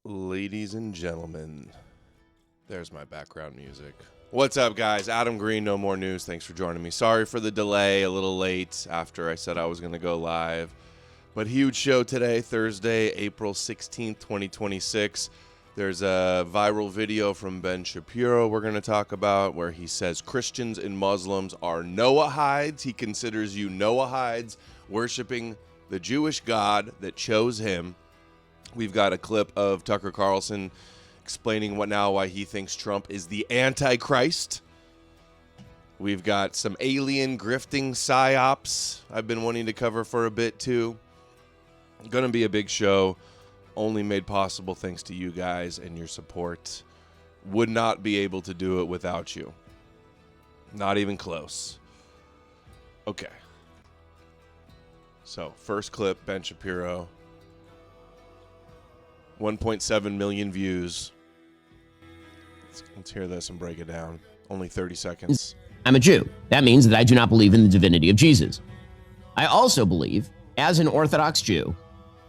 Ladies and gentlemen, there's my background music. What's up, guys? Adam Green, No More News. Thanks for joining me. Sorry for the delay, a little late after I said I was going to go live. But huge show today, Thursday, April 16th, 2026. There's a viral video from Ben Shapiro we're going to talk about where he says Christians and Muslims are Noahides. He considers you Noahides worshiping the Jewish God that chose him. We've got a clip of Tucker Carlson explaining why he thinks Trump is the Antichrist. We've got some alien grifting psyops I've been wanting to cover for a bit too. Going to be a big show, only made possible thanks to you guys and your support. Would not be able to do it without you. Not even close. Okay. So, first clip, Ben Shapiro. 1.7 million views. Let's hear this and break it down. Only 30 seconds. I'm a Jew. That means that I do not believe in the divinity of Jesus. I also believe, as an Orthodox Jew,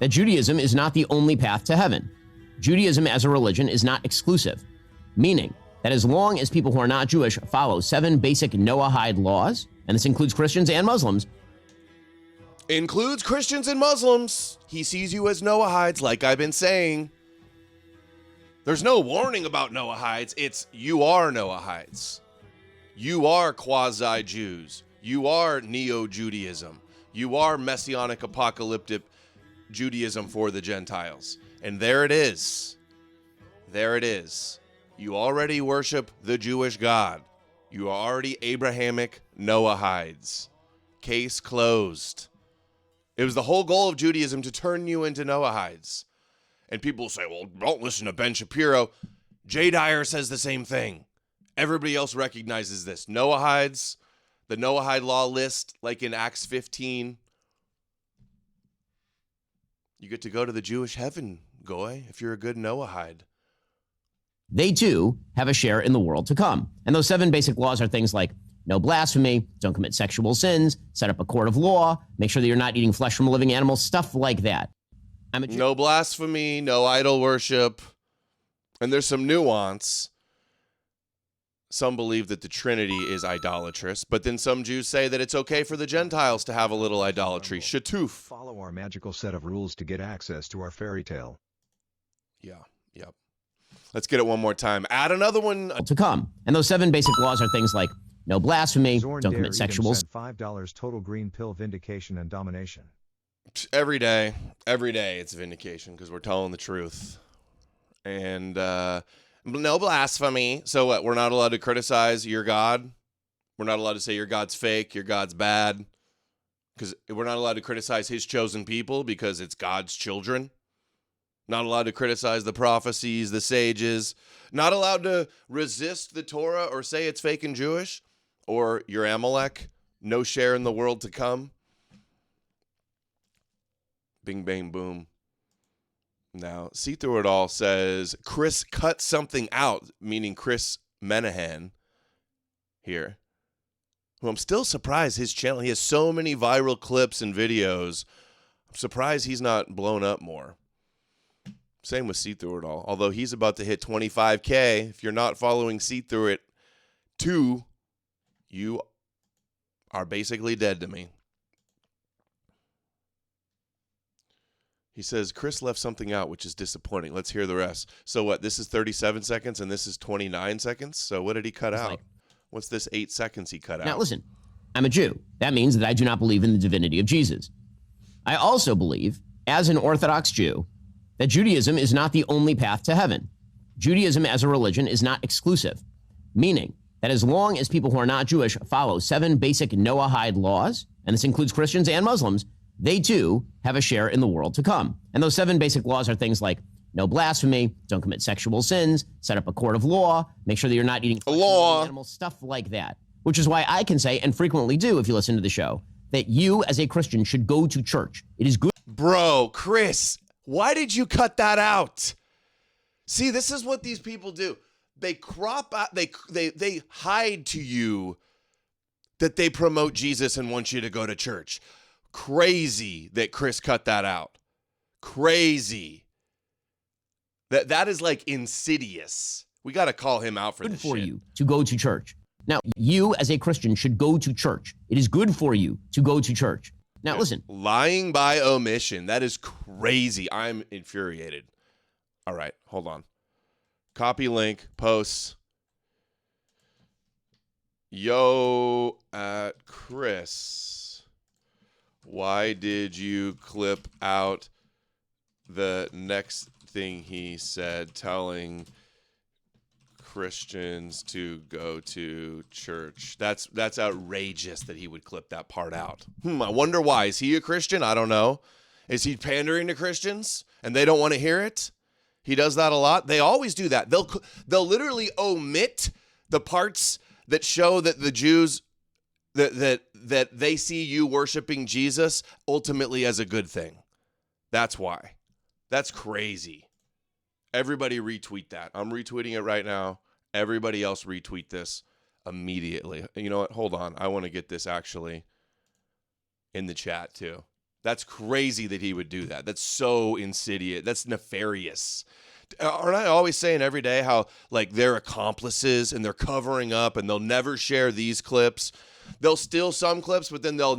that Judaism is not the only path to heaven. Judaism as a religion is not exclusive, meaning that as long as people who are not Jewish follow 7 basic Noahide laws, and this includes Christians and Muslims, includes Christians and Muslims. He sees you as Noahides, like I've been saying. There's no warning about Noahides. It's you are Noahides. You are quasi-Jews. You are Neo-Judaism. You are Messianic apocalyptic Judaism for the Gentiles. And there it is. There it is. You already worship the Jewish God. You are already Abrahamic Noahides. Case closed. It was the whole goal of Judaism to turn you into Noahides. And people say, well, don't listen to Ben Shapiro. Jay Dyer says the same thing. Everybody else recognizes this. Noahides, the Noahide law list, like in Acts 15. You get to go to the Jewish heaven, Goy, if you're a good Noahide. they too have a share in the world to come. And those 7 basic laws are things like no blasphemy, don't commit sexual sins, set up a court of law, make sure that you're not eating flesh from living animals, stuff like that. No blasphemy, no idol worship. And there's some nuance. Some believe that the Trinity is idolatrous, but then some Jews say that it's okay for the Gentiles to have a little idolatry. Shatuf. Follow our magical set of rules to get access to our fairy tale. Yeah, yep. Let's get it one more time. Add another one to come. And those 7 basic laws are things like no blasphemy, Zorn don't Dare commit sexual sent $5 total green pill vindication and domination. every day. Every day it's vindication because we're telling the truth. And no blasphemy. So what? We're not allowed to criticize your God. We're not allowed to say your God's fake, your God's bad. Because we're not allowed to criticize his chosen people because it's God's children. Not allowed to criticize the prophecies, the sages. Not allowed to resist the Torah or say it's fake and Jewish. Or your Amalek. No share in the world to come. Bing, bang, boom. Now, See Through It All says, Chris cut something out, meaning Chris Menahan here, who I'm still surprised his channel, he has so many viral clips and videos. I'm surprised he's not blown up more. Same with See Through It All, although he's about to hit 25K. If you're not following See Through It 2, you are basically dead to me. He says, Chris left something out, which is disappointing. Let's hear the rest. So what? This is 37 seconds, and this is 29 seconds? So what did he cut out? What's this 8 seconds he cut out? Now listen, I'm a Jew. That means that I do not believe in the divinity of Jesus. I also believe, as an Orthodox Jew, that Judaism is not the only path to heaven. Judaism as a religion is not exclusive, meaning that as long as people who are not Jewish follow 7 basic Noahide laws, and this includes Christians and Muslims, they too have a share in the world to come. And those 7 basic laws are things like no blasphemy, don't commit sexual sins, set up a court of law, make sure that you're not eating animals, stuff like that. Which is why I can say, and frequently do if you listen to the show, that you as a Christian should go to church. It is good. Bro, Chris, why did you cut that out? See, this is what these people do. They crop out, they hide to you that they promote Jesus and want you to go to church. Crazy that Chris cut that out. Crazy. That is like insidious. We got to call him out for Good this for shit. you to go to church. Now, you as a Christian should go to church. It is good for you to go to church. Now, listen. Lying by omission. That is crazy. I'm infuriated. All right, hold on. Copy link, posts. Yo, Chris, why did you clip out the next thing he said telling Christians to go to church? That's outrageous that he would clip that part out. I wonder why. Is he a Christian? I don't know. Is he pandering to Christians and they don't want to hear it? He does that a lot. They always do that. They'll literally omit the parts that show that the Jews that they see you worshiping Jesus ultimately as a good thing. That's why. That's crazy. Everybody retweet that. I'm retweeting it right now. Everybody else retweet this immediately. You know what? Hold on. I want to get this actually in the chat too. That's crazy that he would do that. That's so insidious. That's nefarious. Aren't I always saying every day how like they're accomplices and they're covering up and they'll never share these clips? They'll steal some clips, but then they'll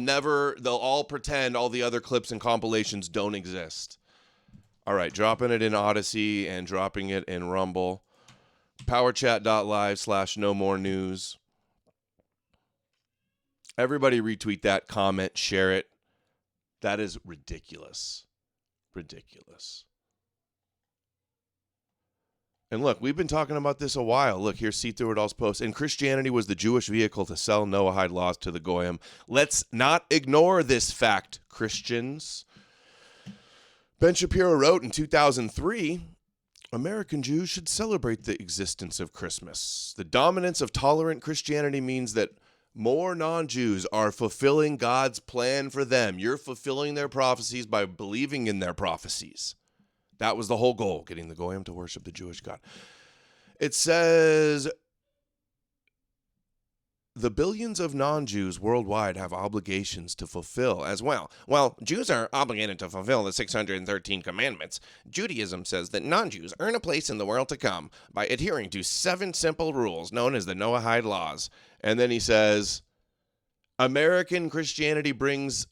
all pretend all the other clips and compilations don't exist. All right, dropping it in Odyssey and dropping it in Rumble. Powerchat.live/no more news. Everybody retweet that, comment, share it. That is ridiculous. Ridiculous. And look, we've been talking about this a while. Look, here's See Through It All's post. And Christianity was the Jewish vehicle to sell Noahide laws to the Goyim. Let's not ignore this fact, Christians. Ben Shapiro wrote in 2003, American Jews should celebrate the existence of Christmas. The dominance of tolerant Christianity means that more non-Jews are fulfilling God's plan for them. You're fulfilling their prophecies by believing in their prophecies. That was the whole goal, getting the Goyim to worship the Jewish God. It says, the billions of non-Jews worldwide have obligations to fulfill as well. While Jews are obligated to fulfill the 613 commandments, Judaism says that non-Jews earn a place in the world to come by adhering to 7 simple rules known as the Noahide laws. And then he says, American Christianity brings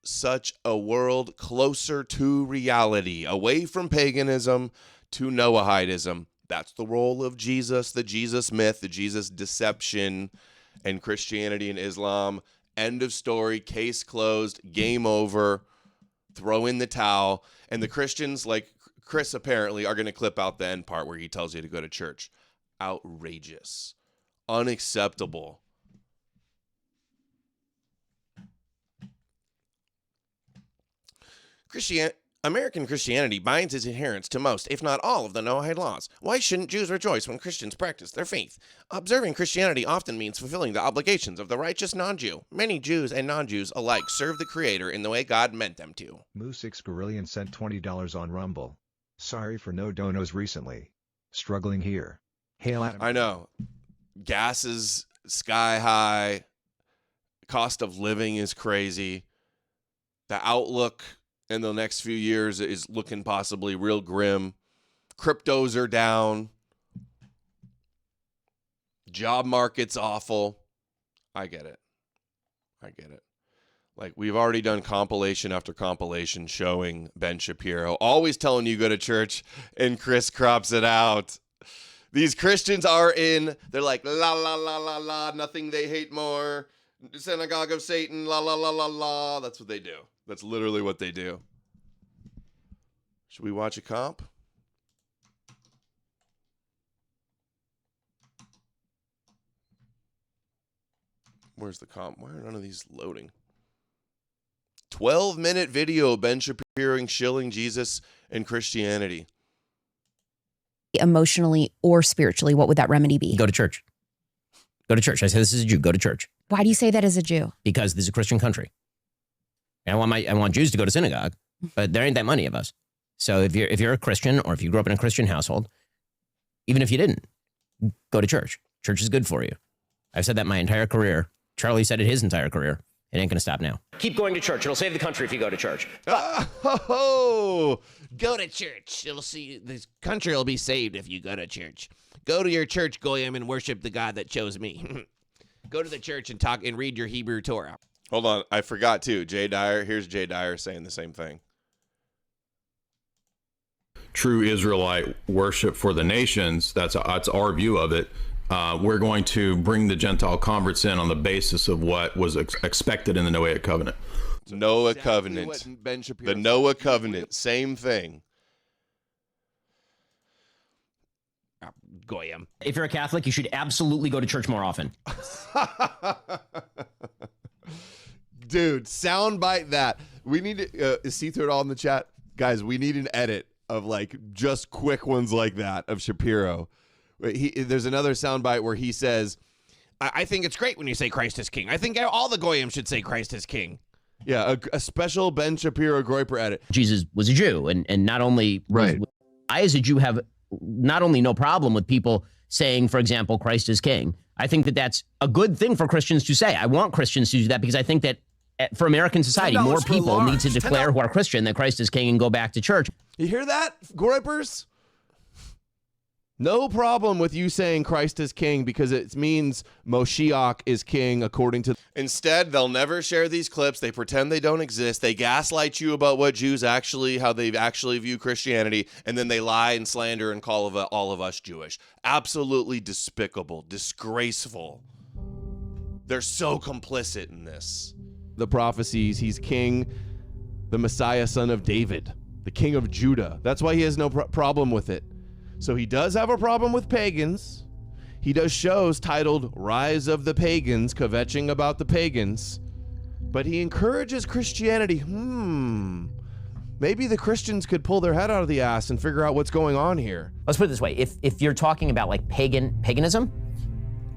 such a world closer to reality, away from paganism to Noahidism. That's the role of Jesus, the Jesus myth, the Jesus deception, and Christianity and Islam. End of story, case closed, game over, throw in the towel. And the Christians, like Chris apparently, are going to clip out the end part where he tells you to go to church. Outrageous. Unacceptable. American Christianity binds its adherents to most, if not all, of the Noahide laws. Why shouldn't Jews rejoice when Christians practice their faith? Observing Christianity often means fulfilling the obligations of the righteous non-Jew. Many Jews and non-Jews alike serve the Creator in the way God meant them to. Moose6 Gorillion sent $20 on Rumble. Sorry for no donos recently. Struggling here. Hail Adam. I know. Gas is sky high. Cost of living is crazy. The outlook in the next few years is looking possibly real grim. Cryptos are down. Job market's awful. I get it. Like, we've already done compilation after compilation showing Ben Shapiro, always telling you go to church, and Chris crops it out. These Christians are they're like, la, la, la, la, la, nothing they hate more. Synagogue of Satan, la, la, la, la, la. That's what they do. That's literally what they do. Should we watch a comp? Where's the comp? Why are none of these loading? 12-minute video, Ben Shapiro shilling Jesus and Christianity. Emotionally or spiritually, what would that remedy be? Go to church. Go to church. I say this is a Jew. Go to church. Why do you say that as a Jew? Because this is a Christian country. I want Jews to go to synagogue, but there ain't that many of us. So if you're a Christian, or if you grew up in a Christian household, even if you didn't, go to church. Church is good for you. I've said that my entire career. Charlie said it his entire career. It ain't going to stop now. Keep going to church. It'll save the country if you go to church. Oh, Go to church. This country will be saved if you go to church. Go to your church, Goyim, and worship the God that chose me. Go to the church and talk and read your Hebrew Torah. hold on. I forgot too. Jay Dyer. Here's Jay Dyer saying the same thing. True Israelite worship for the nations, that's our view of it. We're going to bring the Gentile converts in on the basis of what was expected in the Noahic covenant. Noah Exactly covenant. what Ben Shapiro The Noah covenant. Same thing. Goyim. If you're a Catholic, you should absolutely go to church more often. Dude, soundbite that. We need to see through it all in the chat. Guys, we need an edit of like just quick ones like that of Shapiro. There's another soundbite where he says, I think it's great when you say Christ is king. I think all the Goyim should say Christ is king. yeah, a special Ben Shapiro Groiper edit. Jesus was a Jew, and not only I as a Jew have not only no problem with people saying, for example, Christ is king. I think that that's a good thing for Christians to say. I want Christians to do that because I think that for American society, more people need to declare who are Christian that Christ is king and go back to church. You hear that, Groipers? No problem with you saying Christ is king because it means Moshiach is king according to... Instead, they'll never share these clips. They pretend they don't exist. They gaslight you about what Jews actually, how they actually view Christianity, and then they lie and slander and call all of us Jewish. Absolutely despicable, disgraceful. They're so complicit in this. The prophecies, he's king, the Messiah, son of David, the king of Judah. That's why he has no problem with it. So he does have a problem with pagans. He does shows titled Rise of the Pagans, kvetching about the pagans. But he encourages Christianity. Maybe the Christians could pull their head out of the ass and figure out what's going on here. Let's put it this way. If you're talking about like paganism,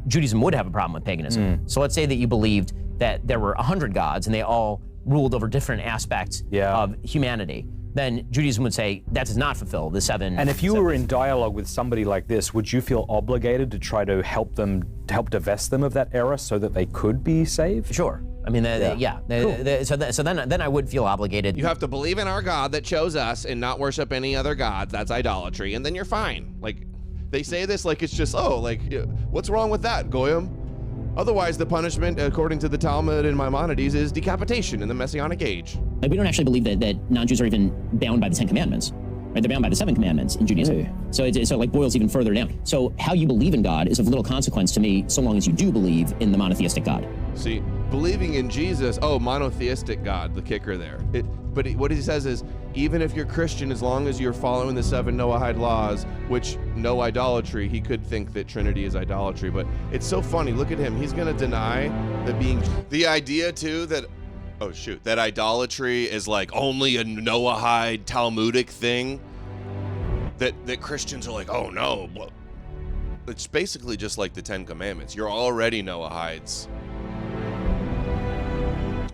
Judaism would have a problem with paganism. So let's say that you believed that there were 100 gods and they all ruled over different aspects of humanity. Then Judaism would say that does not fulfill the seven. And if you were in dialogue with somebody like this, would you feel obligated to try to help divest them of that error so that they could be saved? Sure. I mean, so then I would feel obligated. You have to believe in our God that chose us and not worship any other gods. That's idolatry, and then you're fine. Like, they say this like it's just, what's wrong with that, Goyim? Otherwise, the punishment, according to the Talmud and Maimonides, is decapitation in the Messianic age. Like, we don't actually believe that non-Jews are even bound by the 10 Commandments. Right? They're bound by the 7 Commandments in Judaism. Hey. So it like boils even further down. So how you believe in God is of little consequence to me so long as you do believe in the monotheistic God. See, believing in Jesus, monotheistic God, the kicker there. But what he says is, even if you're Christian, as long as you're following the 7 Noahide laws, which no idolatry, he could think that Trinity is idolatry. But it's so funny. Look at him. He's going to deny that being... The idea, too, that... Oh, shoot. That idolatry is like only a Noahide Talmudic thing. That Christians are like, oh, no. It's basically just like the 10 Commandments. You're already Noahides.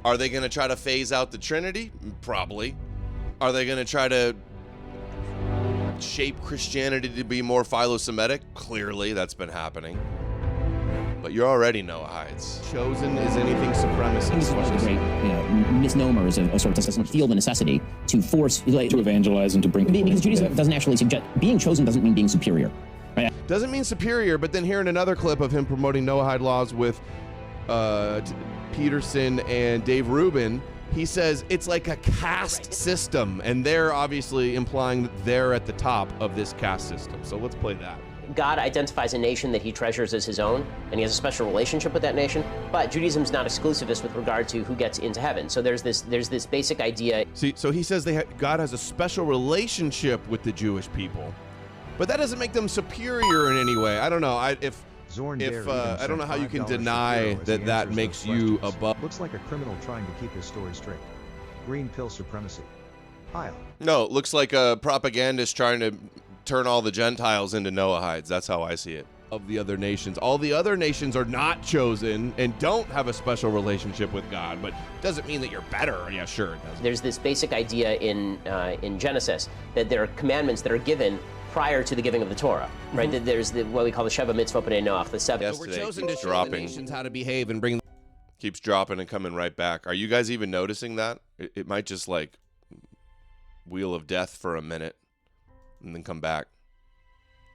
Are they going to try to phase out the Trinity? Probably. Are they going to try to shape Christianity to be more philo-Semitic? Clearly, that's been happening. But you're already Noahides. Chosen is anything supremacist. This is one of the great misnomers of sorts. It doesn't feel the necessity to force... to evangelize and to bring... Because Judaism doesn't actually suggest... Being chosen doesn't mean being superior. Right? Doesn't mean superior, but then hearing another clip of him promoting Noahide laws with Peterson and Dave Rubin, he says it's like a caste system, and they're obviously implying that they're at the top of this caste system. So let's play that. God identifies a nation that he treasures as his own, and he has a special relationship with that nation. But Judaism's not exclusivist with regard to who gets into heaven. So there's this basic idea. See, so he says God has a special relationship with the Jewish people, but that doesn't make them superior in any way. I don't know. I don't know how you can deny that makes you above. Looks like a criminal trying to keep his story straight. Green pill supremacy. Pile. No, it looks like a propagandist trying to turn all the Gentiles into Noahides. That's how I see it. Of the other nations. All the other nations are not chosen and don't have a special relationship with God, but doesn't mean that you're better. Yeah, sure it does. There's this basic idea in Genesis that there are commandments that are given prior to the giving of the Torah, right? There's what we call the Sheva Mitzvot B'nai Noach, the 7. So we're chosen to show the nations how to behave and bring... Keeps dropping and coming right back. Are you guys even noticing that? It might just like wheel of death for a minute and then come back.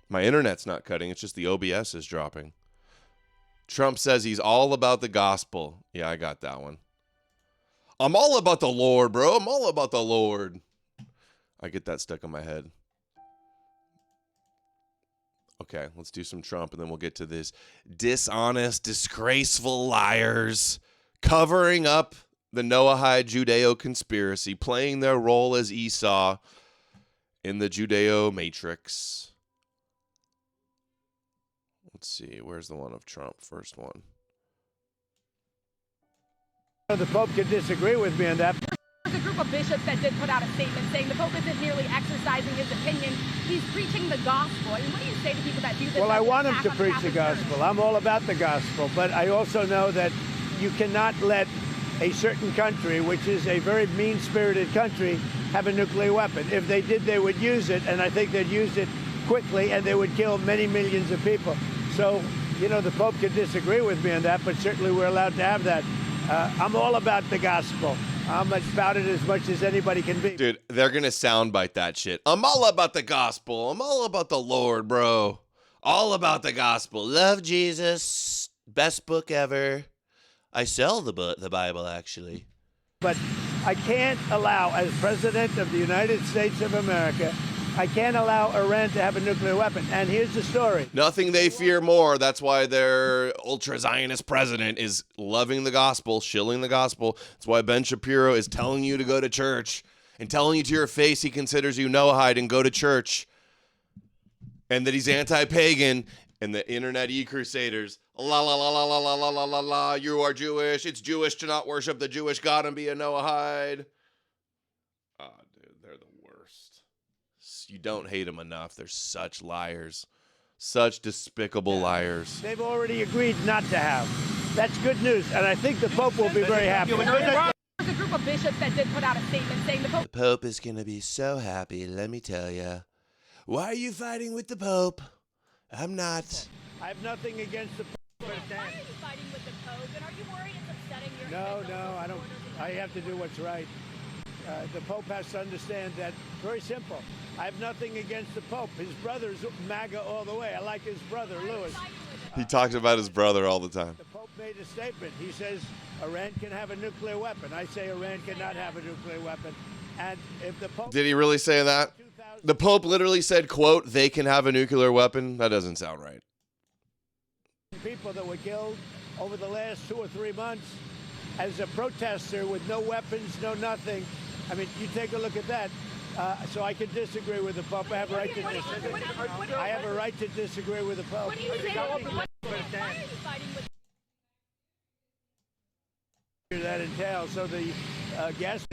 My internet's not cutting. It's just the OBS is dropping. Trump says he's all about the gospel. Yeah, I got that one. I'm all about the Lord, bro. I'm all about the Lord. I get that stuck in my head. Okay, let's do some Trump, and then we'll get to this dishonest, disgraceful liars covering up the Noahide Judeo conspiracy, playing their role as Esau in the Judeo matrix. Let's see, where's the one of Trump? First one. The Pope could disagree with me on that. There's a group of bishops that did put out a statement saying the Pope isn't merely exercising his opinion, he's preaching the gospel. I mean, what do you say to people that do this? Well, I want him attack to on the preach the Catholic Church? gospel. I'm all about the gospel, but I also know that you cannot let a certain country, which is a very mean-spirited country, have a nuclear weapon. If they did, they would use it, and I think they'd use it quickly, and they would kill many millions of people. So, you know, the Pope could disagree with me on that, but certainly we're allowed to have that. I'm all about the gospel. I'm about it as much as anybody can be. Dude, they're going to soundbite that shit. I'm all about the gospel. I'm all about the Lord, bro. All about the gospel. Love Jesus. Best book ever. I sell the Bible, actually. But I can't allow, as President of the United States of America, I can't allow Iran to have a nuclear weapon. And here's the story. Nothing they fear more. That's why their ultra-Zionist president is loving the gospel, shilling the gospel. That's why Ben Shapiro is telling you to go to church and telling you to your face he considers you Noahide and go to church. And that he's anti-pagan. And the internet e-crusaders, la la la la la la la la la la, you are Jewish. It's Jewish to not worship the Jewish God and be a Noahide. Oh, dude, they're the worst. You don't hate them enough. They're such liars. Such despicable liars. They've already agreed not to have. That's good news, and I think the Pope will be very happy. There's a group of bishops that did put out a statement saying the Pope... The Pope is going to be so happy, let me tell you. Why are you fighting with the Pope? I'm not. I have nothing against the Pope. Why are you fighting with the Pope, and are you worried it's upsetting your... No, I don't. I have to do what's right. The Pope has to understand that. Very simple. I have nothing against the Pope. His brother's MAGA all the way. I like his brother, Louis. He talks about his brother all the time. The Pope made a statement. He says Iran can have a nuclear weapon. I say Iran cannot have a nuclear weapon. And if the Pope... Did he really say that? The Pope literally said, quote, they can have a nuclear weapon? That doesn't sound right. People that were killed over the last 2 or 3 months as a protester with no weapons, no nothing. I mean, you take a look at that. So I can disagree with the Pope. I have a right to disagree. I have a right to disagree with the Pope. What do you say? Why are you fighting with... That entails. So the gas,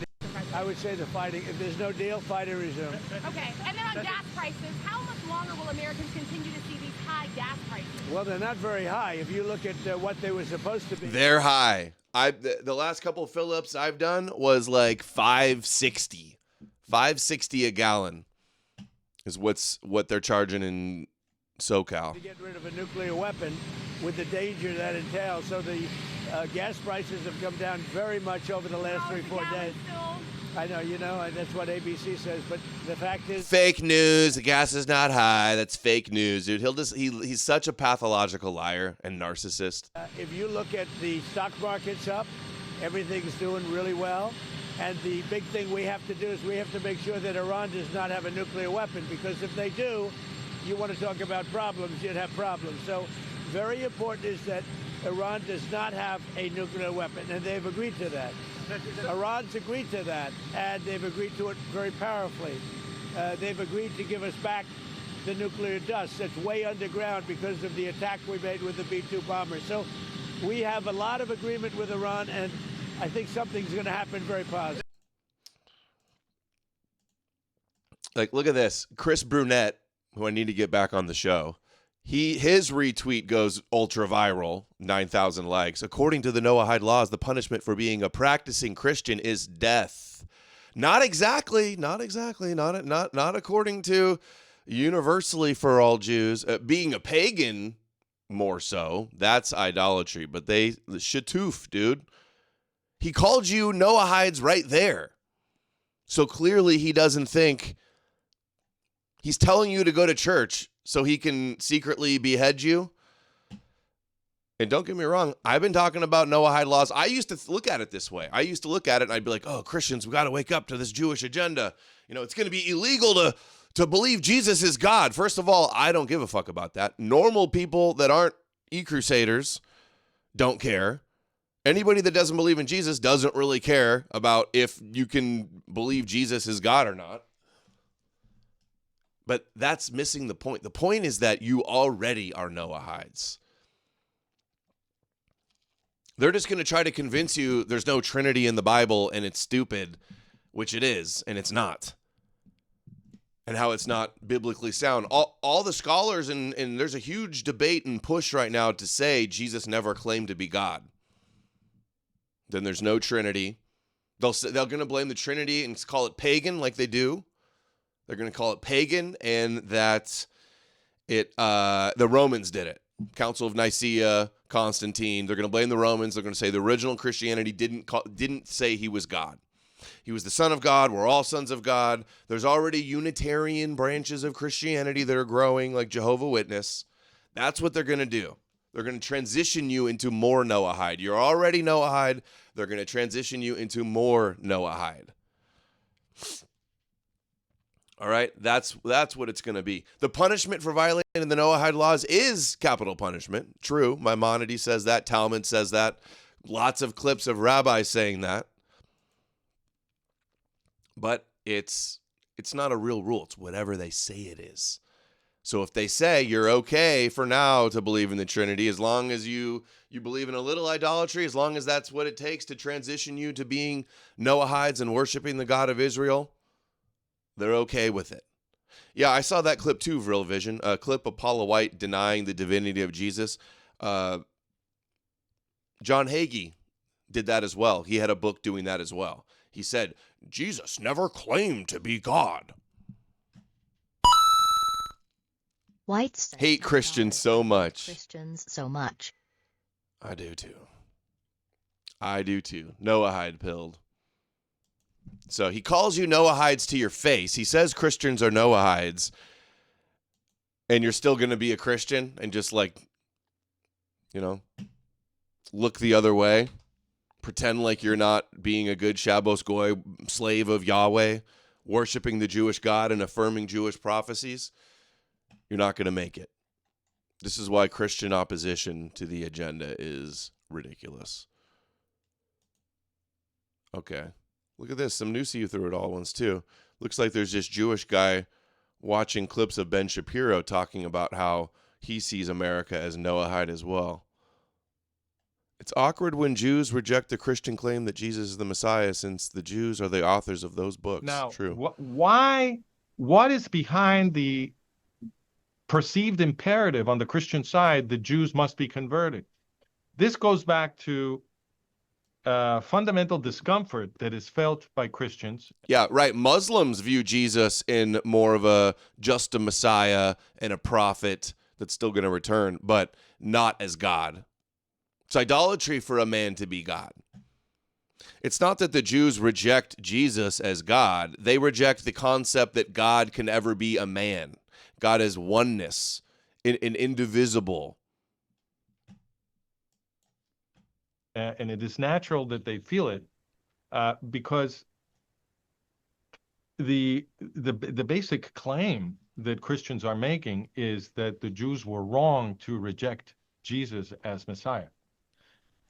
I would say the fighting, if there's no deal, fighting resume. Okay, and then on gas prices, how much longer will Americans continue to see these high gas prices? Well, they're not very high. If you look at what they were supposed to be. They're high. The last couple fill-ups I've done was like $5.60. $5.60 a gallon is what they're charging in SoCal. To get rid of a nuclear weapon with the danger that entails. So the gas prices have come down very much over the last 3-4 days. I know, you know, and that's what ABC says, but the fact is... Fake news. The gas is not high. That's fake news, dude. He's such a pathological liar and narcissist. If you look at the stock market's up, everything's doing really well. And the big thing we have to do is we have to make sure that Iran does not have a nuclear weapon, because if they do, you want to talk about problems, you'd have problems. So very important is that Iran does not have a nuclear weapon, and they've agreed to that. Iran's agreed to that, and they've agreed to it very powerfully. They've agreed to give us back the nuclear dust that's way underground because of the attack we made with the B-2 bombers. So we have a lot of agreement with Iran, and I think something's going to happen very positive. Like, look at this. Chris Brunette, who I need to get back on the show, his retweet goes ultra viral, 9,000 likes. According to the Noahide laws, the punishment for being a practicing Christian is death. Not exactly. Not according to universally for all Jews. Being a pagan more so. That's idolatry. But the shatoof, dude. He called you Noahides right there. So clearly he doesn't think he's telling you to go to church so he can secretly behead you. And don't get me wrong, I've been talking about Noahide laws. I used to look at it this way. I used to look at it and I'd be like, oh, Christians, we got to wake up to this Jewish agenda. You know, it's going to be illegal to believe Jesus is God. First of all, I don't give a fuck about that. Normal people that aren't e-crusaders don't care. Anybody that doesn't believe in Jesus doesn't really care about if you can believe Jesus is God or not. But that's missing the point. The point is that you already are Noahides. They're just going to try to convince you there's no Trinity in the Bible and it's stupid, which it is, and it's not. And how it's not biblically sound. All the scholars, and there's a huge debate and push right now to say Jesus never claimed to be God. Then there's no Trinity. They're going to blame the Trinity and call it pagan like they do. They're going to call it pagan and that the Romans did it. Council of Nicaea, Constantine. They're going to blame the Romans. They're going to say the original Christianity didn't say he was God. He was the Son of God. We're all sons of God. There's already Unitarian branches of Christianity that are growing, like Jehovah's Witness. That's what they're going to do. They're going to transition you into more Noahide. You're already Noahide. They're going to transition you into more Noahide. All right, that's what it's going to be. The punishment for violating the Noahide laws is capital punishment. True, Maimonides says that. Talmud says that. Lots of clips of rabbis saying that. But it's not a real rule. It's whatever they say it is. So if they say you're okay for now to believe in the Trinity, as long as you believe in a little idolatry, as long as that's what it takes to transition you to being Noahides and worshiping the God of Israel, they're okay with it. Yeah, I saw that clip too, Real Vision. A clip of Paula White denying the divinity of Jesus. John Hagee did that as well. He had a book doing that as well. He said, Jesus never claimed to be God. Whites hate Christians so much. Christians so much. I do too. Noahide pilled. So he calls you Noahides to your face. He says Christians are Noahides. And you're still going to be a Christian and just look the other way. Pretend like you're not being a good Shabbos Goy, slave of Yahweh, worshiping the Jewish God and affirming Jewish prophecies. You're not going to make it. This is why Christian opposition to the agenda is ridiculous. Okay. Look at this. Some new see you through it all ones too. Looks like there's this Jewish guy watching clips of Ben Shapiro talking about how he sees America as Noahide as well. It's awkward when Jews reject the Christian claim that Jesus is the Messiah, since the Jews are the authors of those books. Now, True. What is behind the perceived imperative on the Christian side that Jews must be converted? This goes back to fundamental discomfort that is felt by Christians. Yeah, right. Muslims view Jesus in more of just a Messiah and a prophet that's still going to return, but not as God. It's idolatry for a man to be God. It's not that the Jews reject Jesus as God. They reject the concept that God can ever be a man. God is oneness, indivisible. And it is natural that they feel it because the basic claim that Christians are making is that the Jews were wrong to reject Jesus as Messiah.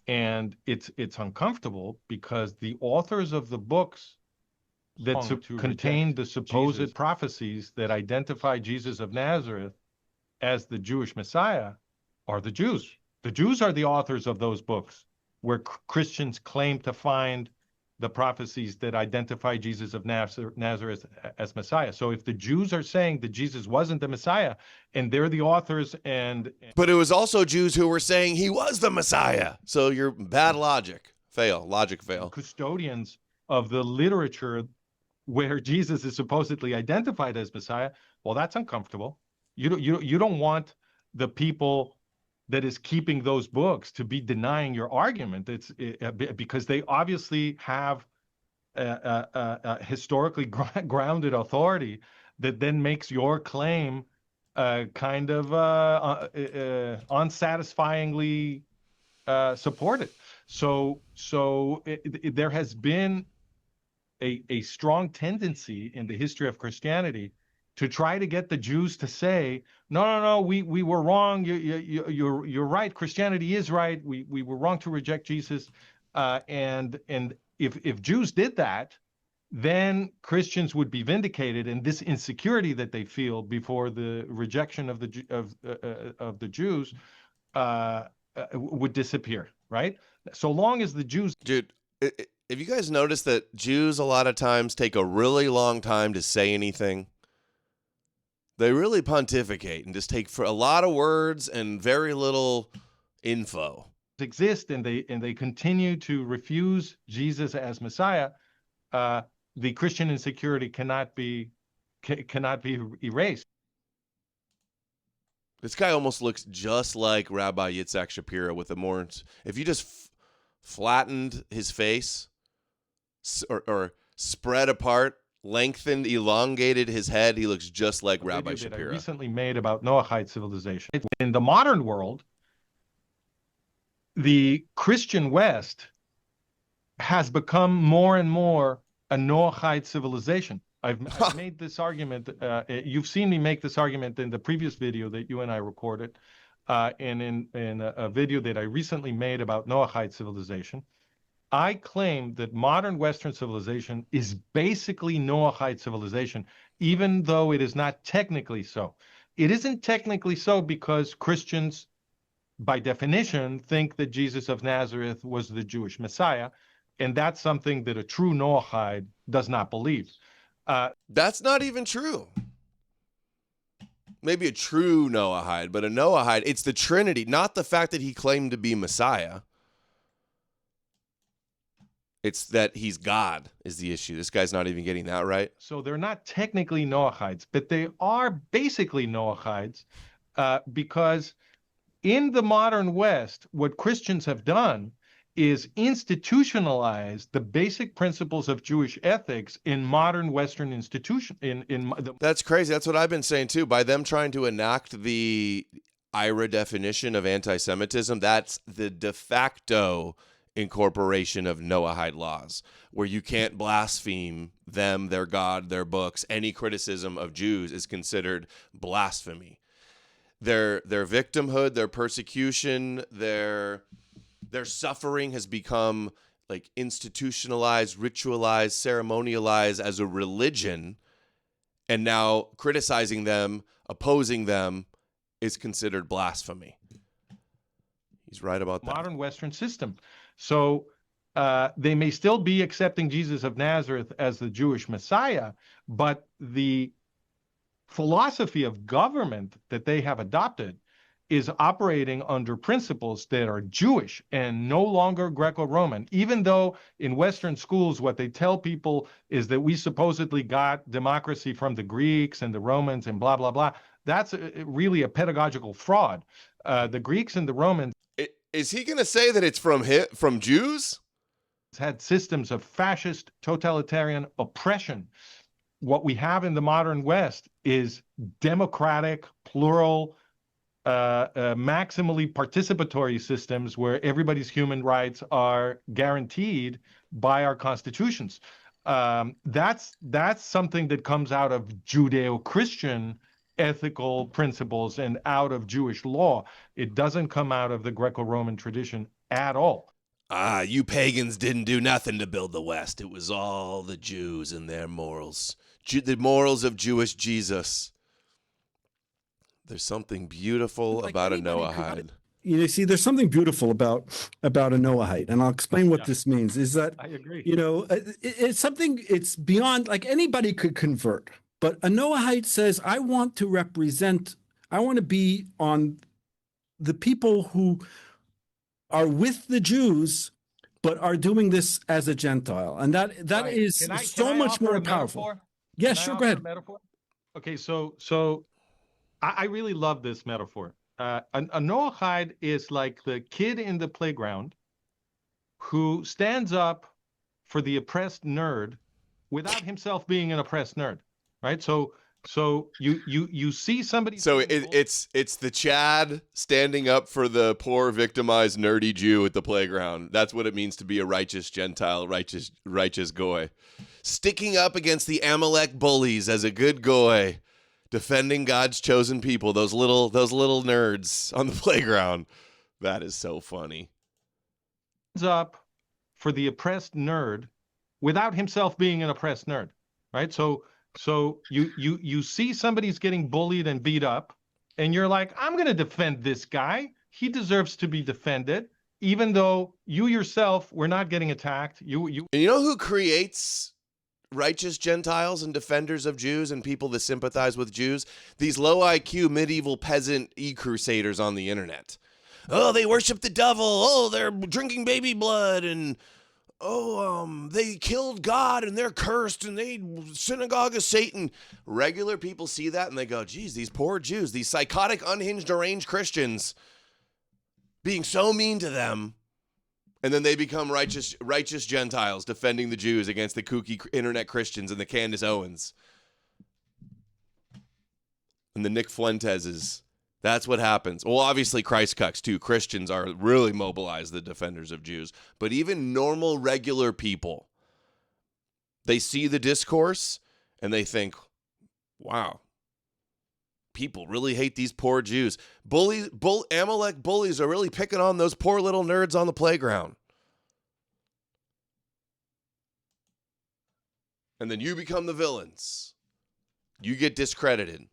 And it's uncomfortable because the authors of the books that contain the supposed prophecies that identify Jesus of Nazareth as the Jewish Messiah are the Jews. The Jews are the authors of those books where Christians claim to find the prophecies that identify Jesus of Nazareth as Messiah. So if the Jews are saying that Jesus wasn't the Messiah and they're the authors But it was also Jews who were saying he was the Messiah. So you're bad logic. Logic fail. Custodians of the literature where Jesus is supposedly identified as Messiah, well, that's uncomfortable. You don't want the people that is keeping those books to be denying your argument. It's because they obviously have a historically grounded authority that then makes your claim kind of unsatisfyingly supported. So there has been a strong tendency in the history of Christianity to try to get the Jews to say, no, we were wrong. You're right. Christianity is right. We were wrong to reject Jesus. And if Jews did that, then Christians would be vindicated, and this insecurity that they feel before the rejection of the Jews would disappear, right? So long as the Jews... Dude, have you guys noticed that Jews a lot of times take a really long time to say anything? They really pontificate and just take for a lot of words and very little info. Exist, and they continue to refuse Jesus as Messiah. The Christian insecurity cannot be erased. This guy almost looks just like Rabbi Yitzhak Shapiro with a more... If you just flattened his face or spread apart, lengthened, elongated his head, he looks just like Rabbi Shapiro. I recently made about Noahide civilization. In the modern world, the Christian West has become more and more a Noahide civilization. I've made this argument. You've seen me make this argument in the previous video that you and I recorded, and in a video that I recently made about Noahide civilization. I claim that modern Western civilization is basically Noahide civilization, even though it is not technically so. It isn't technically so because Christians, by definition, think that Jesus of Nazareth was the Jewish Messiah, and that's something that a true Noahide does not believe. That's not even true. Maybe a true Noahide, but a Noahide, it's the Trinity, not the fact that he claimed to be Messiah. It's that he's God is the issue. This guy's not even getting that right. So they're not technically Noahides, but they are basically Noahides because in the modern West, what Christians have done is institutionalize the basic principles of Jewish ethics in modern Western institution. That's crazy. That's what I've been saying too. By them trying to enact the IRA definition of anti-Semitism, that's the de facto incorporation of Noahide laws, where you can't blaspheme them, their God, their books. Any criticism of Jews is considered blasphemy. Their victimhood, their persecution, their suffering has become like institutionalized, ritualized, ceremonialized as a religion, and now criticizing them, opposing them is considered blasphemy. He's right about that. Modern Western system. So they may still be accepting Jesus of Nazareth as the Jewish Messiah, but the philosophy of government that they have adopted is operating under principles that are Jewish and no longer Greco-Roman, even though in Western schools what they tell people is that we supposedly got democracy from the Greeks and the Romans and blah, blah, blah. That's really a pedagogical fraud. The Greeks and the Romans... Is he going to say that it's from Jews? Had systems of fascist, totalitarian oppression. What we have in the modern West is democratic, plural, maximally participatory systems where everybody's human rights are guaranteed by our constitutions. That's something that comes out of Judeo-Christian ethical principles and out of Jewish law. It doesn't come out of the Greco-Roman tradition at all. You pagans didn't do nothing to build the West. It was all the Jews and their morals. The morals of Jewish Jesus. There's something beautiful about a Noahide. You know, see, there's something beautiful about a Noahide, and I'll explain what this means. Is that I agree. You know, it's something. It's beyond, like, anybody could convert, but a Noahide says, "I want to represent. I want to be on the people who are with the Jews, but are doing this as a Gentile," and that is so much more powerful. Yes, sure, go ahead. Okay, so I really love this metaphor. A Noahide is like the kid in the playground who stands up for the oppressed nerd without himself being an oppressed nerd, right? So you see somebody. So it's the Chad standing up for the poor, victimized, nerdy Jew at the playground. That's what it means to be a righteous Gentile, righteous goy. Sticking up against the Amalek bullies as a good goy, defending God's chosen people. Those little nerds on the playground. That is so funny. Up for the oppressed nerd without himself being an oppressed nerd, right? So you see somebody's getting bullied and beat up, and you're like, I'm going to defend this guy. He deserves to be defended, even though you yourself were not getting attacked. And you know who creates righteous Gentiles and defenders of Jews and people that sympathize with Jews? These low IQ medieval peasant e-crusaders on the internet. Oh, they worship the devil. Oh, they're drinking baby blood, and they killed God and they're cursed and they synagogue of Satan. Regular people see that and they go, geez, these poor Jews, these psychotic, unhinged, deranged Christians being so mean to them. And then they become righteous Gentiles defending the Jews against the kooky internet Christians and the Candace Owens and the Nick Fuenteses. That's what happens. Well, obviously Christ cucks too. Christians are really mobilized, the defenders of Jews. But even normal, regular people, they see the discourse and they think, wow, people really hate these poor Jews. Amalek bullies are really picking on those poor little nerds on the playground. And then you become the villains. You get discredited.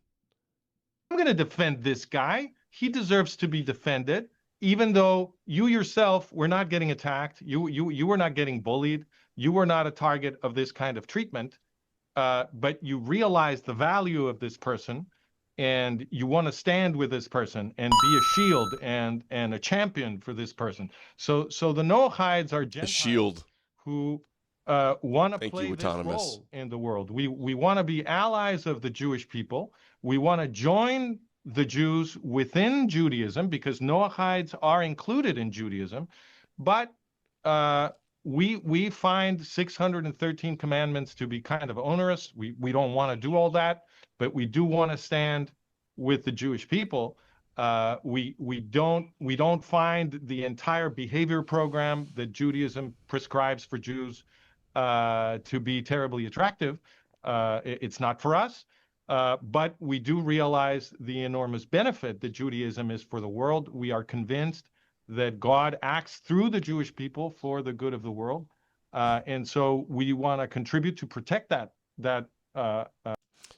I'm going to defend this guy. He deserves to be defended, even though you yourself were not getting attacked. You were not getting bullied. You were not a target of this kind of treatment. But you realize the value of this person, and you want to stand with this person and be a shield and a champion for this person. So the Noahides are Gentiles a shield who want to play this role in the world. We want to be allies of the Jewish people. We want to join the Jews within Judaism because Noahides are included in Judaism, but we find 613 commandments to be kind of onerous. We don't want to do all that, but we do want to stand with the Jewish people. We don't find the entire behavior program that Judaism prescribes for Jews to be terribly attractive. It's not for us. But we do realize the enormous benefit that Judaism is for the world. We are convinced that God acts through the Jewish people for the good of the world. And so we want to contribute to protect that.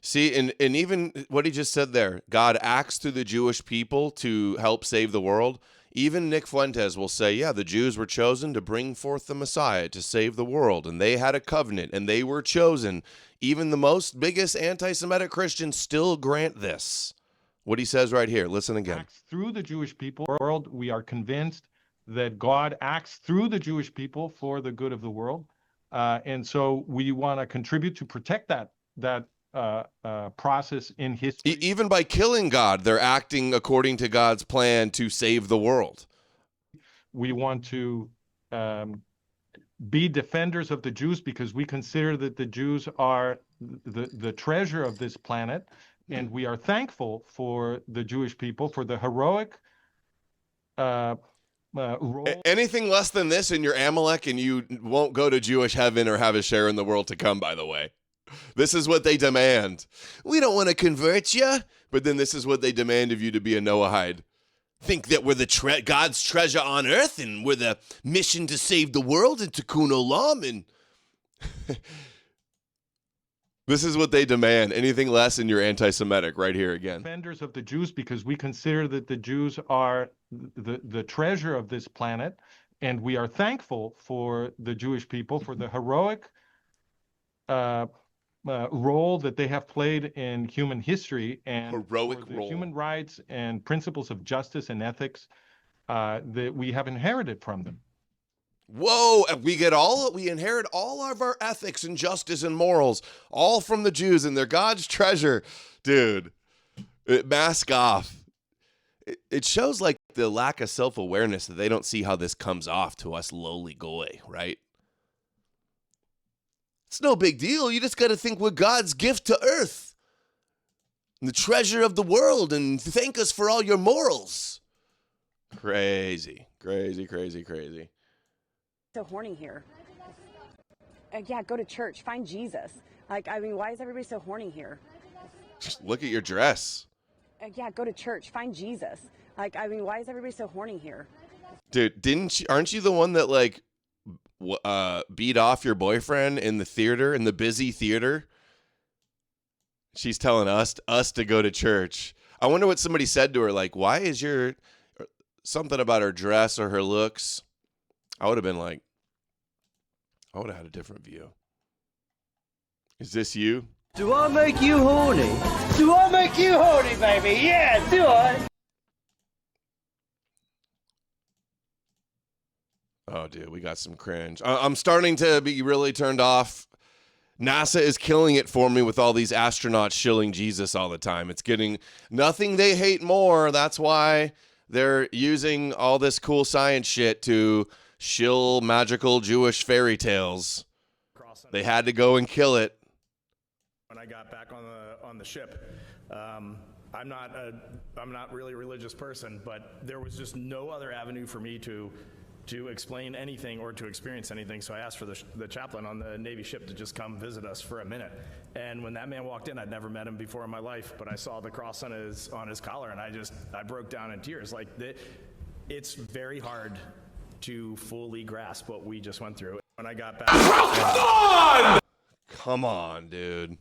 See, and even what he just said there, God acts through the Jewish people to help save the world. Even Nick Fuentes will say, yeah, the Jews were chosen to bring forth the Messiah to save the world, and they had a covenant, and they were chosen. Even the biggest anti-Semitic Christians still grant this. What he says right here, listen again. Acts through the Jewish people world. We are convinced that God acts through the Jewish people for the good of the world. And so we want to contribute to protect that process in history. Even by killing God, they're acting according to God's plan to save the world. We want to be defenders of the Jews because we consider that the Jews are the treasure of this planet, and we are thankful for the Jewish people for the heroic role. Anything less than this in your Amalek and you won't go to Jewish heaven or have a share in the world to come, by the way. This is what they demand. We don't want to convert you, but then this is what they demand of you to be a Noahide. Think that we're the God's treasure on earth and we're the mission to save the world and tikkun olam, and this is what they demand. Anything less and you're anti-Semitic right here again. Defenders of the Jews because we consider that the Jews are the treasure of this planet, and we are thankful for the Jewish people for the heroic role that they have played in human history and heroic for the role. Human rights and principles of justice and ethics that we have inherited from them. Whoa, we inherit all of our ethics and justice and morals, all from the Jews, and they're God's treasure. Dude, mask off. it shows like the lack of self-awareness that they don't see how this comes off to us lowly goy, right? It's no big deal. You just got to think we're God's gift to earth, and the treasure of the world, and thank us for all your morals. Crazy, crazy, crazy, crazy. So horny here. Yeah, go to church, find Jesus. Like, I mean, why is everybody so horny here? Just look at your dress. Yeah, go to church, find Jesus. Like, I mean, why is everybody so horny here? Dude, aren't you the one that like beat off your boyfriend in the theater, in the busy theater? She's telling us to go to church. I wonder what somebody said to her, like, why is your something about her dress or her looks? I would have been like, I would have had a different view. Is this you? Do I make you horny? Do I make you horny, baby? Yeah, do I? Oh, dude, we got some cringe. I'm starting to be really turned off. NASA is killing it for me with all these astronauts shilling Jesus all the time. It's getting nothing they hate more. That's why they're using all this cool science shit to shill magical Jewish fairy tales. They had to go and kill it. When I got back on the ship, I'm not really a religious person, but there was just no other avenue for me to explain anything or to experience anything. So I asked for the chaplain on the Navy ship to just come visit us for a minute. And when that man walked in, I'd never met him before in my life, but I saw the cross on his collar, and I broke down in tears. Like, it's very hard to fully grasp what we just went through. When I got back, come on, dude.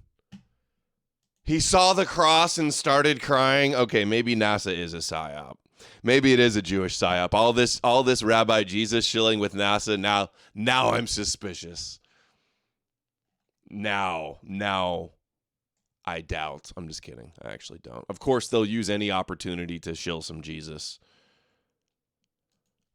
He saw the cross and started crying. Okay, maybe NASA is a psyop. Maybe it is a Jewish psyop. All this Rabbi Jesus shilling with NASA. Now I'm suspicious. Now I doubt. I'm just kidding. I actually don't. Of course, they'll use any opportunity to shill some Jesus.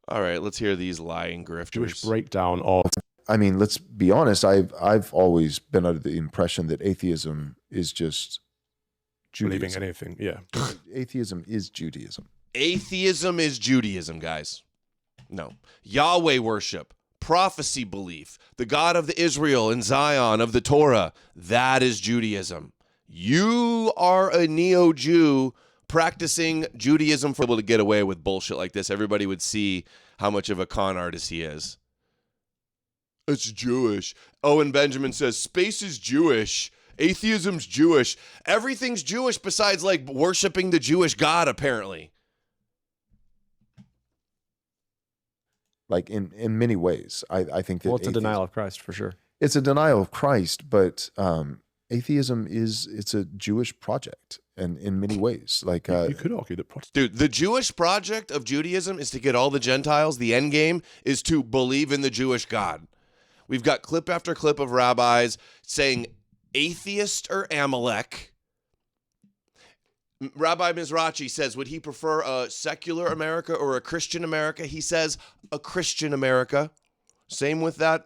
All right, let's hear these lying grifters. Jewish breakdown of. I mean, let's be honest. I've always been under the impression that atheism is just Judaism. Believing anything, yeah. Atheism is Judaism. Atheism is Judaism, guys. No. Yahweh worship, prophecy belief, the God of the Israel and Zion of the Torah, that is Judaism. You are a neo-Jew practicing Judaism for able to get away with bullshit like this. Everybody would see how much of a con artist he is. It's Jewish. Owen Benjamin says, space is Jewish. Atheism's Jewish. Everything's Jewish besides like worshiping the Jewish God, apparently. Like in many ways, I think that. Well, it's a denial of Christ for sure. It's a denial of Christ, but atheism it's a Jewish project, and in many ways, like you could argue that Protestant. Dude, the Jewish project of Judaism is to get all the Gentiles. The end game is to believe in the Jewish God. We've got clip after clip of rabbis saying atheist or Amalek. Rabbi Mizrachi says, would he prefer a secular America or a Christian America? He says a Christian America. Same with that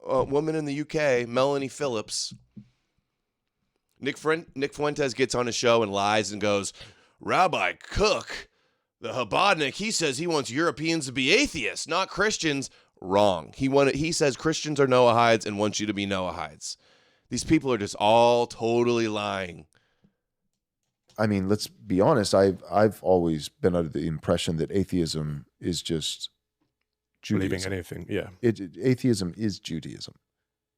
woman in the UK, Melanie Phillips. Nick Fuentes gets on a show and lies and goes, Rabbi Cook, the Chabadnik, he says he wants Europeans to be atheists, not Christians. Wrong. He says Christians are Noahides and wants you to be Noahides. These people are just all totally lying. I mean, let's be honest. I've always been under the impression that atheism is just Judaism. Believing anything, yeah. Atheism is Judaism.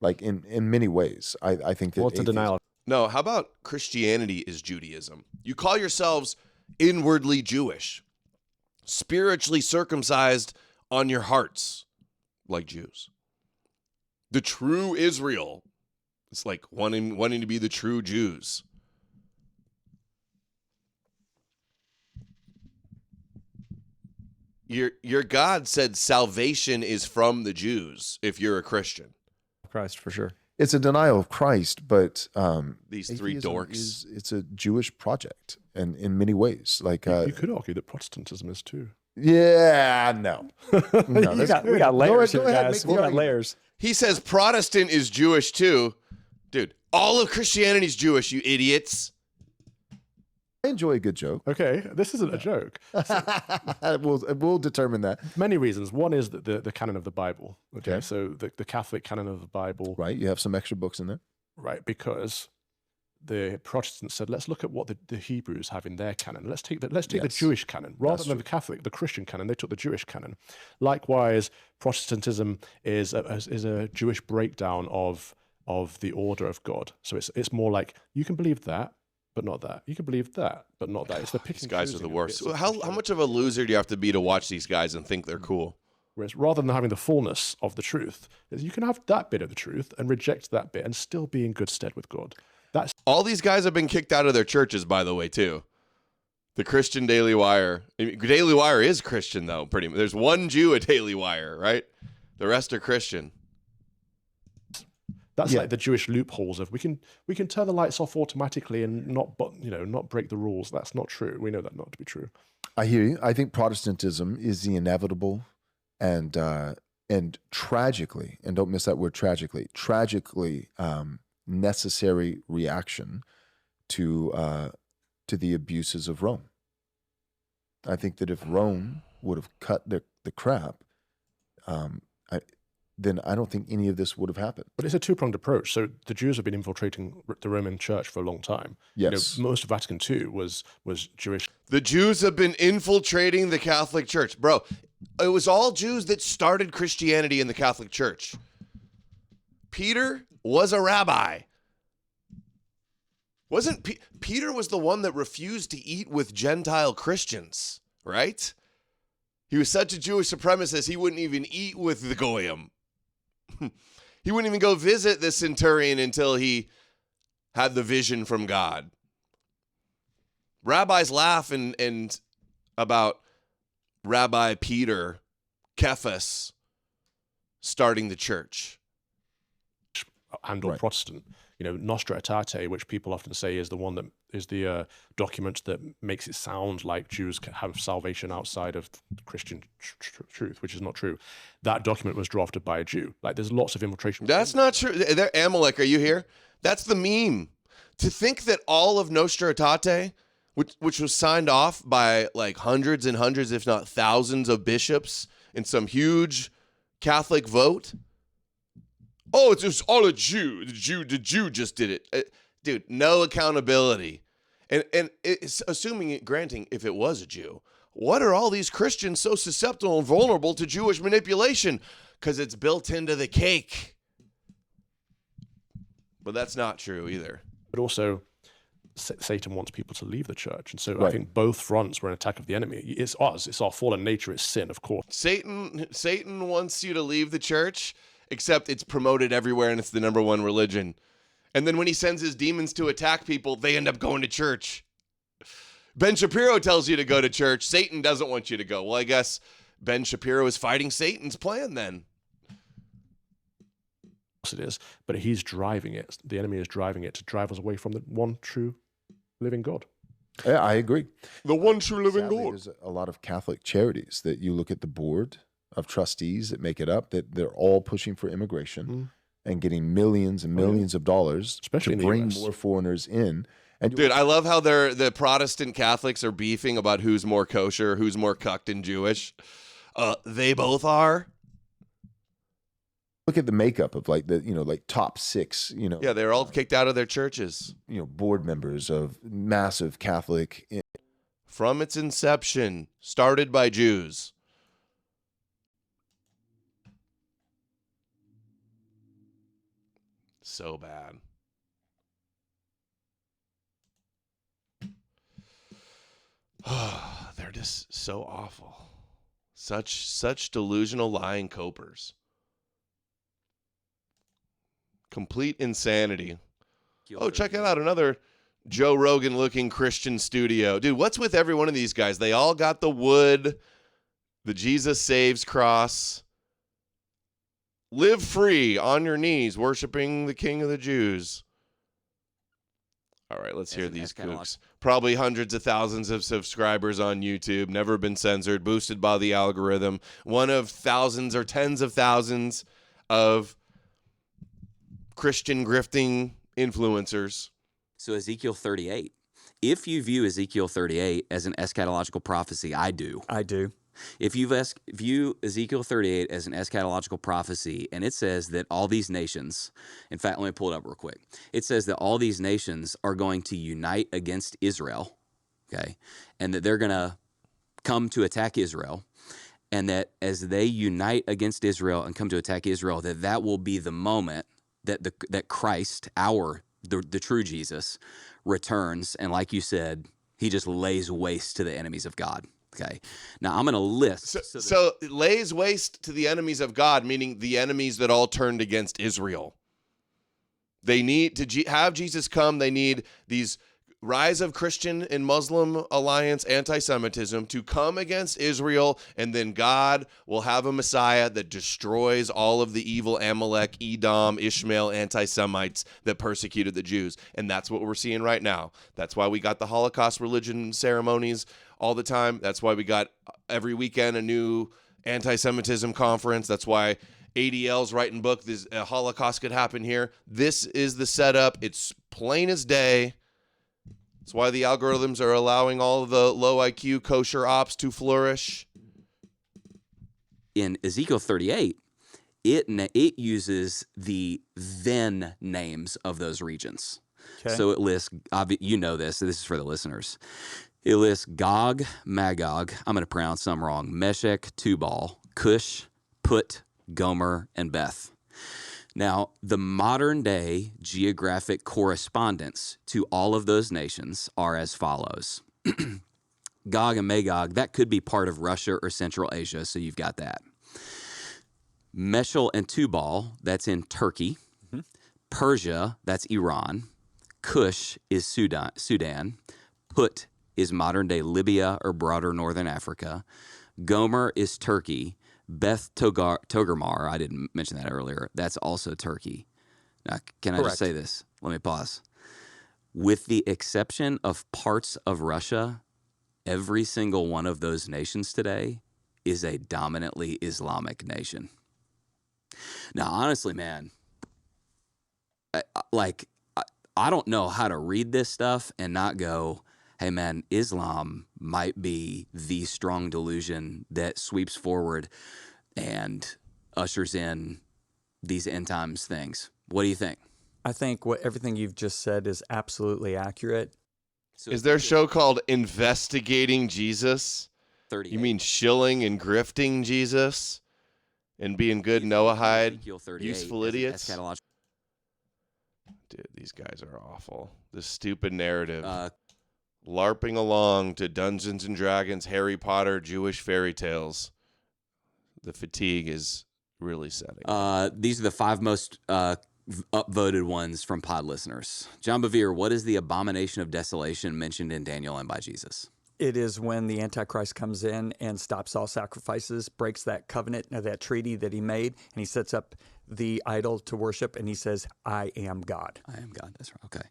Like in many ways, I think that. Well, it's a denial. No, how about Christianity is Judaism? You call yourselves inwardly Jewish, spiritually circumcised on your hearts, like Jews. The true Israel. It's like wanting to be the true Jews. Your God said salvation is from the Jews if you're a Christian. Christ, for sure. It's a denial of Christ, but these three dorks. It's a Jewish project, and in many ways, like you could argue that Protestantism is too. Yeah, no. We got layers here, guys. We got layers. He says Protestant is Jewish too, dude. All of Christianity is Jewish, you idiots. I enjoy a good joke. Okay, this isn't a joke. We'll determine that. Many reasons. One is the canon of the Bible. Okay, so the Catholic canon of the Bible. Right, you have some extra books in there. Right, because the Protestants said, let's look at what the Hebrews have in their canon. Let's take the Jewish canon rather than the Catholic, the Christian canon. They took the Jewish canon. Likewise, Protestantism is a Jewish breakdown of the order of God. So it's more like you can believe that, but not that. You can believe that, but not that. It's the picking. These guys are the worst. So how much of a loser do you have to be to watch these guys and think they're cool? Whereas rather than having the fullness of the truth, you can have that bit of the truth and reject that bit and still be in good stead with God. That's all these guys have been kicked out of their churches, by the way, too. The Christian Daily Wire. Daily Wire is Christian, though, pretty much. There's one Jew at Daily Wire, right? The rest are Christian. That's like the Jewish loopholes of we can turn the lights off automatically and not break the rules. That's not true. We know that not to be true. I hear you. I think Protestantism is the inevitable and tragically, and don't miss that word tragically, necessary reaction to the abuses of Rome. I think that if Rome would have cut the crap, then I don't think any of this would have happened. But it's a two-pronged approach. So the Jews have been infiltrating the Roman Church for a long time. Yes. Most of Vatican II was Jewish. The Jews have been infiltrating the Catholic Church. Bro, it was all Jews that started Christianity in the Catholic Church. Peter was a rabbi. Peter was the one that refused to eat with Gentile Christians, right? He was such a Jewish supremacist, he wouldn't even eat with the Goyim. He wouldn't even go visit the centurion until he had the vision from God. Rabbis laugh and about Rabbi Peter, Cephas, starting the church. And/or Protestant. Nostra Aetate, which people often say is the one that is the document that makes it sound like Jews have salvation outside of Christian truth, which is not true. That document was drafted by a Jew. Like, there's lots of infiltration. That's not true. Amalek, are you here? That's the meme. To think that all of Nostra Aetate, which was signed off by like hundreds and hundreds, if not thousands of bishops in some huge Catholic vote. Oh, it's just all a Jew. The Jew just did it. Dude, no accountability. And it's granting if it was a Jew, what are all these Christians so susceptible and vulnerable to Jewish manipulation? Because it's built into the cake. But that's not true either. But also, Satan wants people to leave the church. And so Right. I think both fronts were an attack of the enemy. It's us. It's our fallen nature. It's sin, of course. Satan wants you to leave the church, except it's promoted everywhere and it's the number one religion. And then when he sends his demons to attack people, they end up going to church. Ben Shapiro tells you to go to church. Satan doesn't want you to go. Well, I guess Ben Shapiro is fighting Satan's plan then. It is, but he's driving it. The enemy is driving it to drive us away from the one true living God. Yeah, I agree. The one true living Sadly, God. There's a lot of Catholic charities that you look at the board of trustees that make it up, that they're all pushing for immigration and getting millions and millions of dollars, especially to in the bring US. more foreigners in. And Dude, I love how the Protestant Catholics are beefing about who's more kosher, who's more cucked and Jewish. They both are. look at the makeup of like top 6, Yeah, they're all kicked out of their churches. Board members of massive Catholic. From its inception, started by Jews. So bad. They're just so awful. Such delusional lying copers. Complete insanity. Oh, check it out. Another Joe Rogan looking Christian studio. Dude, what's with every one of these guys? They all got the wood, the Jesus Saves cross. Live free on your knees, worshiping the King of the Jews. All right, let's hear these kooks. Probably hundreds of thousands of subscribers on YouTube, never been censored, boosted by the algorithm. One of thousands or tens of thousands of Christian grifting influencers. So Ezekiel 38 if you view Ezekiel 38 as an eschatological prophecy, I do. I do. If you view Ezekiel 38 as an eschatological prophecy, and it says that all these nations, in fact, let me pull it up real quick. It says that all these nations are going to unite against Israel, okay, and that they're going to come to attack Israel, and that as they unite against Israel and come to attack Israel, that will be the moment that Christ, the true Jesus, returns, and like you said, he just lays waste to the enemies of God. Okay. Now I'm going to list. So it lays waste to the enemies of God, meaning the enemies that all turned against Israel. They need to have Jesus come. They need these rise of Christian and Muslim alliance anti-Semitism to come against Israel, and then God will have a Messiah that destroys all of the evil Amalek, Edom, Ishmael anti-Semites that persecuted the Jews. And that's what we're seeing right now. That's why we got the Holocaust religion ceremonies all the time. That's why we got every weekend a new anti-Semitism conference. That's why ADL's writing book, this Holocaust could happen here. This is the setup. It's plain as day. That's why the algorithms are allowing all of the low IQ kosher ops to flourish. In Ezekiel 38, it uses the then names of those regions. Okay. So it lists, you know this, so this is for the listeners. It lists Gog, Magog, I'm going to pronounce some wrong, Meshech, Tubal, Cush, Put, Gomer, and Beth. Now, the modern-day geographic correspondence to all of those nations are as follows. Gog and Magog, that could be part of Russia or Central Asia, so you've got that. Meshech and Tubal, that's in Turkey. Mm-hmm. Persia, that's Iran. Cush is Sudan. Put is modern-day Libya or broader northern Africa. Gomer is Turkey. Beth Togarmah, I didn't mention that earlier, that's also Turkey. Now, can I just say this? Let me pause. With the exception of parts of Russia, every single one of those nations today is a dominantly Islamic nation. Now, honestly, man, I don't know how to read this stuff and not go, hey, man, Islam might be the strong delusion that sweeps forward and ushers in these end times things. What do you think? I think everything you've just said is absolutely accurate. So is there a show called Investigating Jesus? 38. You mean shilling and grifting Jesus and being good Noahide, useful idiots? Dude, these guys are awful. This stupid narrative. LARPing along to Dungeons and Dragons, Harry Potter, Jewish fairy tales. The fatigue is really setting. These are the 5 most upvoted ones from pod listeners. John Bevere, what is the abomination of desolation mentioned in Daniel and by Jesus? It is when the Antichrist comes in and stops all sacrifices, breaks that covenant, that treaty that he made, and he sets up the idol to worship, and he says, I am God. I am God. That's right. Okay.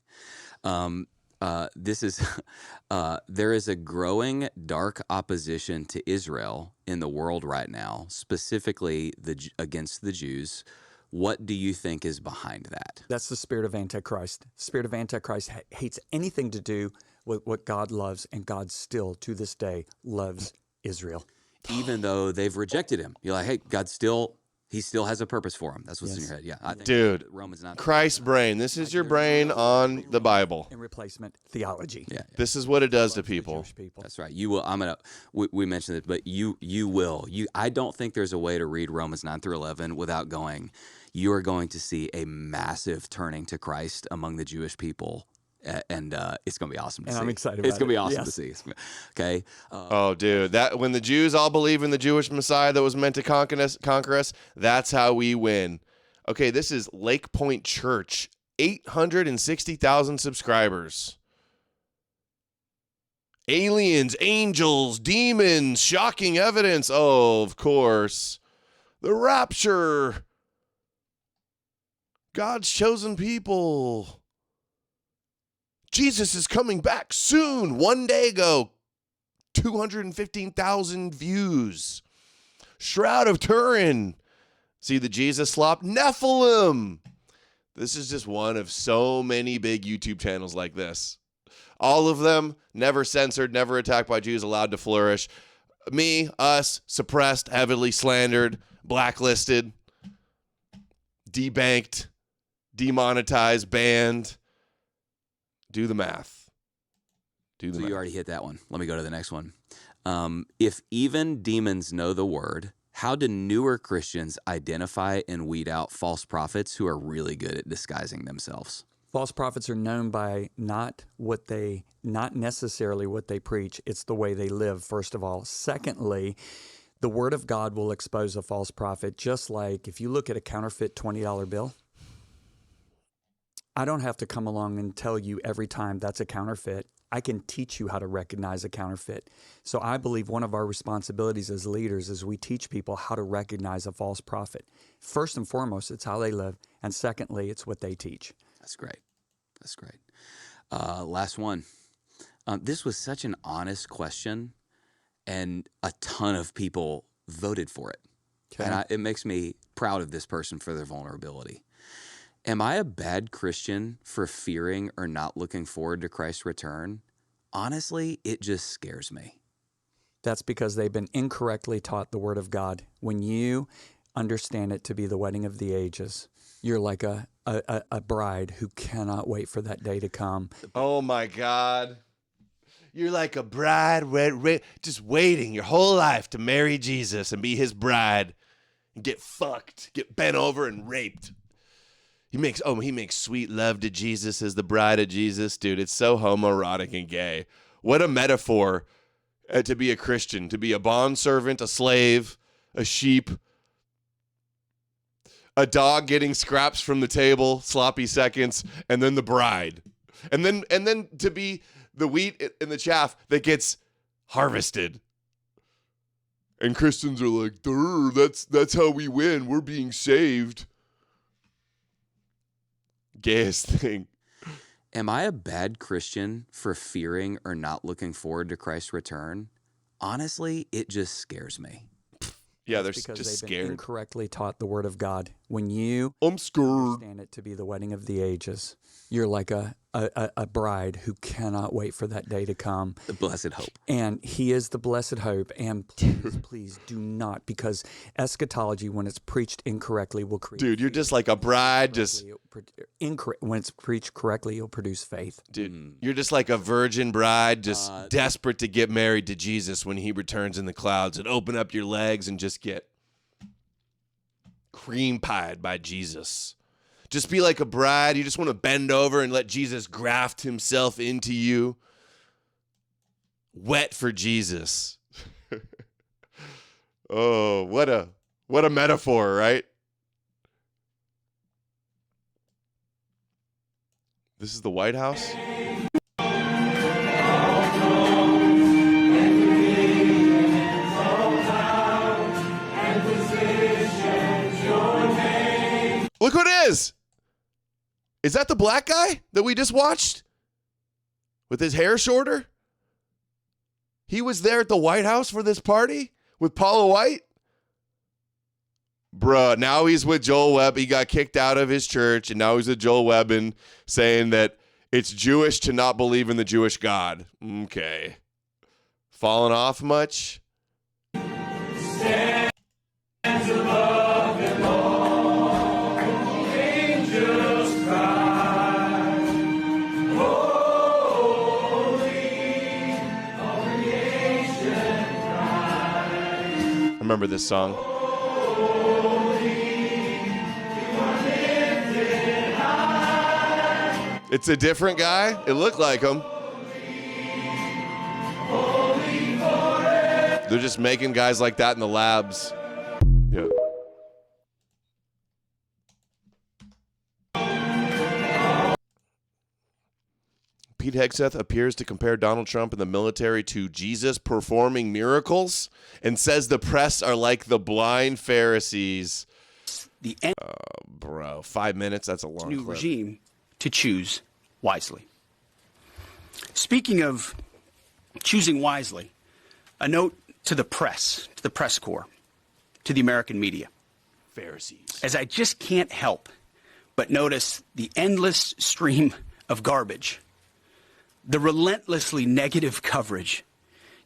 There is a growing dark opposition to Israel in the world right now, specifically against the Jews. What do you think is behind that? That's the spirit of Antichrist. The spirit of Antichrist hates anything to do with what God loves, and God still, to this day, loves Israel. Even though they've rejected him. You're like, hey, he still has a purpose for him. That's what's in your head. Yeah. I think dude, Romans 9. Christ's brain. This is your brain on the Bible. And replacement theology. Yeah. This is what it does to people. That's right. You will. We mentioned it, but you will. I don't think there's a way to read Romans 9 through 11 without going, you are going to see a massive turning to Christ among the Jewish people. And it's going to be awesome to see. I'm excited about it. It's going to be awesome Yes. to see. Okay. Oh, dude, that when the Jews all believe in the Jewish Messiah that was meant to conquer us, that's how we win. Okay, this is Lake Point Church, 860,000 subscribers. Aliens, angels, demons, shocking evidence. Oh, of course. The rapture. God's chosen people. Jesus is coming back soon. One day ago, 215,000 views. Shroud of Turin. See the Jesus slop? Nephilim. This is just one of so many big YouTube channels like this. All of them, never censored, never attacked by Jews, allowed to flourish. Me, us, suppressed, heavily slandered, blacklisted, debanked, demonetized, banned. Do the math. So you already hit that one. Let me go to the next one. If even demons know the word, how do newer Christians identify and weed out false prophets who are really good at disguising themselves? False prophets are known by not necessarily what they preach. It's the way they live, first of all. Secondly, the word of God will expose a false prophet, just like if you look at a counterfeit $20 bill. I don't have to come along and tell you every time that's a counterfeit. I can teach you how to recognize a counterfeit. So I believe one of our responsibilities as leaders is we teach people how to recognize a false prophet. First and foremost, it's how they live. And secondly, it's what they teach. That's great. That's great. Last one. This was such an honest question, and a ton of people voted for it. Okay. And it makes me proud of this person for their vulnerability. Am I a bad Christian for fearing or not looking forward to Christ's return? Honestly, it just scares me. That's because they've been incorrectly taught the word of God. When you understand it to be the wedding of the ages, you're like a bride who cannot wait for that day to come. Oh my God. You're like a bride just waiting your whole life to marry Jesus and be his bride and get fucked, get bent over and raped. He makes sweet love to Jesus as the bride of Jesus. Dude, it's so homoerotic and gay. What a metaphor to be a Christian, to be a bondservant, a slave, a sheep, a dog getting scraps from the table, sloppy seconds, and then the bride. And then to be the wheat and the chaff that gets harvested. And Christians are like, that's how we win. We're being saved. Gayest thing. Am I a bad Christian for fearing or not looking forward to Christ's return? Honestly, it just scares me. Yeah, they're because just they've scared. been incorrectly taught the word of God. When you I'm scared. understand it to be the wedding of the ages, you're like a bride who cannot wait for that day to come. The blessed hope. And he is the blessed hope. And please, please do not, because eschatology, when it's preached incorrectly, will create. Dude, you're just like a bride, just when it's preached correctly, it'll produce faith. Dude, you're just like a virgin bride, just desperate to get married to Jesus when he returns in the clouds, and open up your legs and just get cream pied by Jesus. Just be like a bride. You just want to bend over and let Jesus graft himself into you. Wet for Jesus. Oh, what a metaphor, right? This is the White House. Look who it is. Is that the black guy that we just watched? With his hair shorter? He was there at the White House for this party with Paula White? Bruh, now he's with Joel Webb. He got kicked out of his church, and now he's with Joel Webbin saying that it's Jewish to not believe in the Jewish God. Okay. Falling off much? Stands above them all. Angels cry. Holy, all creation cry. I remember this song. It's a different guy. It looked like him. They're just making guys like that in the labs. Yeah. Pete Hegseth appears to compare Donald Trump and the military to Jesus performing miracles and says the press are like the blind Pharisees. Bro, 5 minutes, that's a long new clip. Regime to choose wisely. Speaking of choosing wisely, a note to the press corps, to the American media. Pharisees. As I just can't help but notice the endless stream of garbage the relentlessly negative coverage,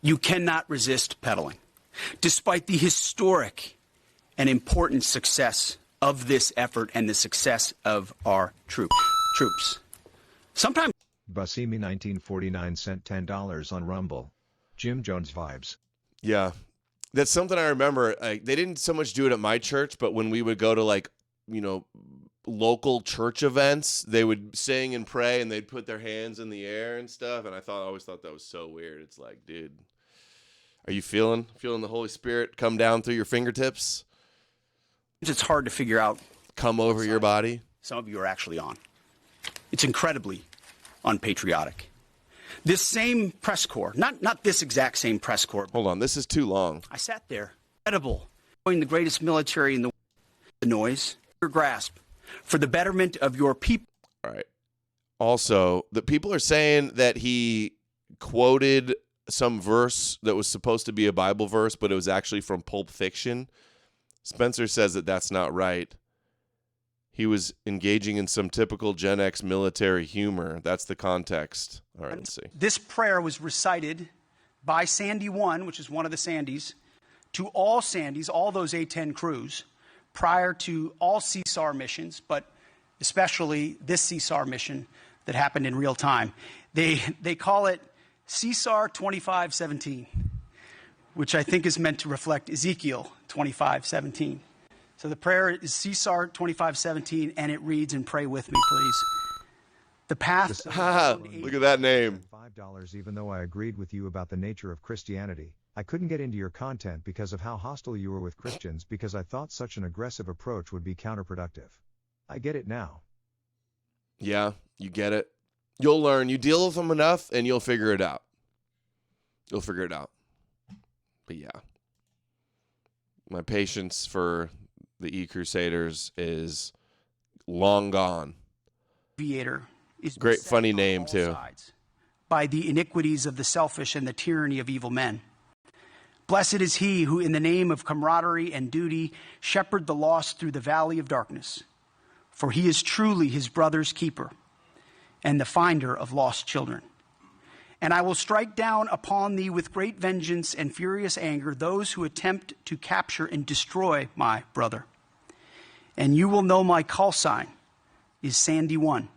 you cannot resist peddling. Despite the historic and important success of this effort and the success of our troops. Sometimes Busimi 1949 sent $10 on Rumble. Jim Jones vibes. Yeah. That's something I remember. They didn't so much do it at my church, but when we would go to, like, you know, local church events, they would sing and pray and they'd put their hands in the air and stuff. And I always thought that was so weird. It's like, dude, are you feeling the Holy Spirit come down through your fingertips? it's hard to figure out. Come over your body? Some of you are actually on. It's incredibly unpatriotic. This same press corps, not this exact same press corps. Hold on, this is too long. I sat there, incredible, the greatest military in the world, the noise, your grasp, for the betterment of your people. All right. Also, the people are saying that he quoted some verse that was supposed to be a Bible verse, but it was actually from Pulp Fiction. Spencer says that that's not right. He was engaging in some typical Gen X military humor. That's the context. All right, let's see. This prayer was recited by Sandy 1, which is one of the Sandys, to all Sandys, all those A-10 crews, prior to all CSAR missions, but especially this CSAR mission that happened in real time. They call it CSAR 2517, which I think is meant to reflect Ezekiel 2517. So the prayer is CSAR 2517, and it reads, and pray with me, please. The path. Look at that name. $5 even though I agreed with you about the nature of Christianity. I couldn't get into your content because of how hostile you were with Christians because I thought such an aggressive approach would be counterproductive. I get it now. Yeah, you get it. You'll learn. You deal with them enough, and you'll figure it out. You'll figure it out. But yeah. My patience for the E-Crusaders is long gone. Is great, funny name, too. By the iniquities of the selfish and the tyranny of evil men. Blessed is he who, in the name of camaraderie and duty, shepherd the lost through the valley of darkness. For he is truly his brother's keeper and the finder of lost children. And I will strike down upon thee with great vengeance and furious anger those who attempt to capture and destroy my brother. And you will know my call sign is Sandy 1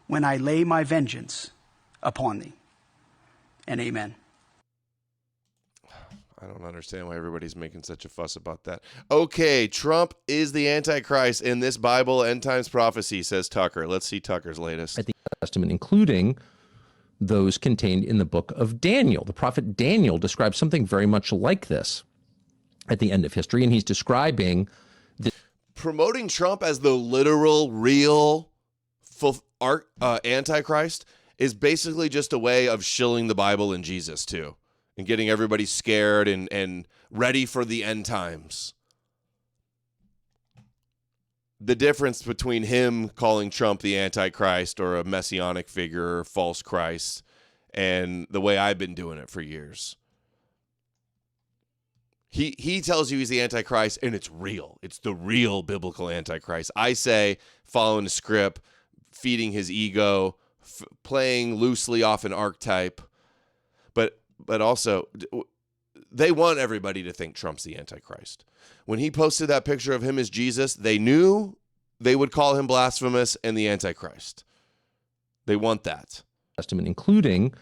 when I lay my vengeance upon thee. And amen. I don't understand why everybody's making such a fuss about that. Okay, Trump is the Antichrist in this Bible end times prophecy, says Tucker. Let's see Tucker's latest. At the Testament, including those contained in the book of Daniel. The prophet Daniel describes something very much like this at the end of history, and he's describing promoting Trump as the literal, real Antichrist is basically just a way of shilling the Bible and Jesus too, and getting everybody scared and ready for the end times. The difference between him calling Trump the Antichrist or a messianic figure or false Christ and the way I've been doing it for years. He tells you he's the Antichrist and it's real. It's the real biblical Antichrist. I say following the script, feeding his ego, playing loosely off an archetype. But also, they want everybody to think Trump's the Antichrist. When he posted that picture of him as Jesus, they knew they would call him blasphemous and the Antichrist. They want that. Testament, including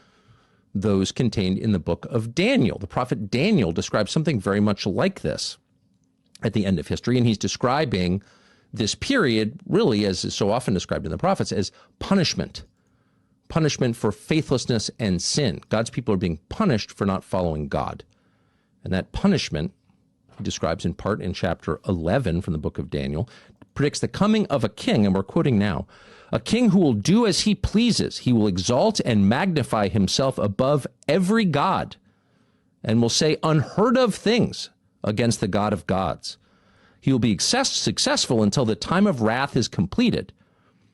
those contained in the book of Daniel. The prophet Daniel describes something very much like this at the end of history, and he's describing this period, really, as is so often described in the prophets, as punishment. Punishment for faithlessness and sin. God's people are being punished for not following God. And that punishment, he describes in part in chapter 11 from the book of Daniel, predicts the coming of a king, and we're quoting now, a king who will do as he pleases. He will exalt and magnify himself above every god and will say unheard of things against the God of gods. He will be successful until the time of wrath is completed,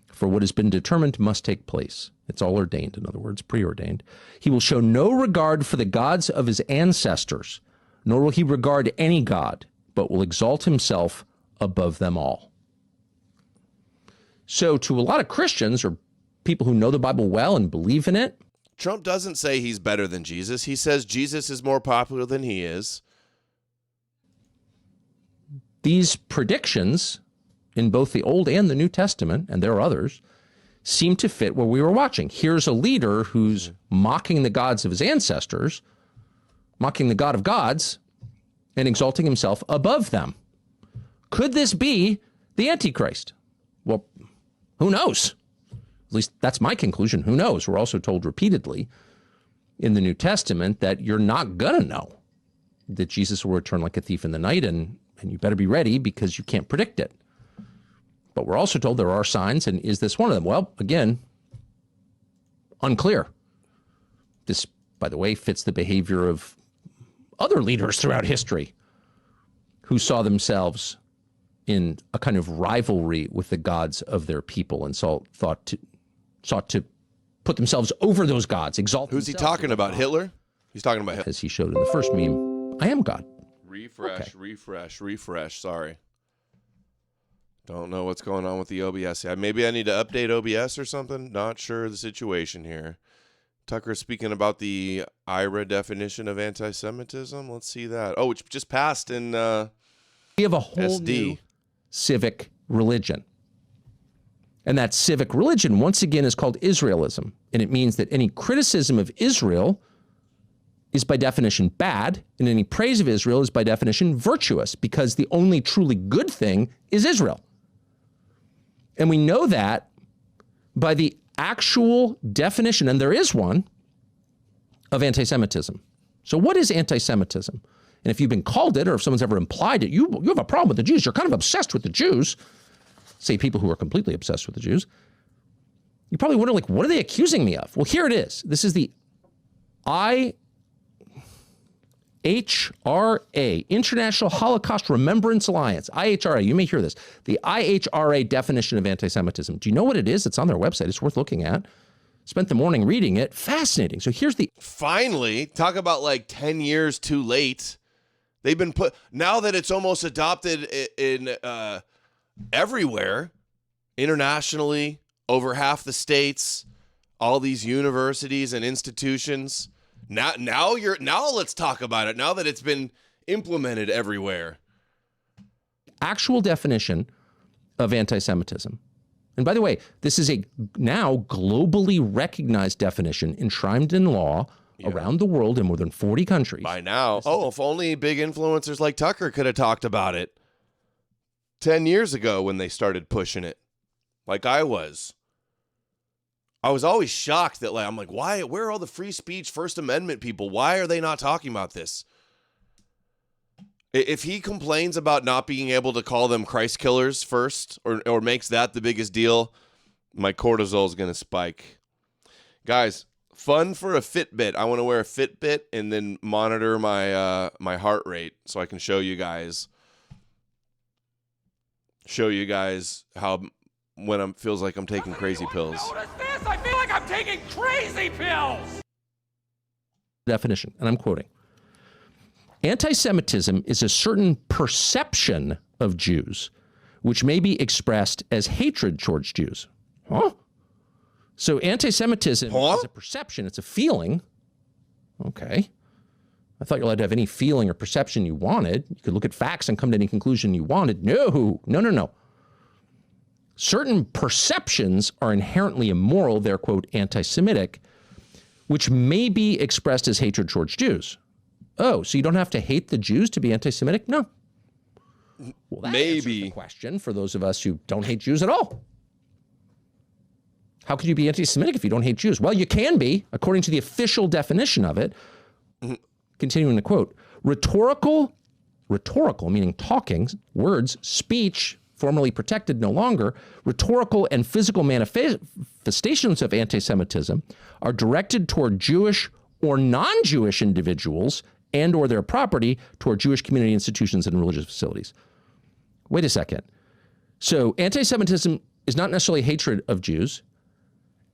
for what has been determined must take place. It's all ordained, in other words, preordained. He will show no regard for the gods of his ancestors, nor will he regard any god, but will exalt himself above them all. So to a lot of Christians or people who know the Bible well and believe in it, Trump doesn't say he's better than Jesus. He says Jesus is more popular than he is. These predictions in both the Old and the New Testament, and there are others, seem to fit what we were watching. Here's a leader who's mocking the gods of his ancestors, mocking the God of gods, and exalting himself above them. Could this be the Antichrist? Well, who knows? At least that's my conclusion. Who knows? We're also told repeatedly in the New Testament that you're not going to know, that Jesus will return like a thief in the night, and you better be ready because you can't predict it. But we're also told there are signs, and is this one of them? Well, again, unclear. This, by the way, fits the behavior of other leaders throughout history who saw themselves in a kind of rivalry with the gods of their people and sought to put themselves over those gods, exalt Who's he themselves talking about? God. Hitler? He's talking about Hitler. As he showed in the first meme, I am God. Refresh. Sorry. Don't know what's going on with the OBS. Yeah, maybe I need to update OBS or something. Not sure of the situation here. Tucker speaking about the IRA definition of anti-Semitism. Let's see that. Oh, which just passed in we have a whole new civic religion. And that civic religion, once again, is called Israelism. And it means that any criticism of Israel is by definition bad, and any praise of Israel is by definition virtuous, because the only truly good thing is Israel. And we know that by the actual definition, and there is one, of anti-Semitism. So what is anti-Semitism? And if you've been called it, or if someone's ever implied it, you have a problem with the Jews. You're kind of obsessed with the Jews. Say people who are completely obsessed with the Jews. You probably wonder, like, what are they accusing me of? Well, here it is. This is the IHRA, International Holocaust Remembrance Alliance, IHRA. You may hear this. The IHRA definition of anti-Semitism. Do you know what it is? It's on their website. It's worth looking at. Spent the morning reading it. Fascinating. So here's the... Finally, talk about like 10 years too late. They've been put... Now that it's almost adopted in everywhere, internationally, over half the states, all these universities and institutions... Now let's talk about it. Now that it's been implemented everywhere. Actual definition of anti-Semitism. And by the way, this is a now globally recognized definition enshrined in law around the world in more than 40 countries. By now. Oh, if only big influencers like Tucker could have talked about it 10 years ago when they started pushing it, like I was. I was always shocked that, like, I'm like, why? Where are all the free speech, First Amendment people? Why are they not talking about this? If he complains about not being able to call them Christ killers first, or makes that the biggest deal, my cortisol is going to spike. Guys, fun for a Fitbit. I want to wear a Fitbit and then monitor my my heart rate so I can show you guys how when it feels like I'm taking crazy pills. I feel like I'm taking crazy pills. Definition, and I'm quoting. Anti-Semitism is a certain perception of Jews, which may be expressed as hatred towards Jews. Huh? So anti-Semitism is a perception. It's a feeling. Okay. I thought you're allowed to have any feeling or perception you wanted. You could look at facts and come to any conclusion you wanted. No. Certain perceptions are inherently immoral. They're, quote, anti-Semitic, which may be expressed as hatred towards Jews. Oh, so you don't have to hate the Jews to be anti-Semitic? No. Well, that answers the question for those of us who don't hate Jews at all. How could you be anti-Semitic if you don't hate Jews? Well, you can be, according to the official definition of it. Continuing to quote, rhetorical meaning talking, words, speech, formerly protected no longer, rhetorical and physical manifestations of anti-Semitism are directed toward Jewish or non-Jewish individuals and or their property, toward Jewish community institutions and religious facilities. Wait a second. So anti-Semitism is not necessarily hatred of Jews,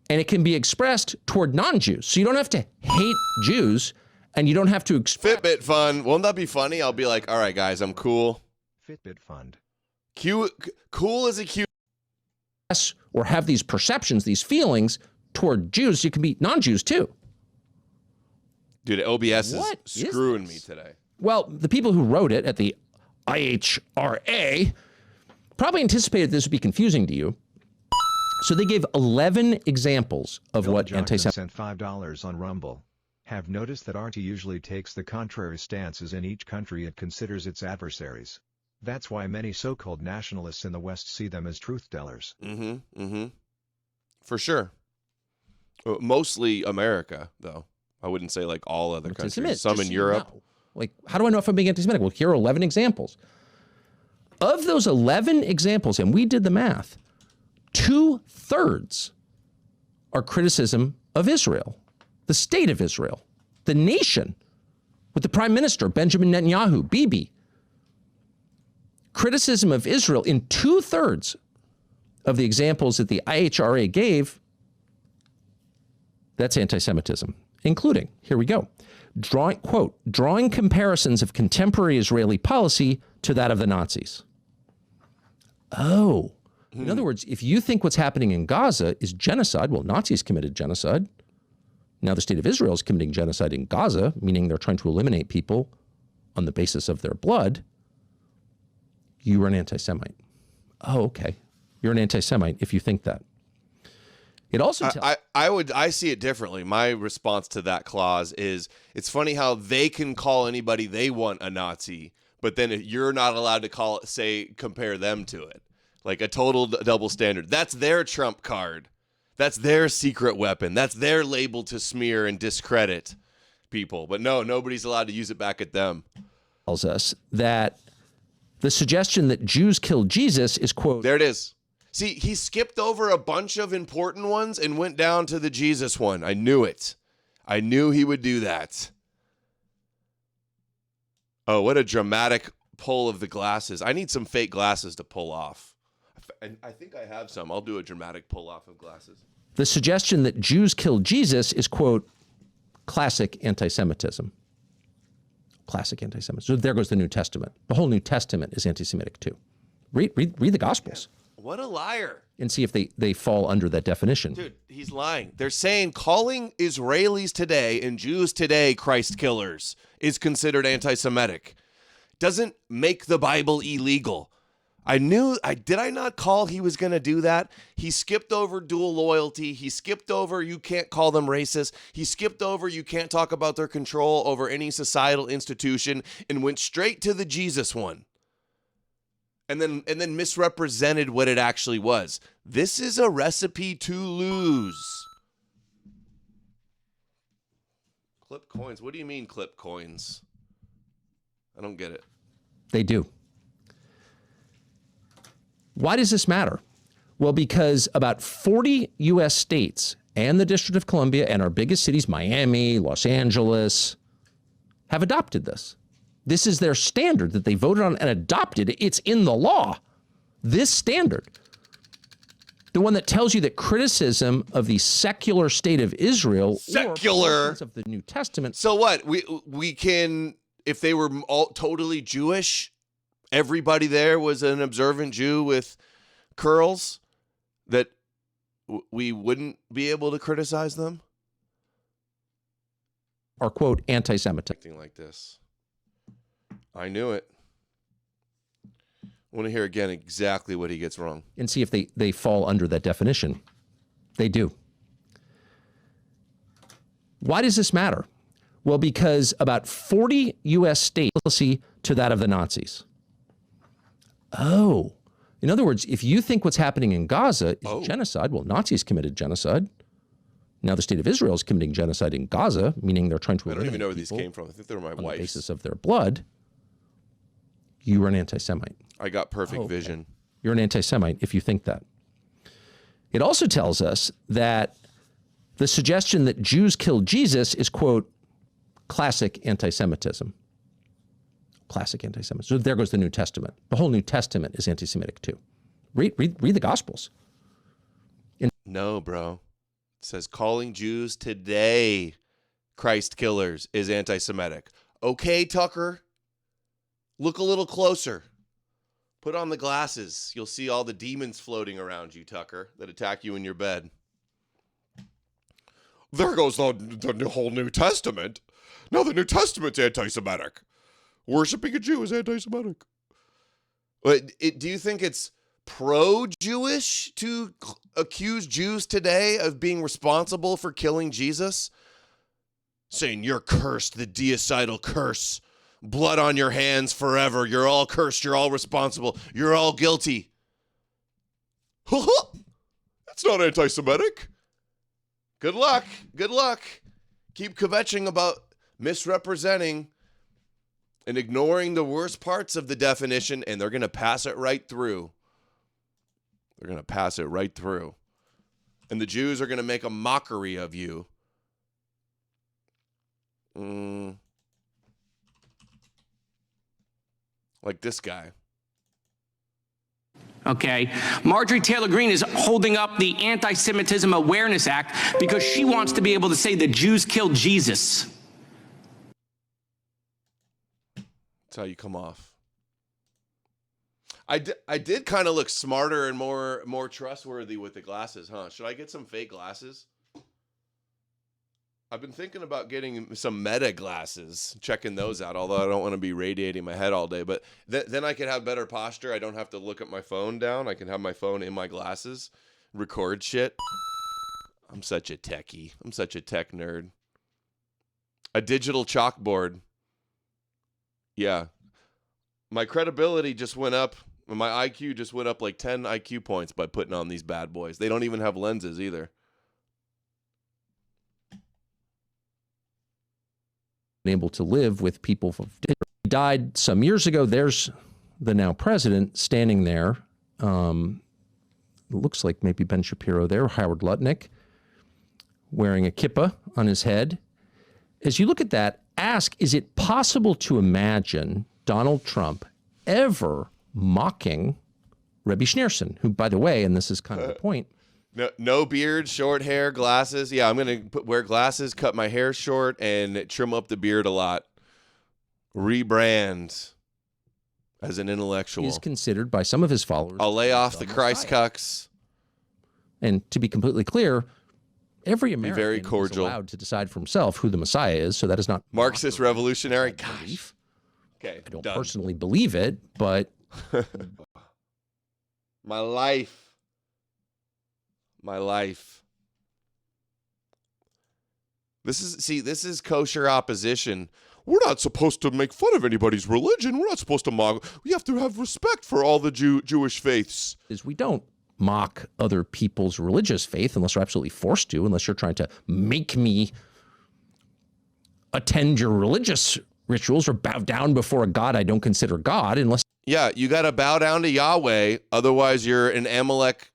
and it can be expressed toward non-Jews. So you don't have to hate Jews, and you don't have to... Fitbit fun. Won't that be funny? I'll be like, all right, guys, I'm cool. Fitbit fund. Cool as a cute. Or have these perceptions, these feelings toward Jews. You can be non-Jews too. Dude, OBS What is is screwing this? me today. Well, the people who wrote it at the IHRA probably anticipated this would be confusing to you. So they gave 11 examples of Bill what Jockman anti-Semitism. sent $5 on Rumble. Have noticed that RT usually takes the contrary stances in each country it considers its adversaries. That's why many so-called nationalists in the West see them as truth-tellers. For sure. Mostly America, though. I wouldn't say like all other countries. Some in Europe. No. Like, how do I know if I'm being anti-Semitic? Well, here are 11 examples. Of those 11 examples, and we did the math, 2/3 are criticism of Israel, the state of Israel, the nation, with the prime minister, Benjamin Netanyahu, Bibi. Criticism of Israel in 2/3 of the examples that the IHRA gave, that's anti-Semitism, including, here we go, drawing comparisons of contemporary Israeli policy to that of the Nazis. Oh, in other words, if you think what's happening in Gaza is genocide, well, Nazis committed genocide. Now the state of Israel is committing genocide in Gaza, meaning they're trying to eliminate people on the basis of their blood. You are an anti-Semite. Oh, okay. You're an anti-Semite if you think that. It also I see it differently. My response to that clause is it's funny how they can call anybody they want a Nazi, but then you're not allowed to compare them to it. Like a total double standard. That's their trump card. That's their secret weapon. That's their label to smear and discredit people. But no, nobody's allowed to use it back at them. Tells us that the suggestion that Jews killed Jesus is, quote, there it is. See, he skipped over a bunch of important ones and went down to the Jesus one. I knew it. I knew he would do that. Oh, what a dramatic pull of the glasses. I need some fake glasses to pull off. And I think I have some. I'll do a dramatic pull off of glasses. The suggestion that Jews killed Jesus is, quote, classic anti-Semitism. Classic anti-Semitism. So there goes the New Testament. The whole New Testament is anti-Semitic too. Read the Gospels. What a liar. And see if they fall under that definition. Dude, he's lying. They're saying calling Israelis today and Jews today Christ killers is considered anti-Semitic. Doesn't make the Bible illegal. Did I not call he was going to do that? He skipped over dual loyalty. He skipped over you can't call them racist. He skipped over you can't talk about their control over any societal institution and went straight to the Jesus one. And then misrepresented what it actually was. This is a recipe to lose. Clip coins. What do you mean clip coins? I don't get it. They do. Why does this matter? Well, because about 40 U.S. states and the District of Columbia and our biggest cities, Miami, Los Angeles, have adopted this. This is their standard that they voted on and adopted. It's in the law. This standard, the one that tells you that criticism of the secular state of Israel or of the New Testament. So what? We can, if they were all totally Jewish, everybody there was an observant Jew with curls, that we wouldn't be able to criticize them? Or, quote, anti-Semitic. Something like this. I knew it. I want to hear again exactly what he gets wrong. And see if they fall under that definition. They do. Why does this matter? Well, because about 40 U.S. states to that of the Nazis. Oh, in other words, if you think what's happening in Gaza is genocide, well, Nazis committed genocide. Now the state of Israel is committing genocide in Gaza, meaning they're trying to. I don't even know where these came from. I think they were my on wife's. the basis of their blood. You are an anti-Semite. I got perfect vision. You're an anti-Semite if you think that. It also tells us that the suggestion that Jews killed Jesus is, quote, classic anti-Semitism. Classic anti-Semitism. So there goes the New Testament. The whole New Testament is anti-Semitic too. Read the Gospels. No, bro. It says calling Jews today Christ killers is anti-Semitic. Okay, Tucker. Look a little closer. Put on the glasses. You'll see all the demons floating around you, Tucker, that attack you in your bed. There goes the whole New Testament. No, the New Testament's anti-Semitic. Worshipping a Jew is anti-Semitic. Do you think it's pro-Jewish to accuse Jews today of being responsible for killing Jesus? Saying, you're cursed, the deicidal curse. Blood on your hands forever. You're all cursed. You're all responsible. You're all guilty. That's not anti-Semitic. Good luck. Good luck. Keep kvetching about misrepresenting and ignoring the worst parts of the definition, and they're going to pass it right through. They're going to pass it right through. And the Jews are going to make a mockery of you. Like this guy. Okay, Marjorie Taylor Greene is holding up the Anti-Semitism Awareness Act because she wants to be able to say the Jews killed Jesus. That's how you come off. I did kind of look smarter and more trustworthy with the glasses, huh? Should I get some fake glasses? I've been thinking about getting some Meta glasses, checking those out, although I don't want to be radiating my head all day. But then I could have better posture. I don't have to look at my phone down. I can have my phone in my glasses, record shit. I'm such a techie. I'm such a tech nerd. A digital chalkboard. Yeah. My credibility just went up. My IQ just went up like 10 IQ points by putting on these bad boys. They don't even have lenses either. Able to live with people who died some years ago. There's the now president standing there. Looks like maybe Ben Shapiro there, Howard Lutnick, wearing a kippah on his head. As you look at that, ask, is it possible to imagine Donald Trump ever mocking Rebbe Schneerson, who, by the way, and this is kind of the point, No beard, short hair, glasses. Yeah, I'm going to wear glasses, cut my hair short, and trim up the beard a lot. Rebrand as an intellectual. He's considered by some of his followers. I'll lay off the Christ cucks. And to be completely clear, every American very cordial. is allowed to decide for himself who the Messiah is, so that is not Marxist revolutionary. Gosh. Okay, I don't personally believe it, but my life. This is kosher opposition. We're not supposed to make fun of anybody's religion. We're not supposed to mock. We have to have respect for all the Jewish faiths. Is we don't mock other people's religious faith unless we're absolutely forced to, unless you're trying to make me attend your religious rituals or bow down before a God I don't consider God, unless... Yeah, you got to bow down to Yahweh. Otherwise, you're an Amalek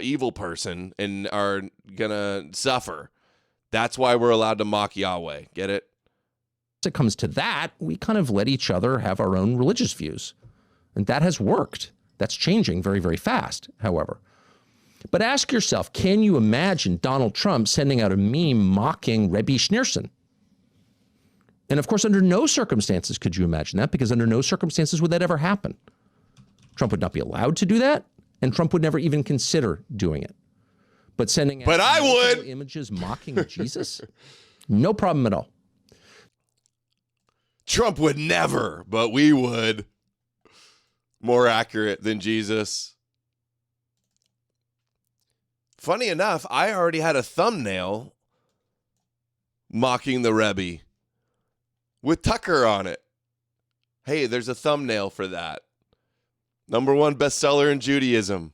evil person and are gonna suffer. That's why we're allowed to mock Yahweh. Get it? As it comes to that, we kind of let each other have our own religious views. And that has worked. That's changing very, very fast, however. But ask yourself, can you imagine Donald Trump sending out a meme mocking Rebbe Schneerson? And of course, under no circumstances could you imagine that, because under no circumstances would that ever happen. Trump would not be allowed to do that. And Trump would never even consider doing it. But sending out I would images mocking Jesus, no problem at all. Trump would never, but we would. More accurate than Jesus. Funny enough, I already had a thumbnail mocking the Rebbe with Tucker on it. Hey, there's a thumbnail for that. #1 bestseller in Judaism.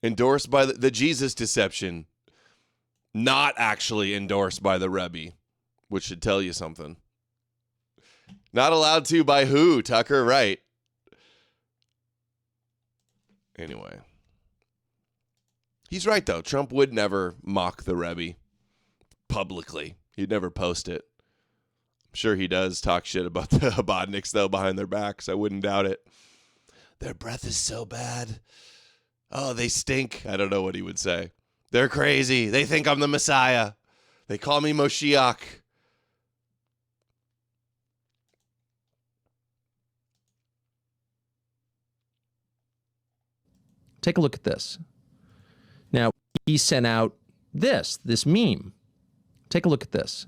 Endorsed by the Jesus deception. Not actually endorsed by the Rebbe, which should tell you something. Not allowed to by who, Tucker? Right. Anyway. He's right, though. Trump would never mock the Rebbe publicly. He'd never post it. I'm sure he does talk shit about the Chabadniks, though, behind their backs. I wouldn't doubt it. Their breath is so bad. Oh, they stink. I don't know what he would say. They're crazy. They think I'm the Messiah. They call me Moshiach. Take a look at this. Now, he sent out this meme. Take a look at this.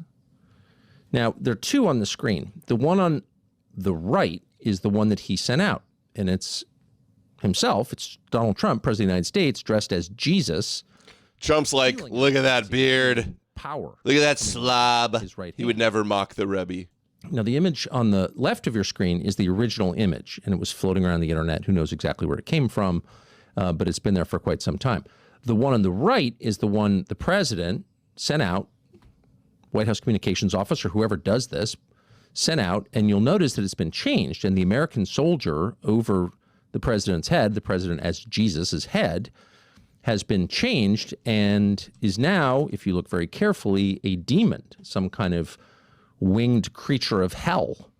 Now, there are two on the screen. The one on the right is the one that he sent out, and it's himself. It's Donald Trump, President of the United States, dressed as Jesus. Trump's like, look at that beard. Power. Look at that slob. His right He would never mock the Rebbe. Now, the image on the left of your screen is the original image, and it was floating around the internet. Who knows exactly where it came from, but it's been there for quite some time. The one on the right is the one the president sent out, White House Communications Office or whoever does this, sent out, and you'll notice that it's been changed, and the American soldier over the president's head, the president as Jesus' head, has been changed and is now, if you look very carefully, a demon, some kind of winged creature of hell.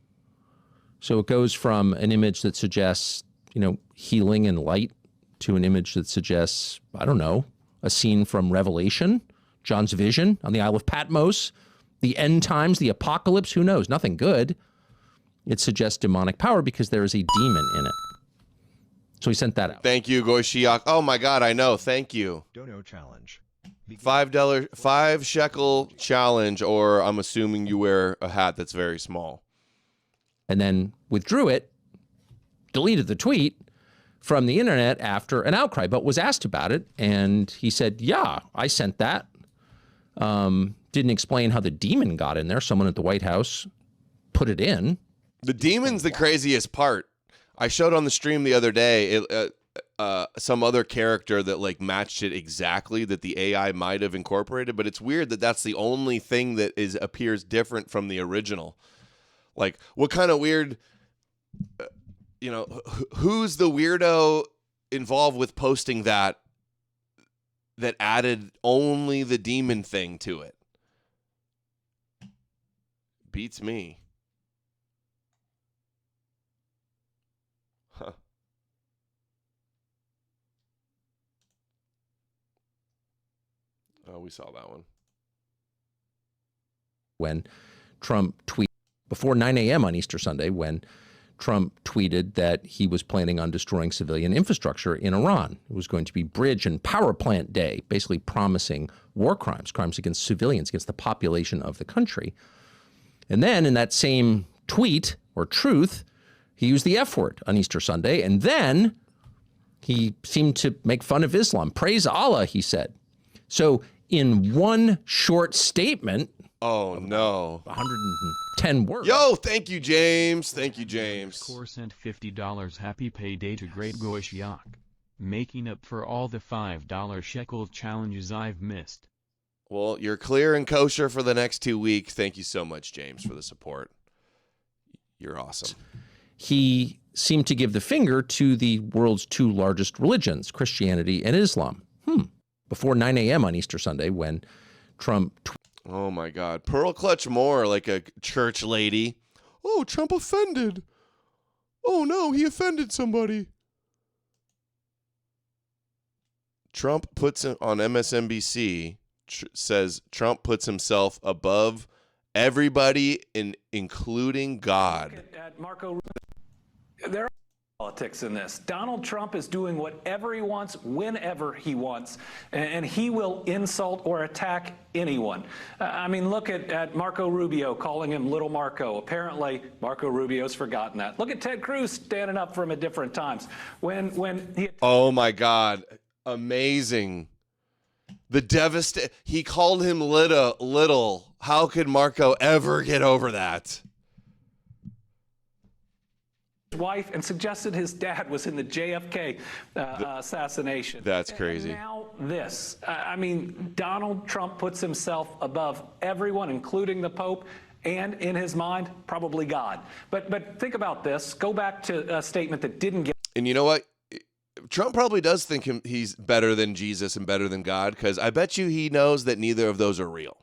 So it goes from an image that suggests, healing and light to an image that suggests, I don't know, a scene from Revelation, John's vision on the Isle of Patmos, the end times, the apocalypse, who knows? Nothing good. It suggests demonic power because there is a demon in it. So he sent that out. Thank you, Goishiak. Oh my God, I know. Thank you. Dono challenge. $5 shekel challenge, or I'm assuming you wear a hat that's very small. And then withdrew it, deleted the tweet from the internet after an outcry, but was asked about it. And he said, yeah, I sent that. Didn't explain how the demon got in there. Someone at the White House put it in. The demon's the craziest part. I showed on the stream the other day some other character that matched it exactly that the AI might have incorporated, but it's weird that that's the only thing that appears different from the original. Like, what kind of weird, who's the weirdo involved with posting that added only the demon thing to it? Beats me. Huh. Oh, we saw that one. When Trump tweeted before 9 a.m. on Easter Sunday, when Trump tweeted that he was planning on destroying civilian infrastructure in Iran. It was going to be bridge and power plant day, basically promising war crimes, crimes against civilians, against the population of the country. And then in that same tweet or truth, he used the F word on Easter Sunday. And then he seemed to make fun of Islam. Praise Allah, he said. So in one short statement, oh no, 110 words. Yo, thank you, James. Thank you, James. Core sent $50 happy payday to Great Goishiak, making up for all the $5 shekel challenges I've missed. Well, you're clear and kosher for the next 2 weeks. Thank you so much, James, for the support. You're awesome. He seemed to give the finger to the world's two largest religions, Christianity and Islam. Before 9 a.m. on Easter Sunday, when Trump... Oh, my God. Pearl clutch more like a church lady. Oh, Trump offended. Oh, no, he offended somebody. Trump puts on MSNBC, says Trump puts himself above everybody, including God. At Marco, there are politics in this. Donald Trump is doing whatever he wants, whenever he wants, and he will insult or attack anyone. I mean, look at Marco Rubio calling him Little Marco. Apparently, Marco Rubio's forgotten that. Look at Ted Cruz standing up for him at different times. When he... Oh, my God. Amazing. He called him little. How could Marco ever get over that? Wife and suggested his dad was in the JFK assassination. That's crazy. And now this. I mean, Donald Trump puts himself above everyone, including the Pope, and in his mind, probably God. But think about this. Go back to a statement that didn't get... And you know what? Trump probably does think he's better than Jesus and better than God, because I bet you he knows that neither of those are real.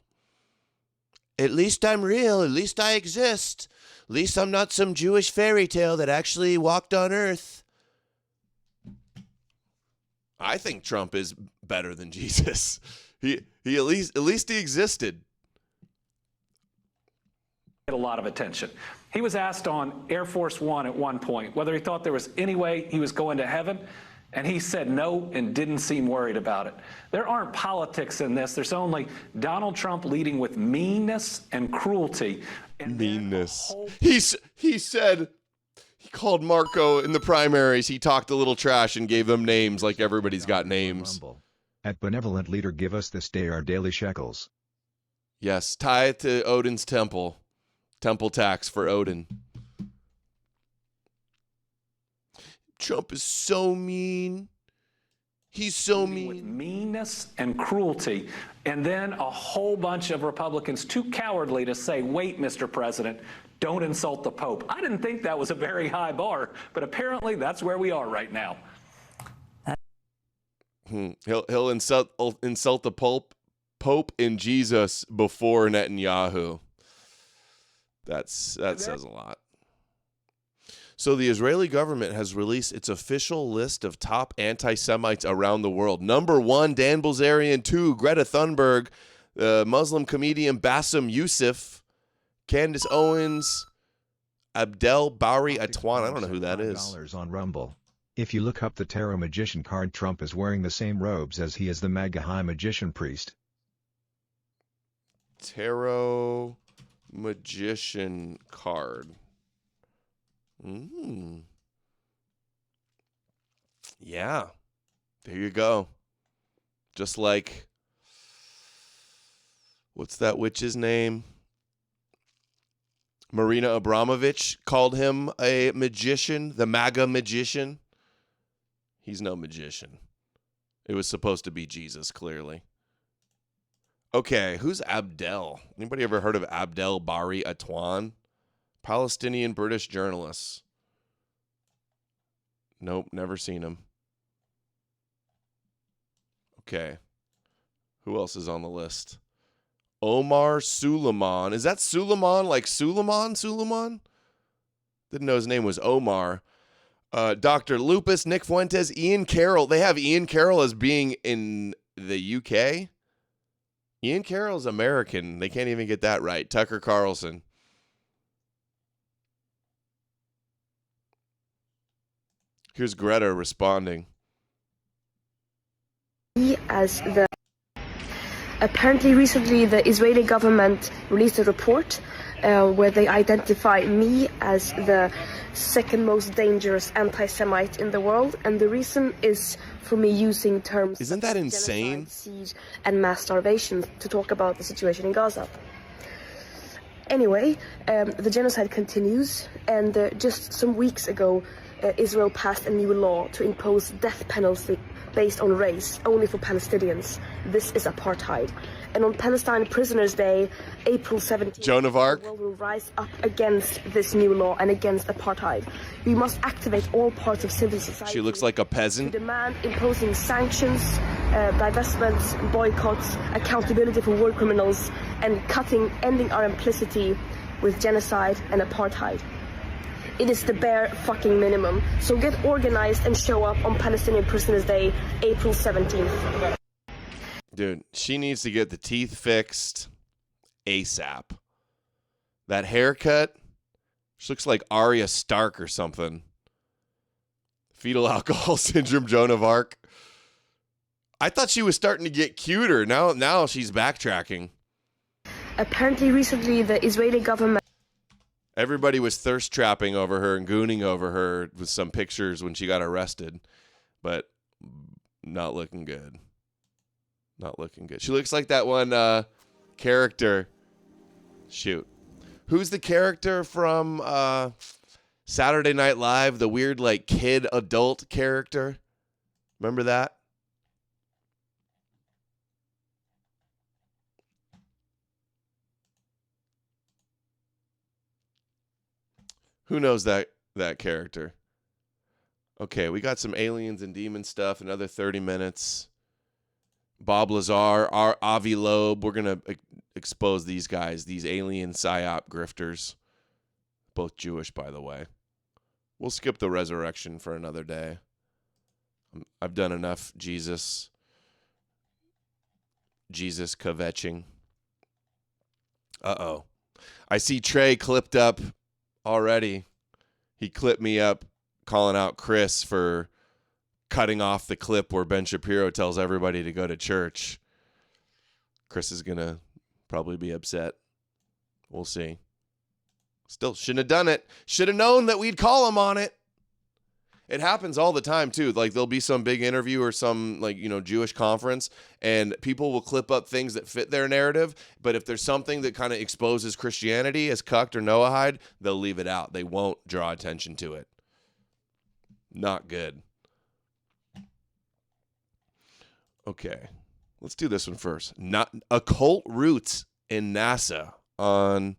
At least I'm real. At least I exist. At least I'm not some Jewish fairy tale that actually walked on Earth. I think Trump is better than Jesus. He at least he existed. A lot of attention. He was asked on Air Force One at one point whether he thought there was any way he was going to heaven. And he said no and didn't seem worried about it. There aren't politics in this. There's only Donald Trump leading with meanness and cruelty. And meanness. He said, he called Marco in the primaries. He talked a little trash and gave them names like everybody's got names. At benevolent leader, give us this day our daily shekels. Yes, tie it to Odin's temple. Temple tax for Odin. Trump is so mean. He's so mean. With meanness and cruelty. And then a whole bunch of Republicans too cowardly to say, wait, Mr. President, don't insult the Pope. I didn't think that was a very high bar, but apparently that's where we are right now. He'll insult the Pope and Jesus before Netanyahu. That says a lot. So the Israeli government has released its official list of top anti-Semites around the world. Number 1, Dan Bilzerian. 2, Greta Thunberg. Muslim comedian Bassem Youssef. Candace Owens. Abdel Bari Atwan. I don't know who that is. $5 on Rumble. If you look up the tarot magician card, Trump is wearing the same robes as he is the MAGA high magician priest. Tarot magician card. Yeah. There you go. Just like, what's that witch's name? Marina Abramovich called him a magician, the MAGA magician. He's no magician. It was supposed to be Jesus, clearly. Okay, who's Abdel? Anybody ever heard of Abdel Bari Atwan? Palestinian British journalist. Nope, never seen him. Okay. Who else is on the list? Omar Suleiman. Is that Suleiman like Suleiman? Suleiman? Didn't know his name was Omar. Dr. Lupus, Nick Fuentes, Ian Carroll. They have Ian Carroll as being in the UK. Ian Carroll's American. They can't even get that right. Tucker Carlson. Here's Greta responding. Apparently recently the Israeli government released a report where they identify me as the second most dangerous anti-Semite in the world, and the reason is for me using terms Isn't that insane? genocide, siege, and mass starvation to talk about the situation in Gaza. Anyway, the genocide continues, and just some weeks ago Israel passed a new law to impose death penalty based on race only for Palestinians. This is apartheid. And on Palestine Prisoners' Day, April 17th, Joan of Arc. the world will rise up against this new law and against apartheid. We must activate all parts of civil society. She looks like a peasant. To demand imposing sanctions, divestments, boycotts, accountability for war criminals, and ending our implicity with genocide and apartheid. It is the bare fucking minimum. So get organized and show up on Palestinian Prisoners' Day, April 17th. Dude, she needs to get the teeth fixed ASAP. That haircut, she looks like Arya Stark or something. Fetal alcohol syndrome, Joan of Arc. I thought she was starting to get cuter. Now she's backtracking. Apparently recently the Israeli government... Everybody was thirst trapping over her and gooning over her with some pictures when she got arrested, but not looking good. Not looking good. She looks like that one character. Shoot. Who's the character from Saturday Night Live? The weird, like, kid adult character? Remember that? Who knows that character? Okay, we got some aliens and demon stuff. Another 30 minutes. Bob Lazar, Avi Loeb. We're going to expose these guys, these alien Psyop grifters. Both Jewish, by the way. We'll skip the resurrection for another day. I've done enough Jesus kvetching. Uh-oh. I see Trey clipped up already. He clipped me up calling out Chris for cutting off the clip where Ben Shapiro tells everybody to go to church. Chris is going to probably be upset. We'll see. Still, shouldn't have done it. Should have known that we'd call him on it. It happens all the time, too. Like, there'll be some big interview or some, like, you know, Jewish conference, and people will clip up things that fit their narrative. But if there's something that kind of exposes Christianity as cucked or Noahide, they'll leave it out. They won't draw attention to it. Not good. Okay. Let's do this one first. Not occult roots in NASA on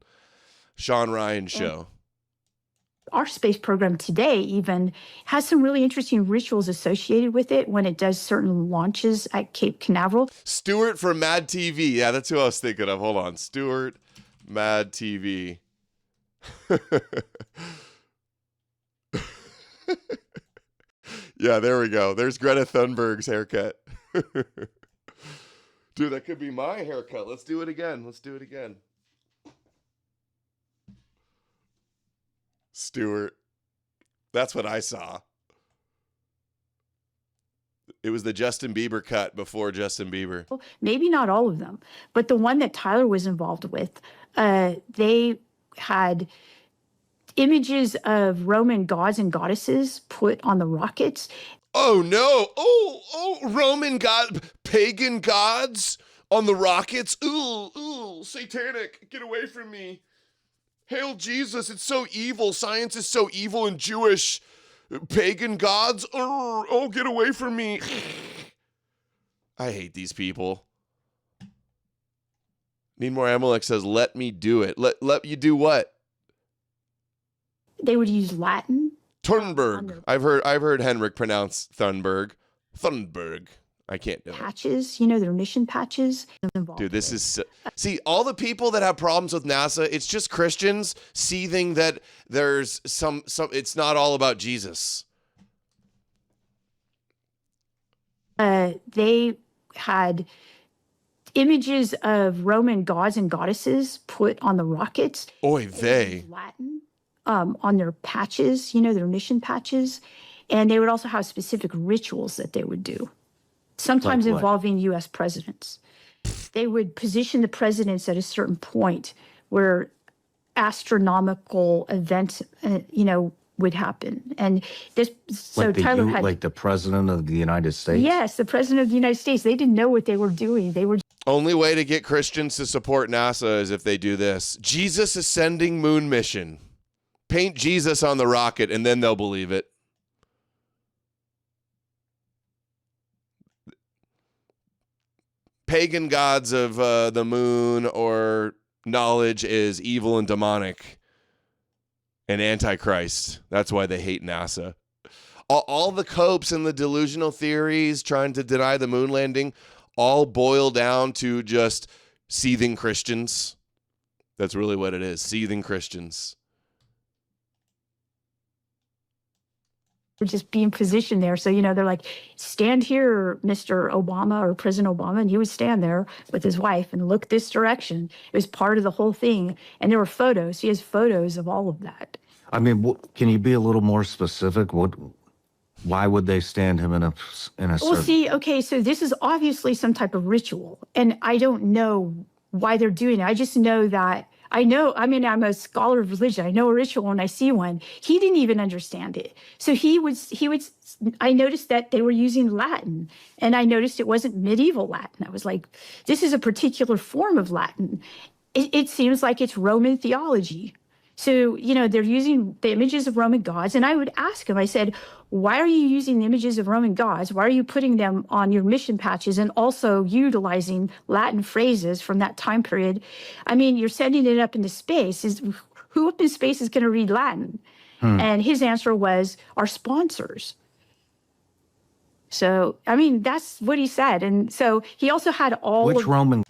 Sean Ryan's show. Our space program today even has some really interesting rituals associated with it when it does certain launches at Cape Canaveral. Stuart from Mad TV. Yeah, that's who I was thinking of. Hold on. Stuart, Mad TV. Yeah, there we go. There's Greta Thunberg's haircut. Dude, that could be my haircut. Let's do it again. Stuart. That's what I saw. It was the Justin Bieber cut before Justin Bieber. Maybe not all of them, but the one that Tyler was involved with, they had images of Roman gods and goddesses put on the rockets. Oh, no. Oh, Roman god, pagan gods on the rockets. Ooh, satanic. Get away from me. Hail Jesus, it's so evil. Science is so evil and Jewish. Pagan gods, oh, get away from me. I hate these people. Needmore Amalek says, let me do it. Let you do what? They would use Latin. Thunberg. I've heard Henrik pronounce Thunberg. I can't do it. Patches, their mission patches. Dude, this is... See, all the people that have problems with NASA, it's just Christians seething that there's some it's not all about Jesus. They had images of Roman gods and goddesses put on the rockets. Oy vey. Latin on their patches, their mission patches. And they would also have specific rituals that they would do. Sometimes Like what? involving U.S. presidents. They would position the presidents at a certain point where astronomical events, would happen. And this, so Like Tyler had, like the president of the United States? yes, the president of the United States. They didn't know what they were doing. They were Only way to get Christians to support NASA is if they do this. Jesus ascending moon mission. Paint Jesus on the rocket, and then they'll believe it. Pagan gods of the moon or knowledge is evil and demonic and Antichrist. That's why they hate NASA. All the copes and the delusional theories trying to deny the moon landing all boil down to just seething Christians. That's really what it is, seething Christians. just being positioned there. So, they're like, stand here, Mr. Obama or President Obama. And he would stand there with his wife and look this direction. It was part of the whole thing. And there were photos. He has photos of all of that. I mean, can you be a little more specific? Why would they stand him in a Well, certain... see, okay, so this is obviously some type of ritual. And I don't know why they're doing it. I just know that I'm a scholar of religion. I know a ritual when I see one. He didn't even understand it. So I noticed that they were using Latin, and I noticed it wasn't medieval Latin. I was like, this is a particular form of Latin. It seems like it's Roman theology. So, they're using the images of Roman gods. And I would ask him, I said, why are you using the images of Roman gods? Why are you putting them on your mission patches and also utilizing Latin phrases from that time period? I mean, you're sending it up into space. Who up in space is going to read Latin? And his answer was, our sponsors. So, that's what he said. And so he also had all Which Roman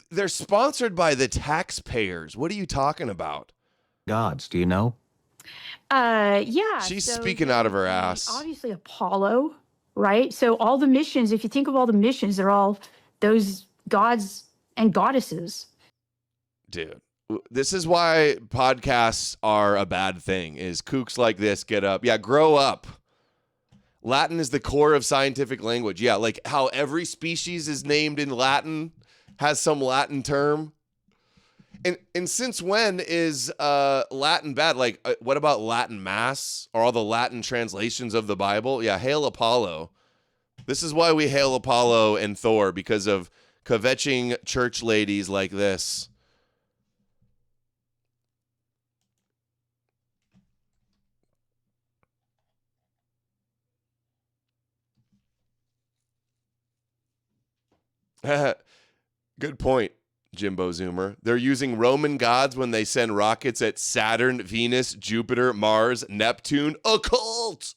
They're sponsored by the taxpayers. What are you talking about? gods, do you know? Yeah. She's so speaking out of her ass. Obviously Apollo, right? So all the missions, if you think of all the missions, they're all those gods and goddesses. Dude, this is why podcasts are a bad thing, is kooks like this get up. Yeah, grow up. Latin is the core of scientific language. Yeah, like how every species is named in Latin, has some Latin term. And since when is Latin bad? Like, what about Latin Mass or all the Latin translations of the Bible? Yeah, hail Apollo. This is why we hail Apollo and Thor, because of kvetching church ladies like this. Good point, Jimbo Zoomer. They're using Roman gods when they send rockets at Saturn, Venus, Jupiter, Mars, Neptune. Occult!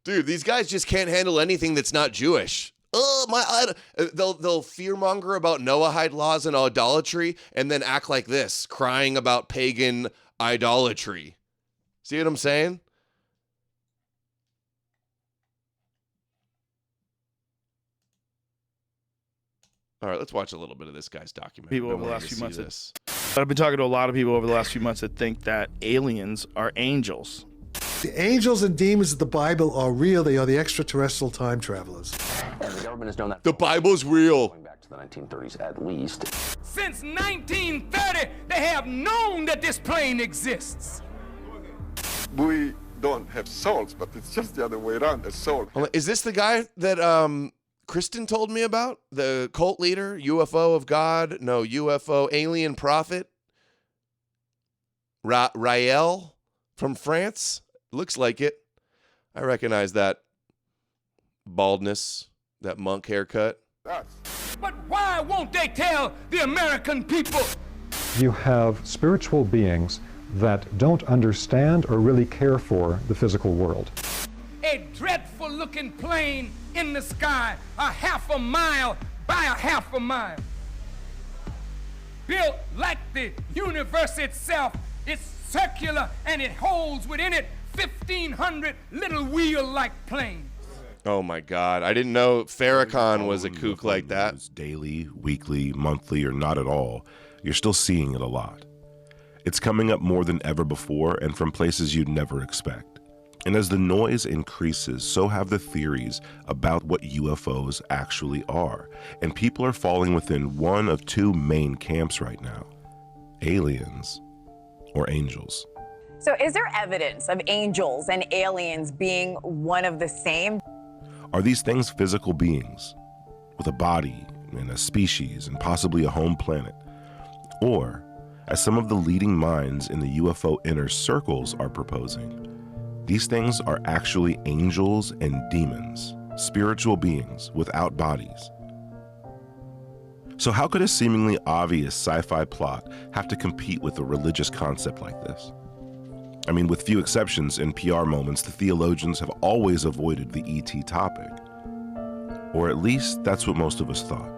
Dude, these guys just can't handle anything that's not Jewish. They'll fearmonger about Noahide laws and idolatry and then act like this, crying about pagan idolatry. See what I'm saying? All right, let's watch a little bit of this guy's documentary. People over the last few months. I've been talking to a lot of people over the last few months that think that aliens are angels. The angels and demons of the Bible are real. They are the extraterrestrial time travelers. And the government has known that. The Bible's real. Going back to the 1930s at least. Since 1930, they have known that this plane exists. We don't have souls, but it's just the other way around. A soul. Is this the guy that Kristen told me about? The cult leader, UFO of God? No, UFO alien prophet? Rael from France? Looks like it. I recognize that baldness, that monk haircut. But why won't they tell the American people? You have spiritual beings that don't understand or really care for the physical world. A dreadful looking plane in the sky, a half a mile by a half a mile. Built like the universe itself. It's circular and it holds within it 1,500 little wheel-like planes. Oh my God. I didn't know Farrakhan was a kook like that. Daily, weekly, monthly, or not at all, you're still seeing it a lot. It's coming up more than ever before and from places you'd never expect. And as the noise increases, so have the theories about what UFOs actually are. And people are falling within one of two main camps right now: aliens or angels. So is there evidence of angels and aliens being one of the same? Are these things physical beings with a body and a species and possibly a home planet? Or, as some of the leading minds in the UFO inner circles are proposing, these things are actually angels and demons, spiritual beings without bodies. So how could a seemingly obvious sci-fi plot have to compete with a religious concept like this? I mean, with few exceptions in PR moments, the theologians have always avoided the ET topic. Or at least that's what most of us thought.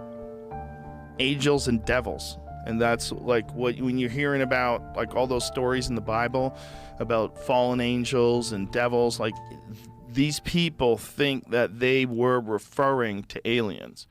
Angels and devils. And that's like when you're hearing about like all those stories in the Bible about fallen angels and devils, like these people think that they were referring to aliens.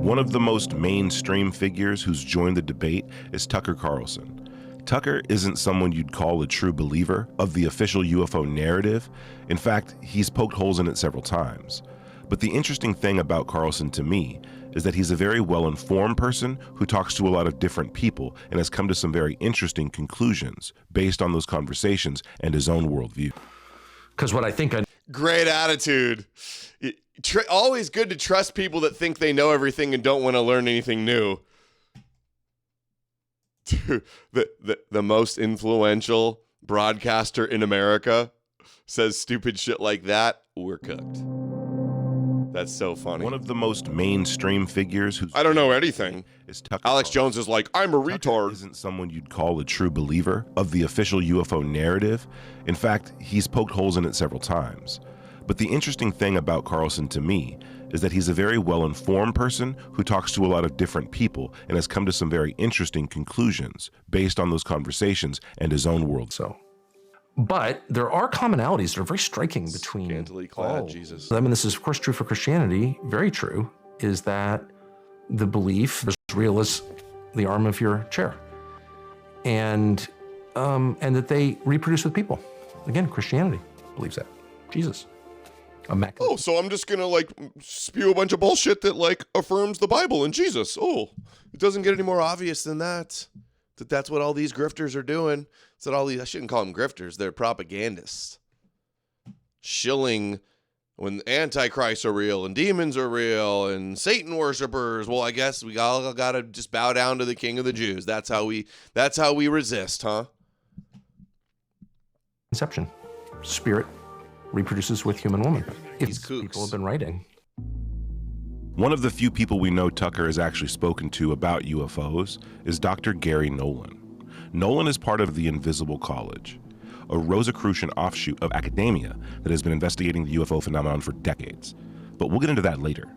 One of the most mainstream figures who's joined the debate is Tucker Carlson. Tucker isn't someone you'd call a true believer of the official UFO narrative. In fact, he's poked holes in it several times. But the interesting thing about Carlson to me is that he's a very well-informed person who talks to a lot of different people and has come to some very interesting conclusions based on those conversations and his own worldview. Because what I think Great attitude. Always good to trust people that think they know everything and don't want to learn anything new. The most influential broadcaster in America says stupid shit like that, we're cooked. That's so funny. One of the most mainstream figures who's I don't know anything is Tucker Alex Jones is like, I'm a retard. Isn't someone you'd call a true believer of the official UFO narrative. In fact, he's poked holes in it several times. But the interesting thing about Carlson to me is that he's a very well-informed person who talks to a lot of different people and has come to some very interesting conclusions based on those conversations and his own world. But there are commonalities that are very striking between Scantily clad Jesus. I mean, this is of course true for Christianity, very true, is that the belief is real as the arm of your chair. And that they reproduce with people. Again, Christianity. believes that. Jesus. Oh, so I'm just gonna like spew a bunch of bullshit that like affirms the Bible and Jesus. Oh, it doesn't get any more obvious than that. That's what all these grifters are doing. It's that all these, I shouldn't call them grifters, they're propagandists. Shilling when antichrists are real and demons are real and Satan worshipers. Well, I guess we all gotta just bow down to the King of the Jews. That's how we resist, huh? Conception. Spirit reproduces with human woman. These kooks. People have been writing. One of the few people we know Tucker has actually spoken to about UFOs is Dr. Gary Nolan. Nolan is part of the Invisible College, a Rosicrucian offshoot of academia that has been investigating the UFO phenomenon for decades. But we'll get into that later.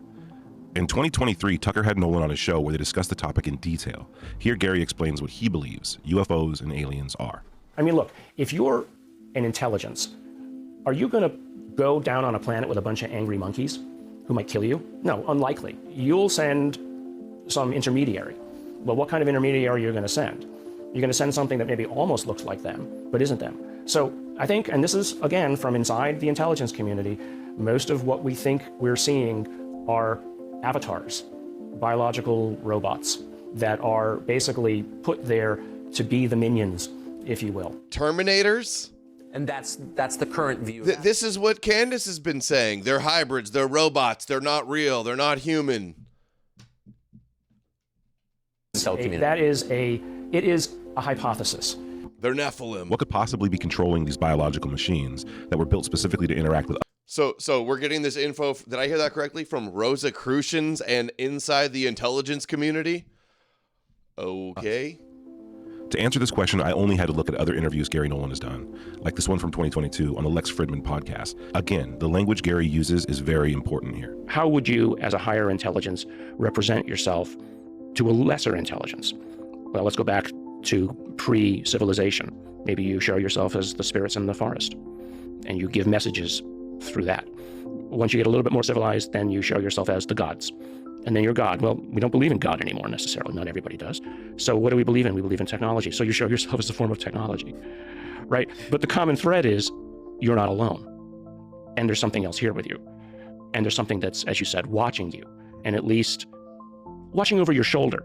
In 2023, Tucker had Nolan on his show where they discussed the topic in detail. Here, Gary explains what he believes UFOs and aliens are. I mean, look, if you're an intelligence, are you going to go down on a planet with a bunch of angry monkeys who might kill you? No, unlikely. You'll send some intermediary. Well, what kind of intermediary are you going to send? You're going to send something that maybe almost looks like them, but isn't them. So I think, and this is, again, from inside the intelligence community, most of what we think we're seeing are avatars, biological robots that are basically put there to be the minions, if you will. Terminators? And that's the current view. This is what Candace has been saying. They're hybrids. They're robots. They're not real. They're not human. It is a hypothesis. They're Nephilim. What could possibly be controlling these biological machines that were built specifically to interact with? So we're getting this info. Did I hear that correctly? From Rosicrucians and inside the intelligence community? Okay. To answer this question, I only had to look at other interviews Gary Nolan has done, like this one from 2022 on the Lex Fridman podcast. Again, the language Gary uses is very important here. How would you, as a higher intelligence, represent yourself to a lesser intelligence? Well, let's go back to pre-civilization. Maybe you show yourself as the spirits in the forest, and you give messages through that. Once you get a little bit more civilized, then you show yourself as the gods. And then you're God. Well, we don't believe in God anymore necessarily. Not everybody does. So what do we believe in? We believe in technology. So you show yourself as a form of technology, right? But the common thread is you're not alone. And there's something else here with you. And there's something that's, as you said, watching you, and at least watching over your shoulder.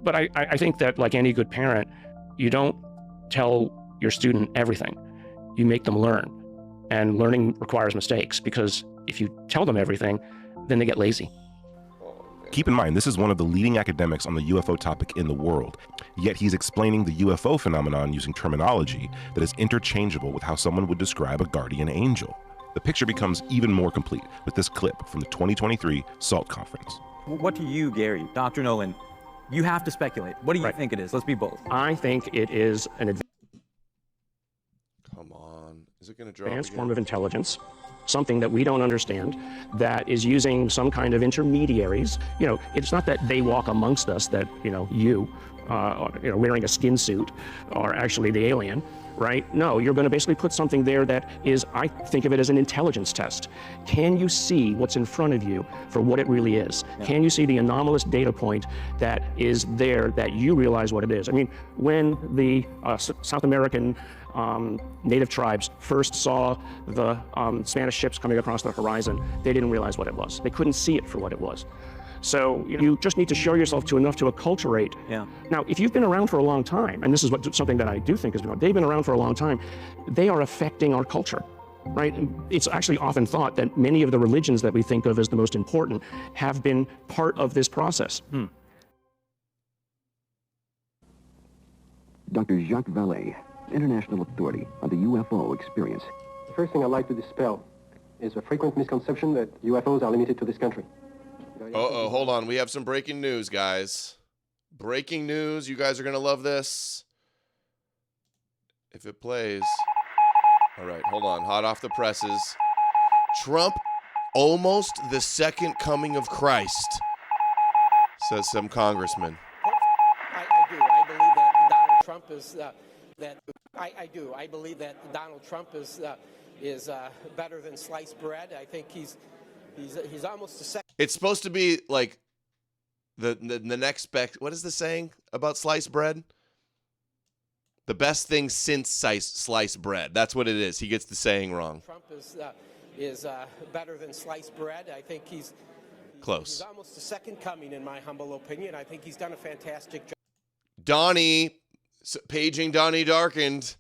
But I think that, like any good parent, you don't tell your student everything. You make them learn. And learning requires mistakes, because if you tell them everything, then they get lazy. Keep in mind, this is one of the leading academics on the UFO topic in the world, yet he's explaining the UFO phenomenon using terminology that is interchangeable with how someone would describe a guardian angel. The picture becomes even more complete with this clip from the 2023 SALT conference. What do you, Gary, Dr. Nolan, you have to speculate. What do you think it is? Let's be bold. I think it is an Come on. Is it going to drop advanced again? form of intelligence, something that we don't understand, that is using some kind of intermediaries. You know, it's not that they walk amongst us, that, you wearing a skin suit are actually the alien, right? No, you're going to basically put something there that is, I think of it as an intelligence test. Can you see what's in front of you for what it really is? Yeah. Can you see the anomalous data point that is there that you realize what it is? I mean, when the South American native tribes first saw the Spanish ships coming across the horizon, they didn't realize what it was. They couldn't see it for what it was. So you just need to show yourself to enough to acculturate. Yeah. Now, if you've been around for a long time, and this is something that I do think is, they've been around for a long time, they are affecting our culture, right? It's actually often thought that many of the religions that we think of as the most important have been part of this process. Dr. Jacques Vallée, international authority on the UFO experience. The first thing I'd like to dispel is a frequent misconception that UFOs are limited to this country. Uh-oh, hold on. We have some breaking news, guys. Breaking news. You guys are going to love this. If it plays. All right, hold on. Hot off the presses. Trump, almost the second coming of Christ, says some congressman. I do. I believe that Donald Trump is... I do. I believe that Donald Trump is better than sliced bread. I think he's almost a second. It's supposed to be like the next spec. What is the saying about sliced bread? The best thing since sliced bread. That's what it is. He gets the saying wrong. Trump is better than sliced bread. I think he's close. He's almost the second coming, in my humble opinion. I think he's done a fantastic job. Donnie, paging Donnie Darkened,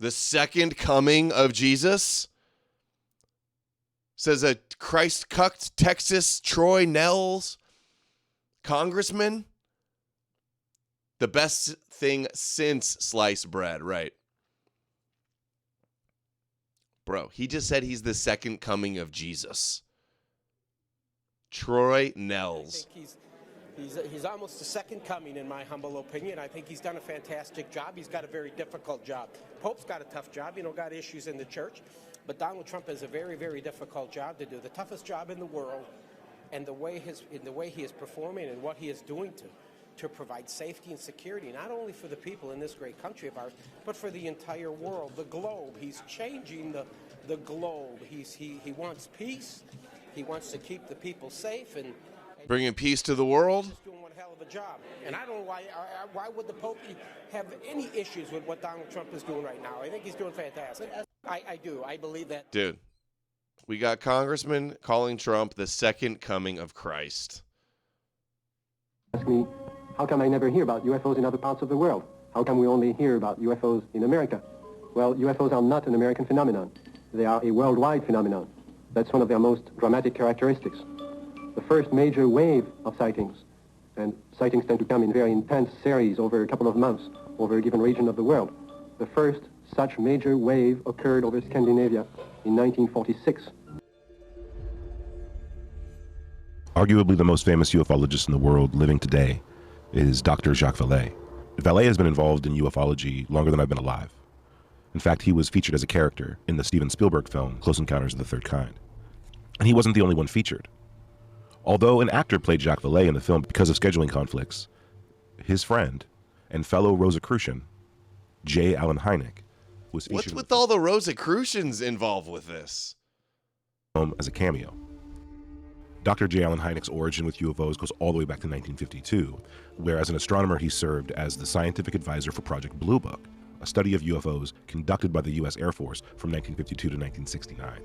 the second coming of Jesus. Says a Christ-cucked Texas Troy Nels congressman. The best thing since sliced bread, right? Bro, he just said he's the second coming of Jesus. Troy Nels. I think he's almost the second coming, in my humble opinion. I think he's done a fantastic job. He's got a very difficult job. Pope's got a tough job, got issues in the church. But Donald Trump has a very, very difficult job to do, the toughest job in the world, and the way he is performing and what he is doing to provide safety and security, not only for the people in this great country of ours, but for the entire world, the globe. He's changing the globe. He wants peace. He wants to keep the people safe and bringing peace to the world. He's doing one hell of a job. And I don't know why would the Pope have any issues with what Donald Trump is doing right now. I think he's doing fantastic. I do. I believe that. Dude, we got congressmen calling Trump the second coming of Christ. Ask me, how come I never hear about UFOs in other parts of the world? How come we only hear about UFOs in America? Well, UFOs are not an American phenomenon. They are a worldwide phenomenon. That's one of their most dramatic characteristics. The first major wave of sightings, and sightings tend to come in very intense series over a couple of months, over a given region of the world. The first such major wave occurred over Scandinavia in 1946. Arguably the most famous ufologist in the world living today is Dr. Jacques Vallée. Vallée has been involved in ufology longer than I've been alive. In fact, he was featured as a character in the Steven Spielberg film, Close Encounters of the Third Kind. And he wasn't the only one featured. Although an actor played Jacques Vallée in the film because of scheduling conflicts, his friend and fellow Rosicrucian, J. Allen Hynek, was featured What's with all the Rosicrucians involved with this? As a cameo. Dr. J. Allen Hynek's origin with UFOs goes all the way back to 1952, where as an astronomer he served as the scientific advisor for Project Blue Book, a study of UFOs conducted by the U.S. Air Force from 1952 to 1969.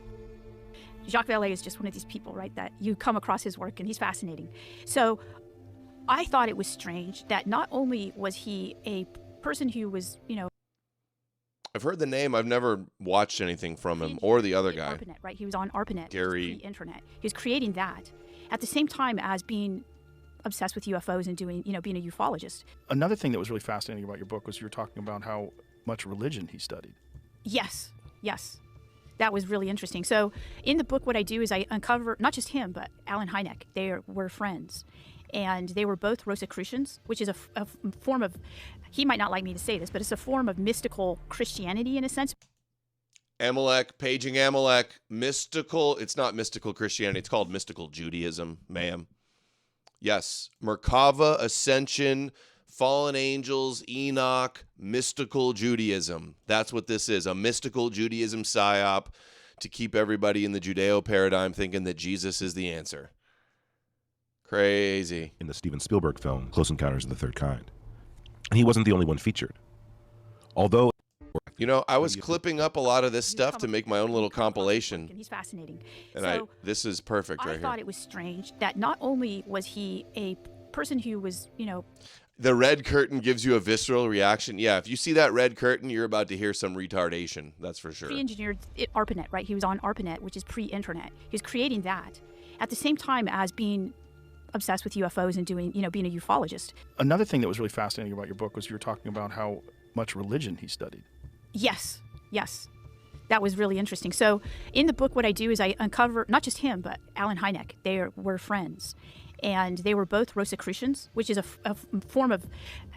Jacques Vallée is just one of these people, right, that you come across his work and he's fascinating. So I thought it was strange that not only was he a person who was, I've heard the name. I've never watched anything from him or the other guy. ARPANET, right? He was on ARPANET, Gary. Internet. He was creating that at the same time as being obsessed with UFOs and doing, being a ufologist. Another thing that was really fascinating about your book was you were talking about how much religion he studied. Yes. That was really interesting. So in the book, what I do is I uncover not just him, but Allen Hynek. They were friends. And they were both Rosicrucians, which is a form of, he might not like me to say this, but it's a form of mystical Christianity in a sense. Amalek, paging Amalek, mystical. It's not mystical Christianity. It's called mystical Judaism, ma'am. Yes, Merkava, Ascension, Fallen Angels, Enoch, mystical Judaism. That's what this is, a mystical Judaism psyop to keep everybody in the Judeo paradigm thinking that Jesus is the answer. Crazy. In the Steven Spielberg film, Close Encounters of the Third Kind. And he wasn't the only one featured. Although... I was clipping up a lot of this stuff to make my own little compilation. He's fascinating. And this is perfect right here. I thought it was strange that not only was he a person who was, The red curtain gives you a visceral reaction. Yeah, if you see that red curtain, you're about to hear some retardation. That's for sure. Pre-engineered ARPANET, right? He was on ARPANET, which is pre-internet. He was creating that at the same time as being obsessed with UFOs and doing, being a ufologist. Another thing that was really fascinating about your book was you were talking about how much religion he studied. Yes. That was really interesting. So in the book, what I do is I uncover not just him, but Allen Hynek. They were friends. And they were both Rosicrucians, which is a form of,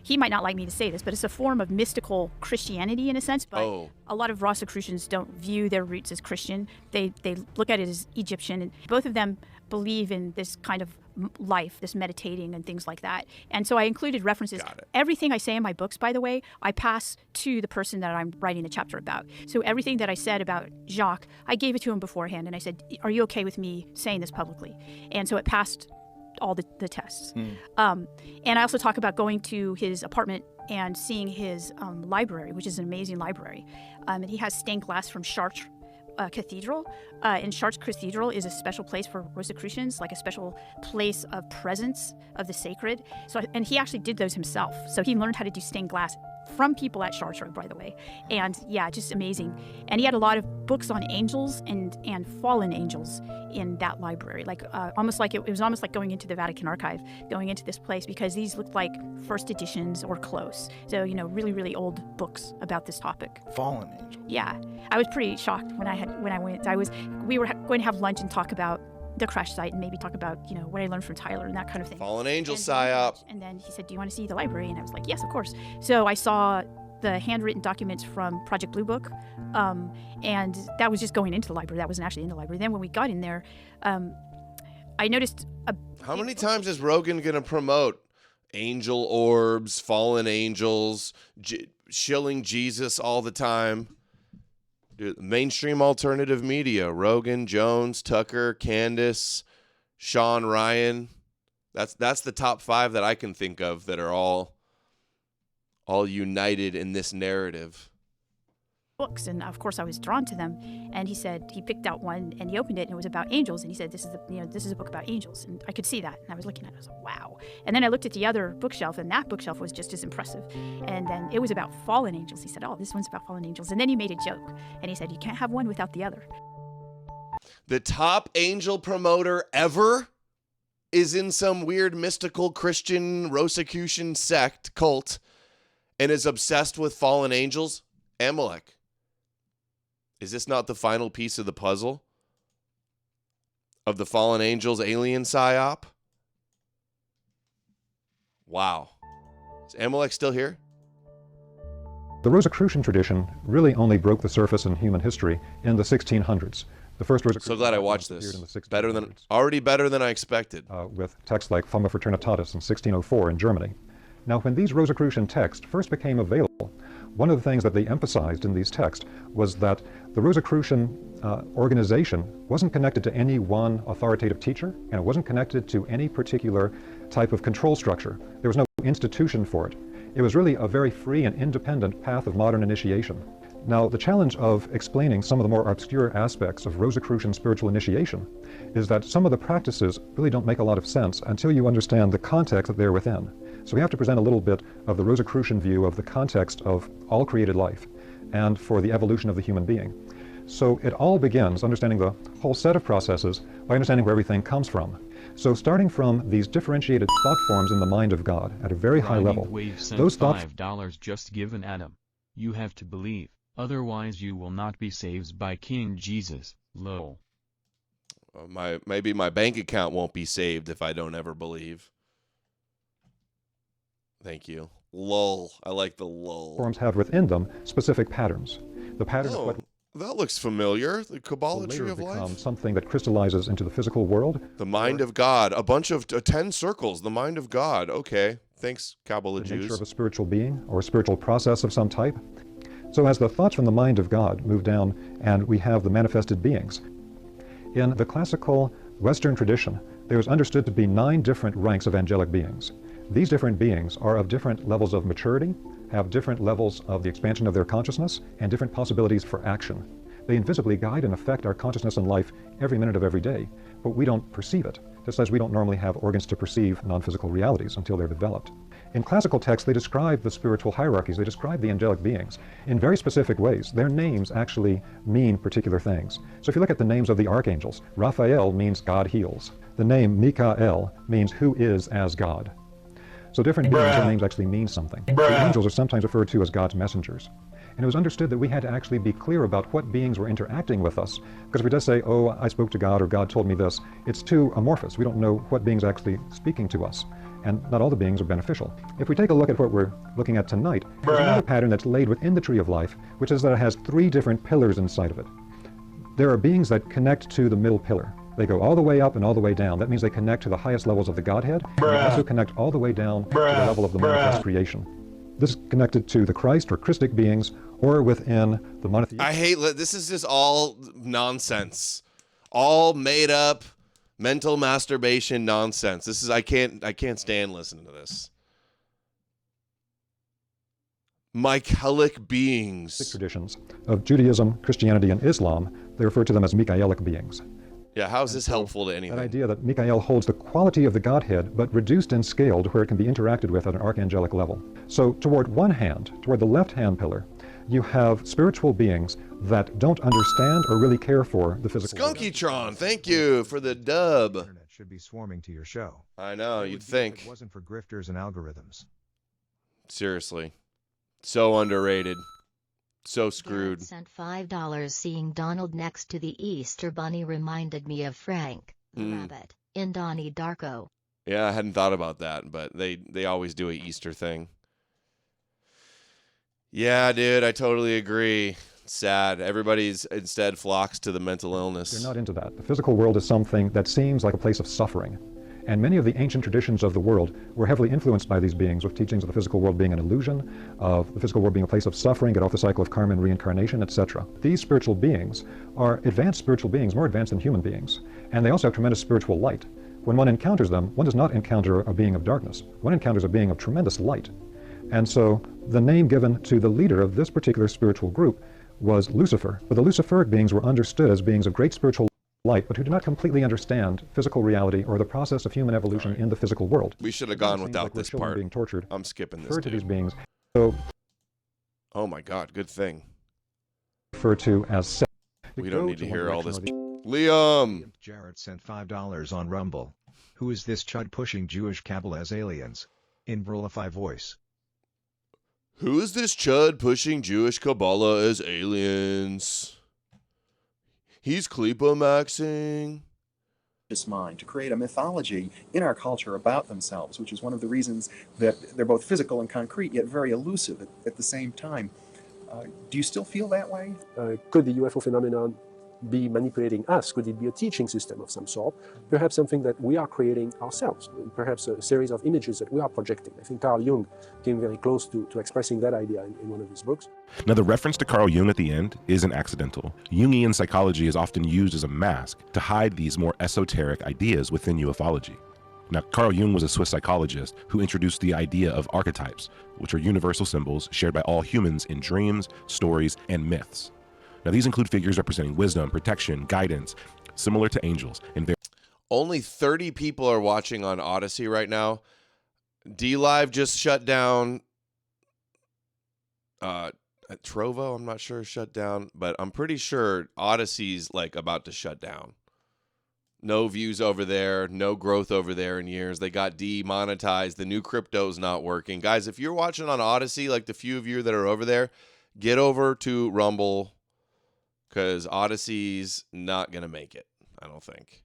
he might not like me to say this, but it's a form of mystical Christianity in a sense. But a lot of Rosicrucians don't view their roots as Christian. They look at it as Egyptian. And both of them believe in this kind of life, this meditating and things like that. And so I included references. Everything I say in my books, by the way, I pass to the person that I'm writing the chapter about. So everything that I said about Jacques, I gave it to him beforehand. And I said, are you okay with me saying this publicly? And so it passed all the tests. And I also talk about going to his apartment and seeing his library, which is an amazing library. And he has stained glass from Chartres Cathedral. And Chartres Cathedral is a special place for Rosicrucians, like a special place of presence of the sacred. So, and he actually did those himself. So he learned how to do stained glass from people at Chartres, by the way. And yeah, just amazing. And he had a lot of books on angels and fallen angels in that library, like almost like it was almost like going into the Vatican archive, going into this place, because these looked like first editions or close. So, you know, really, really old books about this topic. Fallen angel. Yeah, I was pretty shocked when I went. We were going to have lunch and talk about the crash site and maybe talk about, you know, what I learned from Tyler and that kind of thing. Fallen angel psyop. And then he said, "Do you want to see the library?" And I was like, "Yes, of course." So I saw the handwritten documents from Project Blue Book, and that was just going into the library. That wasn't actually in the library. Then when we got in there, I noticed how many times is Rogan going to promote angel orbs, fallen angels, shilling Jesus all the time? Dude, mainstream alternative media, Rogan, Jones, Tucker, Candace, Sean Ryan. That's the top 5 that I can think of that are all united in this narrative. Books, and of course I was drawn to them. And he said he picked out one and he opened it and it was about angels, and he said, this is a book about angels. And I could see that, and I was looking at it, I was like, wow. And then I looked at the other bookshelf, and that bookshelf was just as impressive. And then it was about fallen angels. He said, oh, this one's about fallen angels. And then he made a joke, and he said, you can't have one without the other. The top angel promoter ever is in some weird mystical Christian Rosicrucian sect cult and is obsessed with fallen angels. Amalek. Is this not the final piece of the puzzle of the fallen angels alien psyop? Wow. Is Amalek still here? The Rosicrucian tradition really only broke the surface in human history in the 1600s. The first Rosicrucian. So glad I watched this. Better than I expected. With texts like Fama Fraternitatis in 1604 in Germany. Now, when these Rosicrucian texts first became available, one of the things that they emphasized in these texts was that the Rosicrucian organization wasn't connected to any one authoritative teacher, and it wasn't connected to any particular type of control structure. There was no institution for it. It was really a very free and independent path of modern initiation. Now, the challenge of explaining some of the more obscure aspects of Rosicrucian spiritual initiation is that some of the practices really don't make a lot of sense until you understand the context that they're within. So we have to present a little bit of the Rosicrucian view of the context of all created life and for the evolution of the human being. So it all begins understanding the whole set of processes by understanding where everything comes from. So starting from these differentiated thought forms in the mind of God at a very high level, those thoughts... $5 just given Adam. You have to believe, otherwise you will not be saved by King Jesus, lol. Maybe my bank account won't be saved if I don't ever believe. Thank you. Lol. I like the lol. Forms have within them specific patterns. The pattern of what that looks familiar. The Kabbalatry of life. Something that crystallizes into the physical world. The mind of God. A bunch of 10 circles. The mind of God. Okay. Thanks, Kabbalah Jews. The nature of a spiritual being or a spiritual process of some type. So as the thoughts from the mind of God move down and we have the manifested beings. In the classical Western tradition, there is understood to be 9 different ranks of angelic beings. These different beings are of different levels of maturity, have different levels of the expansion of their consciousness, and different possibilities for action. They invisibly guide and affect our consciousness and life every minute of every day, but we don't perceive it, just as we don't normally have organs to perceive non-physical realities until they're developed. In classical texts, they describe the spiritual hierarchies, they describe the angelic beings in very specific ways. Their names actually mean particular things. So if you look at the names of the archangels, Raphael means God heals. The name Mikael means who is as God. So different beings, their names actually mean something. The angels are sometimes referred to as God's messengers. And it was understood that we had to actually be clear about what beings were interacting with us. Because if we just say, oh, I spoke to God or God told me this, it's too amorphous. We don't know what beings are actually speaking to us. And not all the beings are beneficial. If we take a look at what we're looking at tonight, there's another pattern that's laid within the tree of life, which is that it has 3 different pillars inside of it. There are beings that connect to the middle pillar. They go all the way up and all the way down. That means they connect to the highest levels of the Godhead. And they also connect all the way down to the level of the manifest creation. This is connected to the Christ or Christic beings or within the monotheistic. I hate this is just all nonsense. All made up mental masturbation nonsense. This is I can't stand listening to this. Michaelic beings. Traditions of Judaism, Christianity, and Islam, they refer to them as Michaelic beings. Yeah, how is this helpful to anything? That idea that Michael holds the quality of the Godhead, but reduced and scaled where it can be interacted with at an archangelic level. So toward one hand, toward the left-hand pillar, you have spiritual beings that don't understand or really care for the physical world. Skunkytron, thank you for the dub. The internet should be swarming to your show. I know, you'd think. If it wasn't for grifters and algorithms. Seriously. So underrated. So screwed. Dad sent $5. Seeing Donald next to the Easter Bunny reminded me of Frank the Rabbit in Donnie Darko. Yeah, I hadn't thought about that, but they always do a Easter thing. Yeah, dude, I totally agree. It's sad. Everybody's instead flocks to the mental illness. They're not into that. The physical world is something that seems like a place of suffering. And many of the ancient traditions of the world were heavily influenced by these beings, with teachings of the physical world being an illusion, of the physical world being a place of suffering, get off the cycle of karma and reincarnation, etc. These spiritual beings are advanced spiritual beings, more advanced than human beings. And they also have tremendous spiritual light. When one encounters them, one does not encounter a being of darkness. One encounters a being of tremendous light. And so the name given to the leader of this particular spiritual group was Lucifer. But the Luciferic beings were understood as beings of great spiritual light, but who do not completely understand physical reality or the process of human evolution in the physical world. We should have gone without this part. Being tortured. I'm skipping this. Refer to these beings. So, oh my God, good thing. Refer to as. We don't need to hear all this. Liam. Jarrett sent $5 on Rumble. Who is this chud pushing Jewish cabal as aliens? In Brolify voice. Who is this chud pushing Jewish Kabbalah as aliens? He's Kleepa-maxing. Mind to create a mythology in our culture about themselves, which is one of the reasons that they're both physical and concrete, yet very elusive at the same time. Do you still feel that way? Could the UFO phenomenon be manipulating us? Could it be a teaching system of some sort? Perhaps something that we are creating ourselves, perhaps a series of images that we are projecting. I think Carl Jung came very close to expressing that idea in one of his books. Now, the reference to Carl Jung at the end isn't accidental. Jungian psychology is often used as a mask to hide these more esoteric ideas within ufology. Now, Carl Jung was a Swiss psychologist who introduced the idea of archetypes, which are universal symbols shared by all humans in dreams, stories, and myths. Now, these include figures representing wisdom, protection, guidance, similar to angels. And only 30 people are watching on Odyssey right now. D-Live just shut down. Trovo, I'm not sure, shut down, but I'm pretty sure Odyssey's like about to shut down. No views over there, no growth over there in years. They got demonetized. The new crypto's not working. Guys, if you're watching on Odyssey, like the few of you that are over there, get over to Rumble, because Odyssey's not going to make it, I don't think.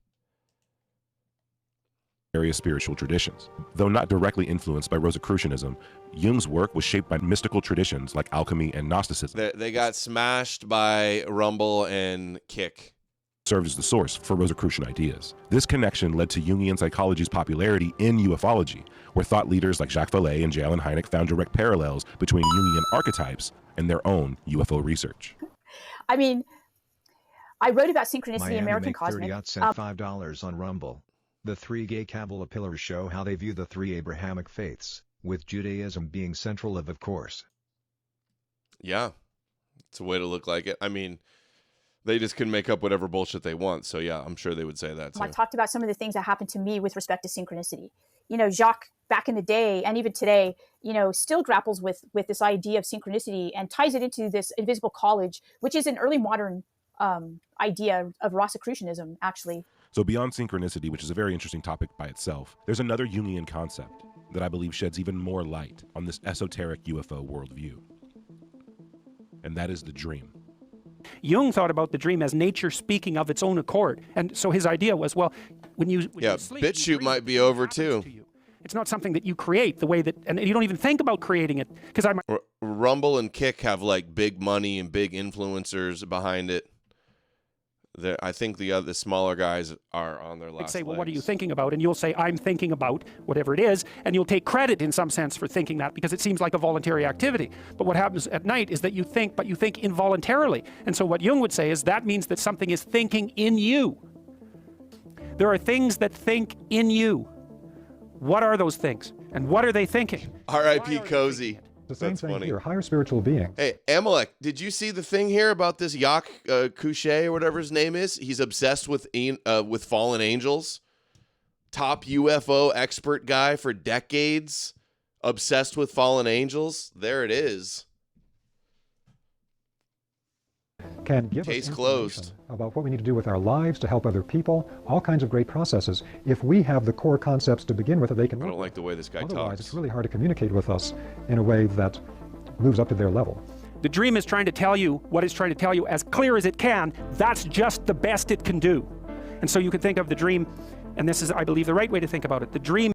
Various spiritual traditions. Though not directly influenced by Rosicrucianism, Jung's work was shaped by mystical traditions like alchemy and Gnosticism. They got smashed by Rumble and Kick. Served as the source for Rosicrucian ideas. This connection led to Jungian psychology's popularity in ufology, where thought leaders like Jacques Vallée and J. Allen Hynek found direct parallels between Jungian archetypes and their own UFO research. I mean, I wrote about synchronicity Miami in American Make Cosmic. 30 sent $5 on Rumble. The three gay Kabbalah pillars show how they view the three Abrahamic faiths, with Judaism being central of course. Yeah, it's a way to look like it. I mean, they just can make up whatever bullshit they want. So yeah, I'm sure they would say that too. I talked about some of the things that happened to me with respect to synchronicity. You know, Jacques, back in the day, and even today, you know, still grapples with this idea of synchronicity and ties it into this invisible college, which is an early modern idea of Rosicrucianism, actually. So beyond synchronicity, which is a very interesting topic by itself, there's another Jungian concept that I believe sheds even more light on this esoteric UFO worldview. And that is the dream. Jung thought about the dream as nature speaking of its own accord. And so his idea was, well, when you sleep, BitChute might be over too. It's not something that you create the way that, and you don't even think about creating it. Because Rumble and Kick have like big money and big influencers behind it. I think the smaller guys are on their last I'd say, well, legs. what are you thinking about? And you'll say, I'm thinking about whatever it is, and you'll take credit in some sense for thinking that because it seems like a voluntary activity. But what happens at night is that you think, but you think involuntarily. And so what Jung would say is that means that something is thinking in you. There are things that think in you. What are those things? And what are they thinking? R.I.P. Cozy. The same That's thing funny. here. Higher spiritual beings. Hey, Amalek, did you see the thing here about this Yak Couché or whatever his name is? He's obsessed with fallen angels. Top UFO expert guy for decades. Obsessed with fallen angels. There it is. Can give Case us closed. information about what we need to do with our lives to help other people, all kinds of great processes. If we have the core concepts to begin with that they can I work don't like the way this guy with. Otherwise, talks. it's really hard to communicate with us in a way that moves up to their level. The dream is trying to tell you what it's trying to tell you as clear as it can. That's just the best it can do. And so you can think of the dream, and this is, I believe, the right way to think about it. The dream.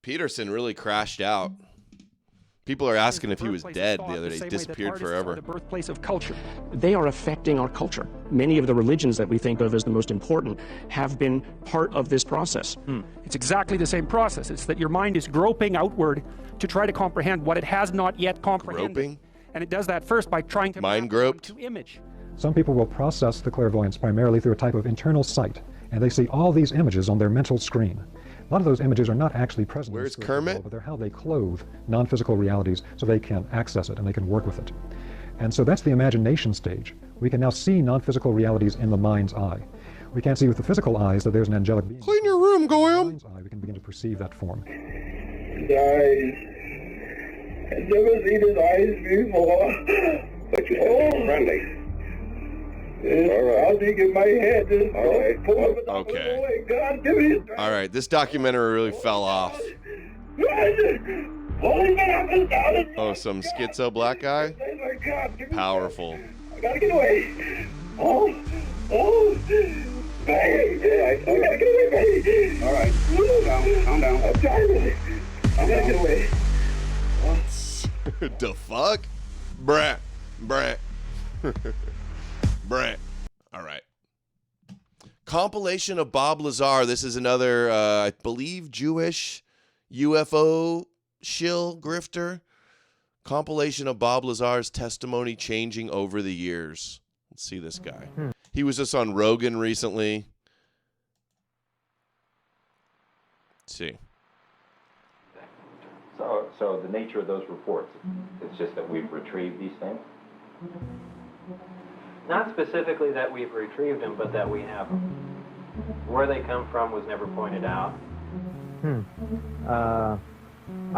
Peterson really crashed out. People are asking if he was dead the other day. He disappeared forever. The birthplace of culture. They are affecting our culture. Many of the religions that we think of as the most important have been part of this process. It's exactly the same process. It's that your mind is groping outward to try to comprehend what it has not yet comprehended. Groping? And it does that first by trying to mind groped image. Some people will process the clairvoyance primarily through a type of internal sight, and they see all these images on their mental screen. A lot of those images are not actually present. Where's in the spiritual Kermit? world, but they're how they clothe non-physical realities so they can access it and they can work with it. And so that's the imagination stage. We can now see non-physical realities in the mind's eye. We can't see with the physical eyes that there's an angelic being. Clean your room, Goyam. We can begin to perceive that form. His eyes. I've never seen his eyes before. But you said friendly. I'll dig in my head. Okay. God, give me All right, this documentary really fell off. Oh, some schizo black guy? Powerful. I gotta get away. Oh, baby. I gotta get away, baby. All right, calm down. I'm trying. I gotta get away. The fuck? Brett. Brett. All right. Compilation of Bob Lazar. This is another, I believe, Jewish UFO shill grifter. Compilation of Bob Lazar's testimony changing over the years. Let's see this guy. He was just on Rogan recently. Let's see. So the nature of those reports, it's just that we've retrieved these things? Not specifically that we've retrieved them, but that we have them. Where they come from was never pointed out. I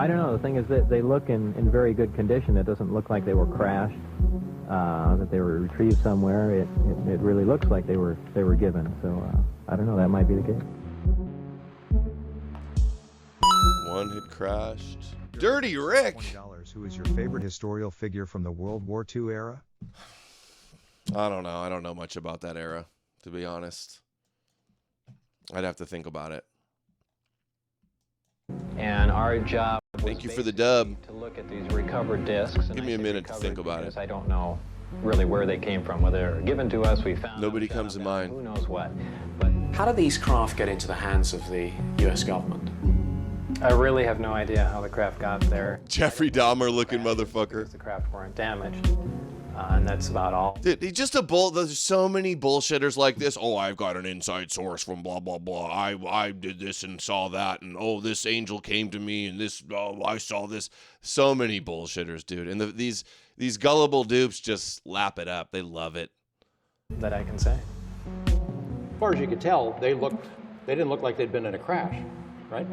don't know. The thing is that they look in very good condition. It doesn't look like they were crashed, that they were retrieved somewhere. It really looks like they were given. So I don't know. That might be the case. One had crashed. Dirty Rick. $20. Who is your favorite historical figure from the World War II era? I don't know. I don't know much about that era, to be honest. I'd have to think about it. And our job Thank you for the dub. to look at these recovered discs. Give me a minute to think about it. I don't know really where they came from, whether they were given to us, we found Nobody comes to mind. who knows what. How do these craft get into the hands of the U.S. government? I really have no idea how the craft got there. Jeffrey Dahmer looking motherfucker. The craft weren't damaged. And that's about all. Dude, he's just a bull. There's so many bullshitters like this. Oh, I've got an inside source from blah, blah, blah. I did this and saw that. And, oh, this angel came to me and this, oh, I saw this. So many bullshitters, dude. And these gullible dupes just lap it up. They love it. That I can say. As far as you could tell, they didn't look like they'd been in a crash, right?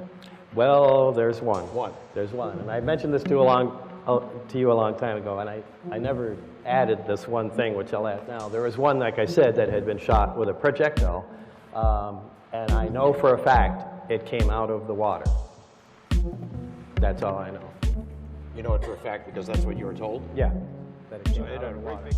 Well, there's one. There's one. And I mentioned this to you a long time ago, and I never added this one thing, which I'll add now. There was one, like I said, that had been shot with a projectile, and I know for a fact it came out of the water. That's all I know. You know it for a fact because that's what you were told? Yeah, that it came out of the water.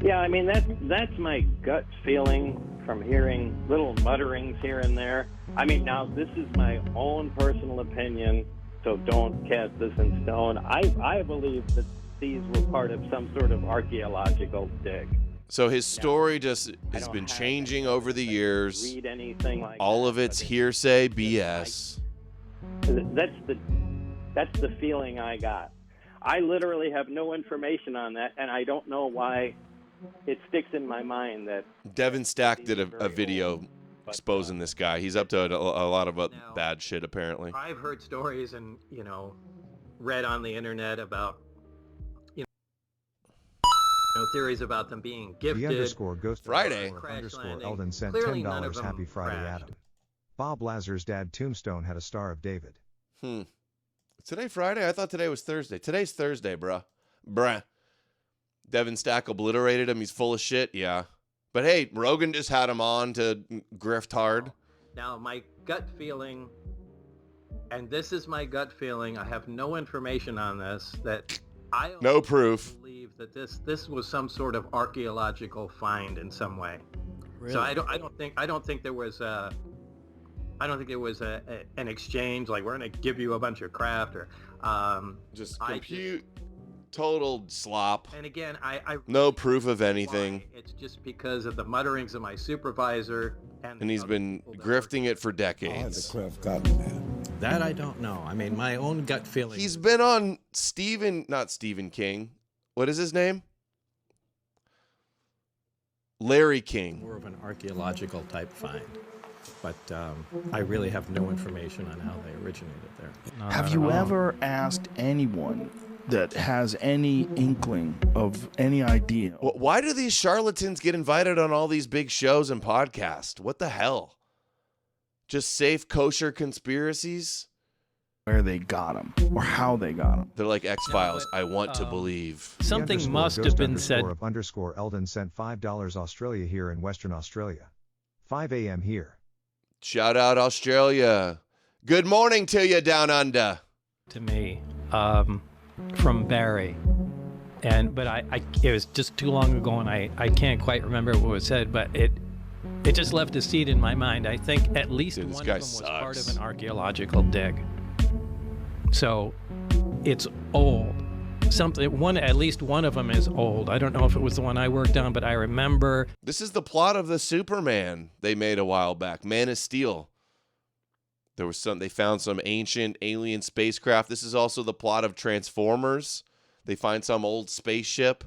Yeah, I mean, that's my gut feeling from hearing little mutterings here and there. I mean, now, this is my own personal opinion, so don't cast this in stone. I believe that these were part of some sort of archaeological dig. So his story just has been changing over the years. Read anything like all of it's hearsay BS. That's the feeling I got. I literally have no information on that, and I don't know why it sticks in my mind that Devin Stack did a video exposing this guy. He's up to a lot of bad shit, apparently. I've heard stories and, read on the internet about, theories about them being gifted. The _Ghost Friday. _Eldon sent Clearly none of $10. them Happy Friday, crashed. Adam. Bob Lazar's dad tombstone had a Star of David. Today Friday? I thought today was Thursday. Today's Thursday, bruh. Devin Stack obliterated him. He's full of shit. Yeah. But hey, Rogan just had him on to grift hard. Now, my gut feeling, and this is my gut feeling, I have no information on this, that I no proof. believe that this was some sort of archaeological find in some way. Really? So I don't think there was an exchange like we're going to give you a bunch of craft or just total slop. And again, I no proof of anything. It's just because of the mutterings of my supervisor and he's been grifting it for decades. That I don't know. I mean, my own gut feeling. He's been on not Stephen King. What is his name? Larry King. More of an archaeological type find. But I really have no information on how they originated there. Have you ever asked anyone that has any inkling of any idea? Why do these charlatans get invited on all these big shows and podcasts? What the hell? Just safe, kosher conspiracies? Where they got them or how they got them. They're like X-Files. I want to believe. Something must have been said. _Eldon sent $5 Australia here in Western Australia. 5 a.m. here. Shout out Australia. Good morning to you down under. To me, from Barry. But it was just too long ago and I can't quite remember what was said, but it just left a seed in my mind. I think at least one of them was part of an archaeological dig. So it's old. At least one of them is old. I don't know if it was the one I worked on, but I remember. This is the plot of the Superman they made a while back, Man of Steel. They found some ancient alien spacecraft. This is also the plot of Transformers. They find some old spaceship.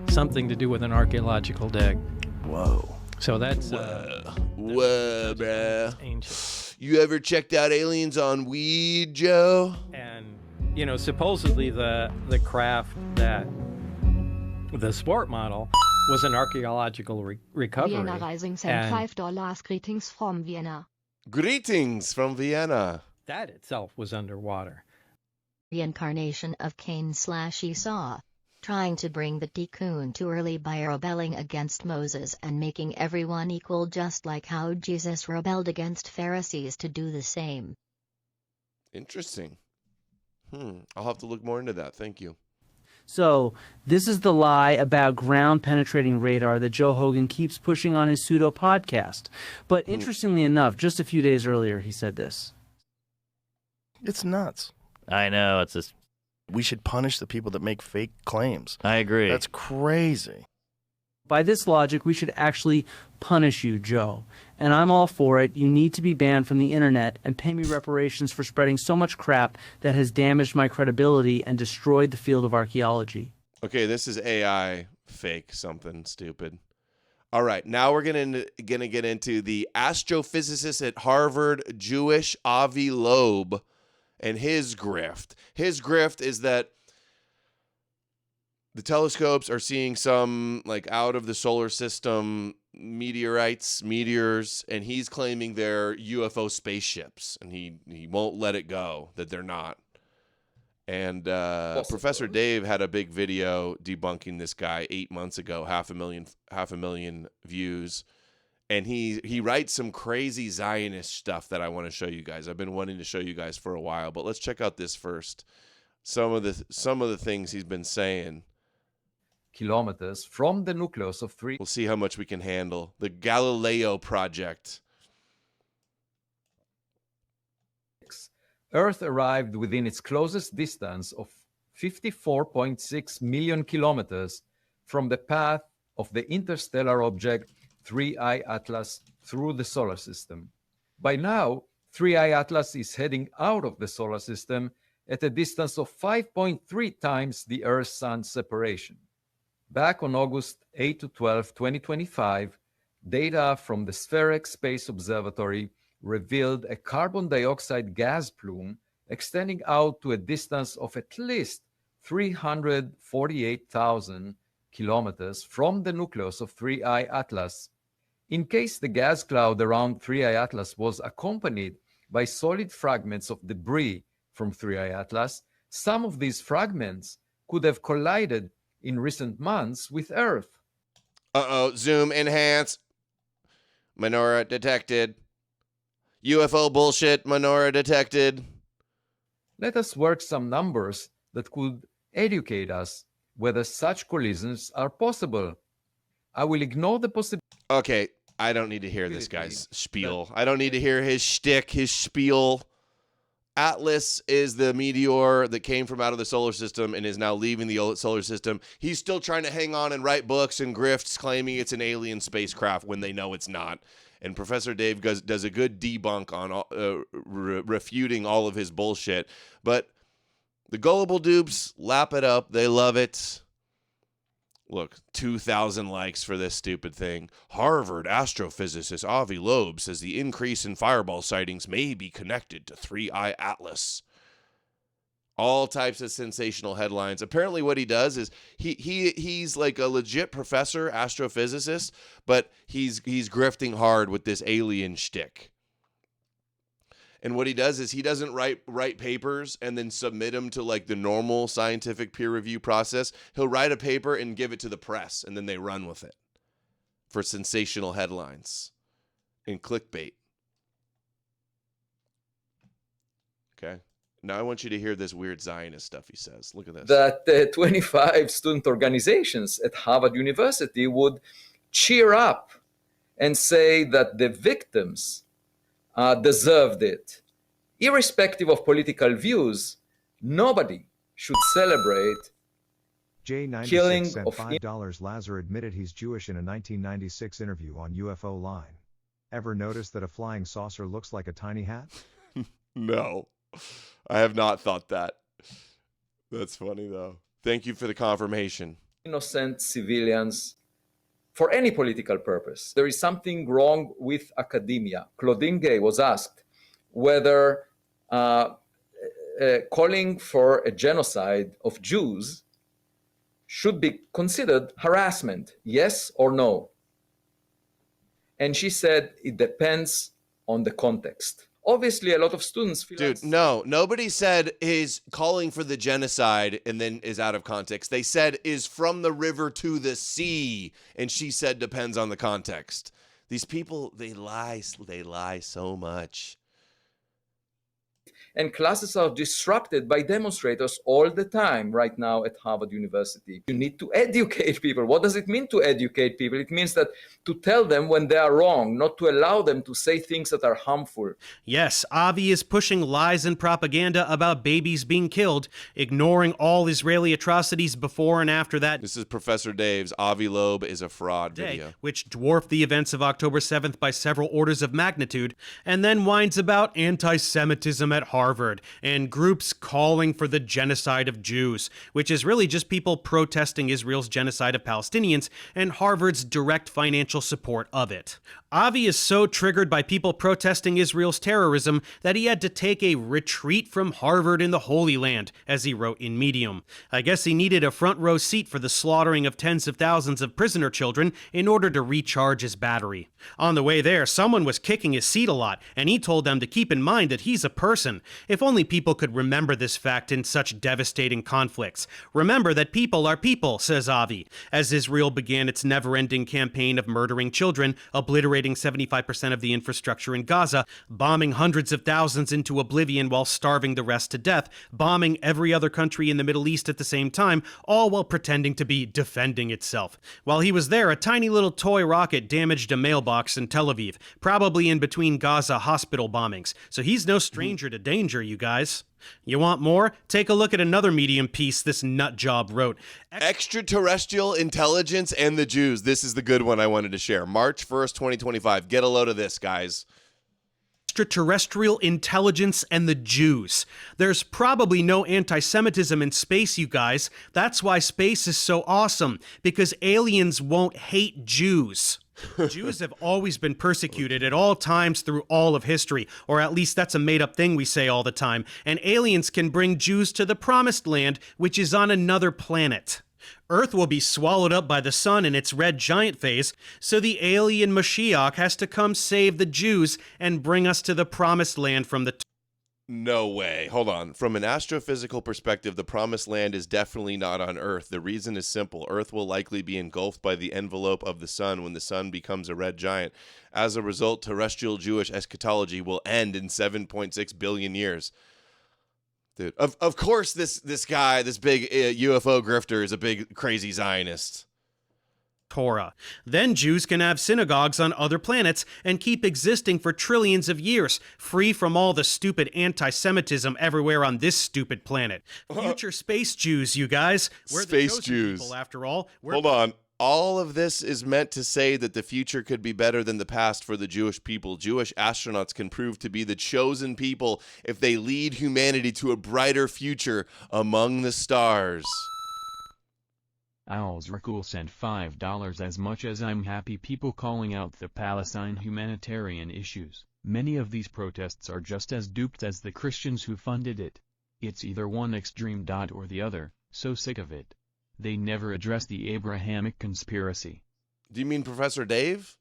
Something to do with an archaeological dig. Whoa. So that's whoa, bruh. Ancient. You ever checked out aliens on weed, Joe? And supposedly the craft that the sport model was an archaeological recovery. Vienna Rising sent $5. Greetings from Vienna. Greetings from Vienna. That itself was underwater. Reincarnation of Cain/Esau. Trying to bring the tikkun too early by rebelling against Moses and making everyone equal, just like how Jesus rebelled against Pharisees to do the same. Interesting. I'll have to look more into that. Thank you. So, this is the lie about ground-penetrating radar that Joe Hogan keeps pushing on his pseudo-podcast. But interestingly enough, just a few days earlier, he said this. It's nuts. I know, it's just... We should punish the people that make fake claims. I agree. That's crazy. By this logic, we should actually punish you, Joe. And I'm all for it. You need to be banned from the internet and pay me reparations for spreading so much crap that has damaged my credibility and destroyed the field of archaeology. Okay, this is AI fake something stupid. All right, now we're gonna get into the astrophysicist at Harvard, Jewish Avi Loeb, and his grift. His grift is that the telescopes are seeing some out of the solar system meteors, and he's claiming they're UFO spaceships, and he won't let it go that they're not. And Professor Dave had a big video debunking this guy 8 months ago, half a million views. And he writes some crazy Zionist stuff that I want to show you guys. I've been wanting to show you guys for a while, but let's check out this first. Some of the things he's been saying. Kilometers from the nucleus of three. We'll see how much we can handle. The Galileo Project. Earth arrived within its closest distance of 54.6 million kilometers from the path of the interstellar object 3I Atlas through the solar system. By now, 3I Atlas is heading out of the solar system at a distance of 5.3 times the Earth-Sun separation. Back on August 8 to 12, 2025, Data from the Spheric Space Observatory revealed a carbon dioxide gas plume extending out to a distance of at least 348,000 kilometers from the nucleus of 3I Atlas. In case the gas cloud around 3I Atlas was accompanied by solid fragments of debris from 3I Atlas, some of these fragments could have collided in recent months with Earth. Uh-oh, zoom, enhance. Menorah detected. UFO bullshit, menorah detected. Let us work some numbers that could educate us whether such collisions are possible. I will ignore the possibility. Okay, I don't need to hear this guy's spiel. I don't need to hear his shtick, his spiel. Atlas is the meteor that came from out of the solar system and is now leaving the solar system. He's still trying to hang on and write books and grifts claiming it's an alien spacecraft when they know it's not. And Professor Dave does a good debunk on refuting all of his bullshit. But the gullible dupes lap it up. They love it. Look, 2,000 likes for this stupid thing. Harvard astrophysicist Avi Loeb says the increase in fireball sightings may be connected to 3I Atlas. All types of sensational headlines. Apparently what he does is he's like a legit professor, astrophysicist, but he's grifting hard with this alien shtick. And what he does is he doesn't write papers and then submit them to like the normal scientific peer review process. He'll write a paper and give it to the press, and then they run with it for sensational headlines and clickbait. Okay. Now I want you to hear this weird Zionist stuff he says. Look at this. That 25 student organizations at Harvard University would cheer up and say that the victims deserved it. Irrespective of political views, nobody should celebrate J96 killing sent of $5. Lazar admitted he's Jewish in a 1996 interview on UFO Line. Ever notice that a flying saucer looks like a tiny hat? No, I have not thought that. That's funny, though. Thank you for the confirmation. innocent civilians for any political purpose. There is something wrong with academia. Claudine Gay was asked whether calling for a genocide of Jews should be considered harassment, yes or no? And she said it depends on the context. Obviously, a lot of students feel... Dude, no, nobody said is calling for the genocide and then is out of context. They said is from the river to the sea, and she said depends on the context. These people, they lie so much. And classes are disrupted by demonstrators all the time right now at Harvard University. You need to educate people. What does it mean to educate people? It means that to tell them when they are wrong, not to allow them to say things that are harmful. Yes, Avi is pushing lies and propaganda about babies being killed, ignoring all Israeli atrocities before and after that. This is Professor Dave's Avi Loeb is a fraud video. Which dwarfed the events of October 7th by several orders of magnitude, and then whines about anti-Semitism at Harvard and groups calling for the genocide of Jews, which is really just people protesting Israel's genocide of Palestinians and Harvard's direct financial support of it. Avi is so triggered by people protesting Israel's terrorism that he had to take a retreat from Harvard in the Holy Land, as he wrote in Medium. I guess he needed a front row seat for the slaughtering of tens of thousands of prisoner children in order to recharge his battery. On the way there, someone was kicking his seat a lot, and he told them to keep in mind that he's a person. If only people could remember this fact in such devastating conflicts. Remember that people are people, says Avi, as Israel began its never-ending campaign of murdering children, obliterating 75% of the infrastructure in Gaza, bombing hundreds of thousands into oblivion while starving the rest to death, bombing every other country in the Middle East at the same time, all while pretending to be defending itself. While he was there, a tiny little toy rocket damaged a mailbox in Tel Aviv, probably in between Gaza hospital bombings. So he's no stranger to danger, you guys. You want more? Take a look at another Medium piece this nutjob wrote. Extraterrestrial intelligence and the Jews. This is the good one I wanted to share. March 1st, 2025. Get a load of this, guys. extraterrestrial intelligence and the Jews. There's probably no anti-Semitism in space, you guys. That's why space is so awesome, because aliens won't hate Jews. Jews have always been persecuted at all times through all of history, or at least that's a made-up thing we say all the time, and aliens can bring Jews to the promised land, which is on another planet. Earth will be swallowed up by the sun in its red giant phase, so the alien Mashiach has to come save the Jews and bring us to the promised land from the... No way. Hold on. From an astrophysical perspective, the promised land is definitely not on Earth. The reason is simple. Earth will likely be engulfed by the envelope of the sun when the sun becomes a red giant. As a result, terrestrial Jewish eschatology will end in 7.6 billion years. Dude, of course this guy, this big UFO grifter is a big crazy Zionist. Torah. Then Jews can have synagogues on other planets and keep existing for trillions of years, free from all the stupid anti-Semitism everywhere on this stupid planet. Future space Jews, you guys. We're Space the chosen Jews. people, after all. Hold on. All of this is meant to say that the future could be better than the past for the Jewish people. Jewish astronauts can prove to be the chosen people if they lead humanity to a brighter future among the stars. Owls Rakul sent $5 as much as I'm happy people calling out the Palestine humanitarian issues. Many of these protests are just as duped as the Christians who funded it. It's either one extreme or the other, so sick of it. They never address the Abrahamic conspiracy. Do you mean Professor Dave?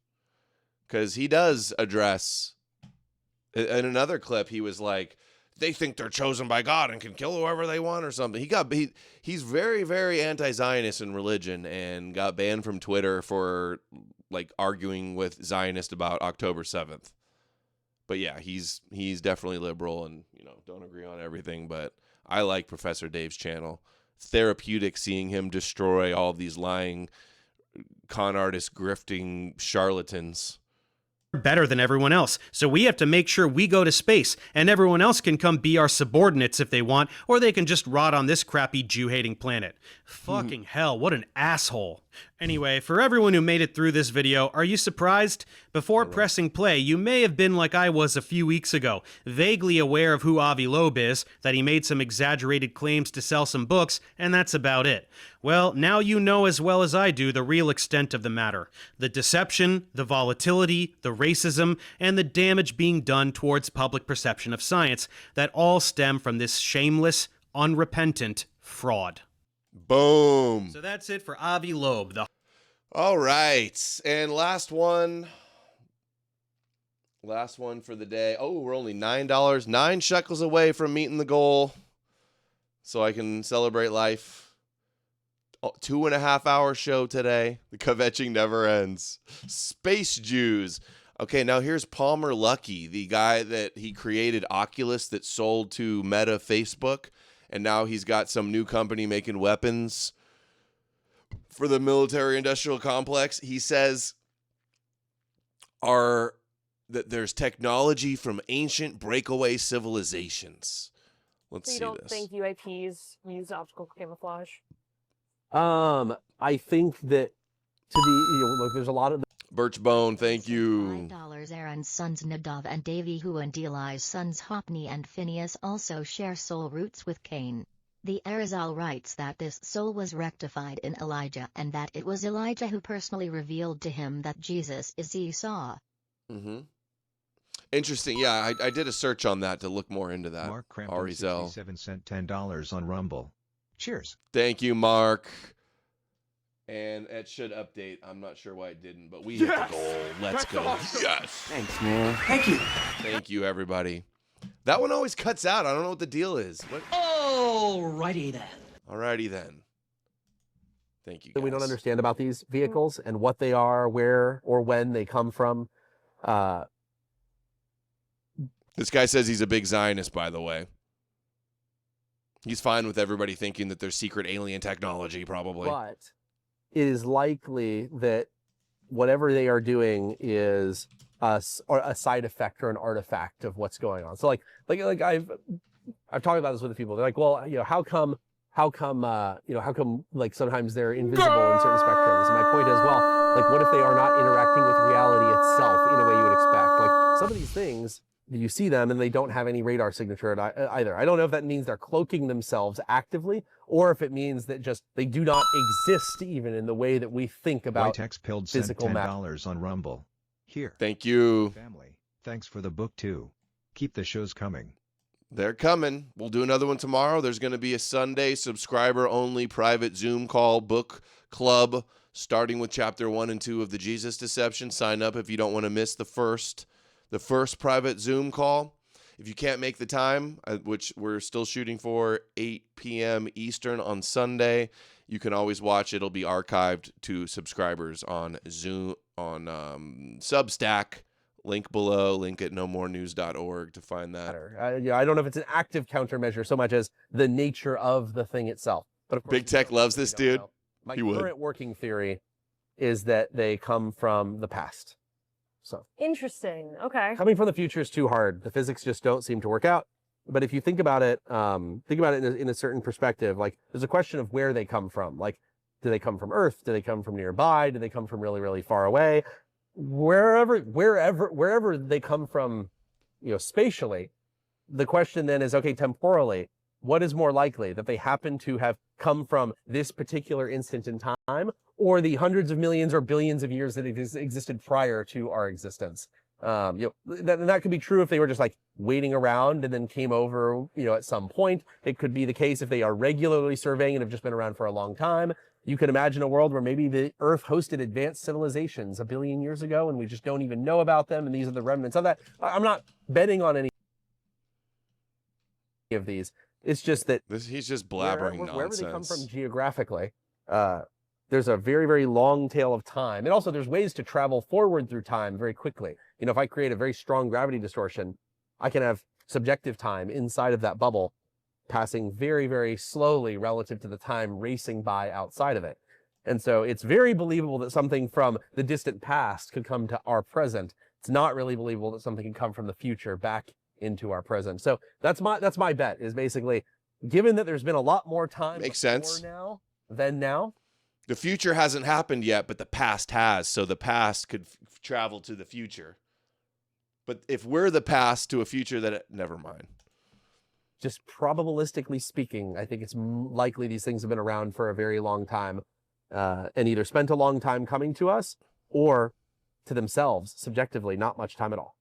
Because he does address... In another clip, he was like, they think they're chosen by God and can kill whoever they want or something. He's very, very anti-Zionist in religion and got banned from Twitter for like arguing with Zionists about October 7th. But yeah, he's definitely liberal and, you know, don't agree on everything, but I like Professor Dave's channel. Therapeutic seeing him destroy all of these lying con artist grifting charlatans. Better than everyone else, so we have to make sure we go to space, and everyone else can come be our subordinates if they want, or they can just rot on this crappy Jew-hating planet. Fucking hell, what an asshole. Anyway, for everyone who made it through this video, are you surprised? Before pressing play, you may have been like I was a few weeks ago, vaguely aware of who Avi Loeb is, that he made some exaggerated claims to sell some books, and that's about it. Well, now you know as well as I do the real extent of the matter. The deception, the volatility, the racism, and the damage being done towards public perception of science that all stem from this shameless, unrepentant fraud. Boom. So that's it for Avi Loeb. All right. And last one for the day. Oh, we're only $9, 9 shekels away from meeting the goal. So I can celebrate life. 2.5 hour show today. The kvetching never ends. Space Jews. Okay, now here's Palmer Luckey, the guy that he created Oculus that sold to Meta Facebook. And now he's got some new company making weapons for the military-industrial complex. He says that there's technology from ancient breakaway civilizations. Let's see this. So you don't think UAPs use optical camouflage? I think that look, there's a lot of... Birchbone, thank you. Aaron's sons Nadav and Davihu and Eli's sons Hophni and Phinehas also share soul roots with Cain. The Arizal writes that this soul was rectified in Elijah and that it was Elijah who personally revealed to him that Jesus is Esau. Mm-hmm. Interesting. Yeah, I did a search on that to look more into that. Mark Crampton 67 sent $10 on Rumble. Cheers. Thank you, Mark. And it should update. I'm not sure why it didn't, but we hit the goal. Let's go. Awesome. Yes. Thanks, man. Thank you. Thank you, everybody. That one always cuts out. I don't know what the deal is. Alrighty then. Alrighty then. Thank you, guys. We don't understand about these vehicles and what they are, where or when they come from. This guy says he's a big Zionist, by the way. He's fine with everybody thinking that there's secret alien technology, probably. But it is likely that whatever they are doing is a side effect or an artifact of what's going on. So like I've talked about this with the people. They're like, well, you know, how come like sometimes they're invisible in certain spectrums? And my point is, well, like what if they are not interacting with reality itself in a way you would expect? Like some of these things you see them and they don't have any radar signature either. I don't know if that means they're cloaking themselves actively, or if it means that just they do not exist even in the way that we think about Whitex Pilled sent physical matter. $10 on Rumble. Here. Thank you. Family. Thanks for the book too. Keep the shows coming. They're coming. We'll do another one tomorrow. There's going to be a Sunday subscriber-only private Zoom call book club starting with chapter 1 and 2 of the Jesus Deception. Sign up if you don't want to miss the first private Zoom call. If you can't make the time, which we're still shooting for 8 p.m. Eastern on Sunday, you can always watch. It'll be archived to subscribers on Zoom, on Substack. Link below, link at nomorenews.org to find that. I don't know if it's an active countermeasure so much as the nature of the thing itself. But of course, Big Tech loves this dude. My He would. current working theory is that they come from the past. So Interesting. Okay. coming from the future is too hard. The physics just don't seem to work out. But if you think about it in a certain perspective, like there's a question of where they come from. Like, do they come from Earth? Do they come from nearby? Do they come from really, really far away? Wherever they come from, spatially, the question then is, okay, temporally, what is more likely, that they happen to have come from this particular instant in time, or the hundreds of millions or billions of years that existed prior to our existence? That could be true if they were just like waiting around and then came over, at some point. It could be the case if they are regularly surveying and have just been around for a long time. You could imagine a world where maybe the Earth hosted advanced civilizations 1 billion years ago and we just don't even know about them, and these are the remnants of that. I'm not betting on any of these. It's just that he's just blabbering nonsense. Wherever they come from geographically, there's a very, very long tail of time. And also there's ways to travel forward through time very quickly. If I create a very strong gravity distortion, I can have subjective time inside of that bubble passing very, very slowly relative to the time racing by outside of it. And so it's very believable that something from the distant past could come to our present. It's not really believable that something can come from the future back into our present. So that's my bet, is basically, given that there's been a lot more time Makes sense. now than now. The future hasn't happened yet, but the past has. So the past could travel to the future. But if we're the past to a future never mind. Just probabilistically speaking, I think it's likely these things have been around for a very long time, and either spent a long time coming to us, or to themselves subjectively not much time at all.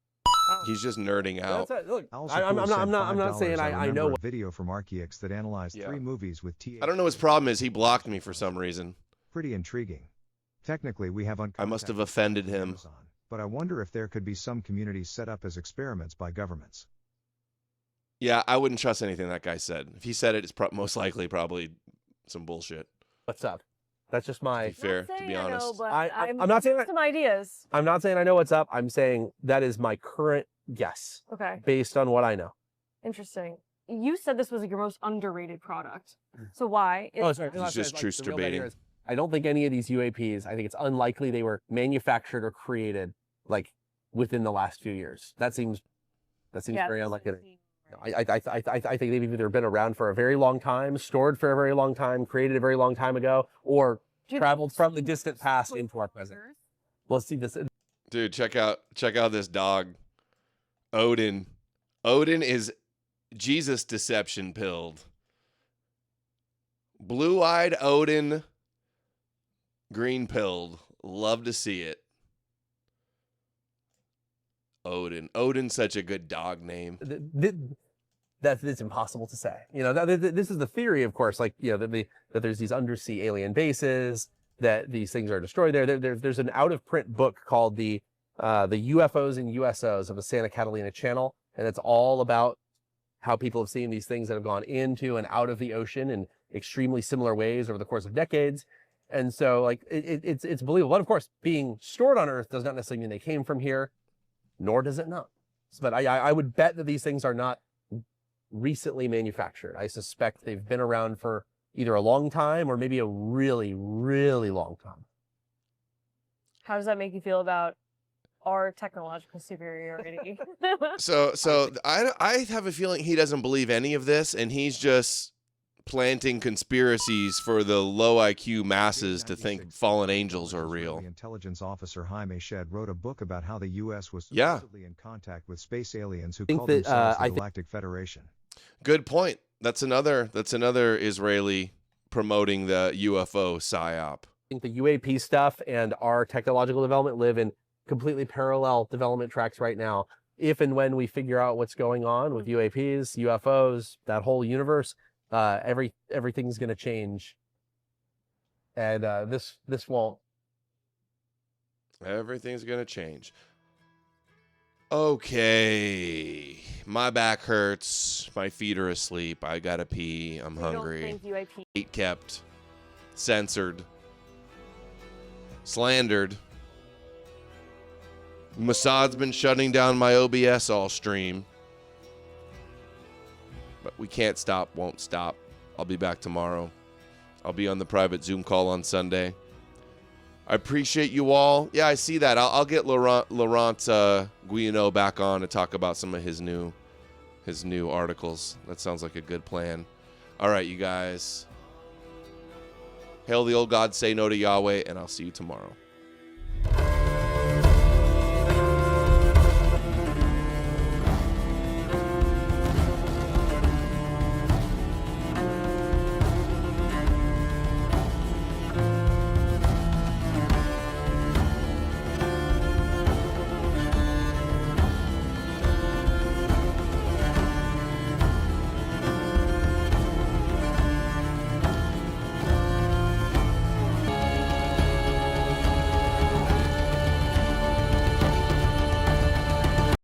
He's just nerding out. Look, I'm not saying I know what video from Archex that analyzed 3 movies with TA. I don't know his problem is. He blocked me for some reason. Pretty intriguing. Technically, we have I must have offended him. Amazon, but I wonder if there could be some communities set up as experiments by governments. Yeah, I wouldn't trust anything that guy said. If he said it, it's most likely probably some bullshit. What's up? That's just my to be honest. I'm not saying some ideas. I'm not saying I know what's up. I'm saying that is my current guess. Okay. Based on what I know. Interesting. You said this was your most underrated product. So why? Sorry. He's just truth debating. I don't think any of these UAPs, I think it's unlikely they were manufactured or created like within the last few years. That seems very unlikely. I think they've either been around for a very long time, stored for a very long time, created a very long time ago, or traveled from the distant past into our present. Let's see this. Dude, check out this dog. Odin. Odin is Jesus deception pilled. Blue-eyed Odin, green pilled. Love to see it. Odin. Odin's such a good dog name. It's impossible to say. This is the theory, of course, like, that there's these undersea alien bases, that these things are destroyed there. There's an out-of-print book called the UFOs and USOs of the Santa Catalina Channel, and it's all about how people have seen these things that have gone into and out of the ocean in extremely similar ways over the course of decades. And so, like, it's believable. But of course, being stored on Earth does not necessarily mean they came from here, nor does it not. But I would bet that these things are not recently manufactured. I suspect they've been around for either a long time or maybe a really, really long time. How does that make you feel about our technological superiority? So I have a feeling he doesn't believe any of this, and he's just planting conspiracies for the low IQ masses to think fallen angels are real. The intelligence officer Jaime Shed wrote a book about how the U.S. was Yeah. supposedly in contact with space aliens who think called that, themselves I the think- Galactic Federation. Good point. That's another Israeli promoting the UFO psyop. I think the UAP stuff and our technological development live in completely parallel development tracks right now. If and when we figure out what's going on with UAPs, UFOs, that whole universe, everything's going to change, and this won't. Everything's gonna change. Okay, my back hurts. My feet are asleep. I gotta pee. I'm hungry. Don't think UAP. Gate kept, censored, slandered. Mossad's been shutting down my OBS all stream. But we can't stop, won't stop. I'll be back tomorrow. I'll be on the private Zoom call on Sunday. I appreciate you all. Yeah, I see that. I'll get Laurent Guilleno back on to talk about some of his new articles. That sounds like a good plan. All right, you guys. Hail the old gods, say no to Yahweh, and I'll see you tomorrow.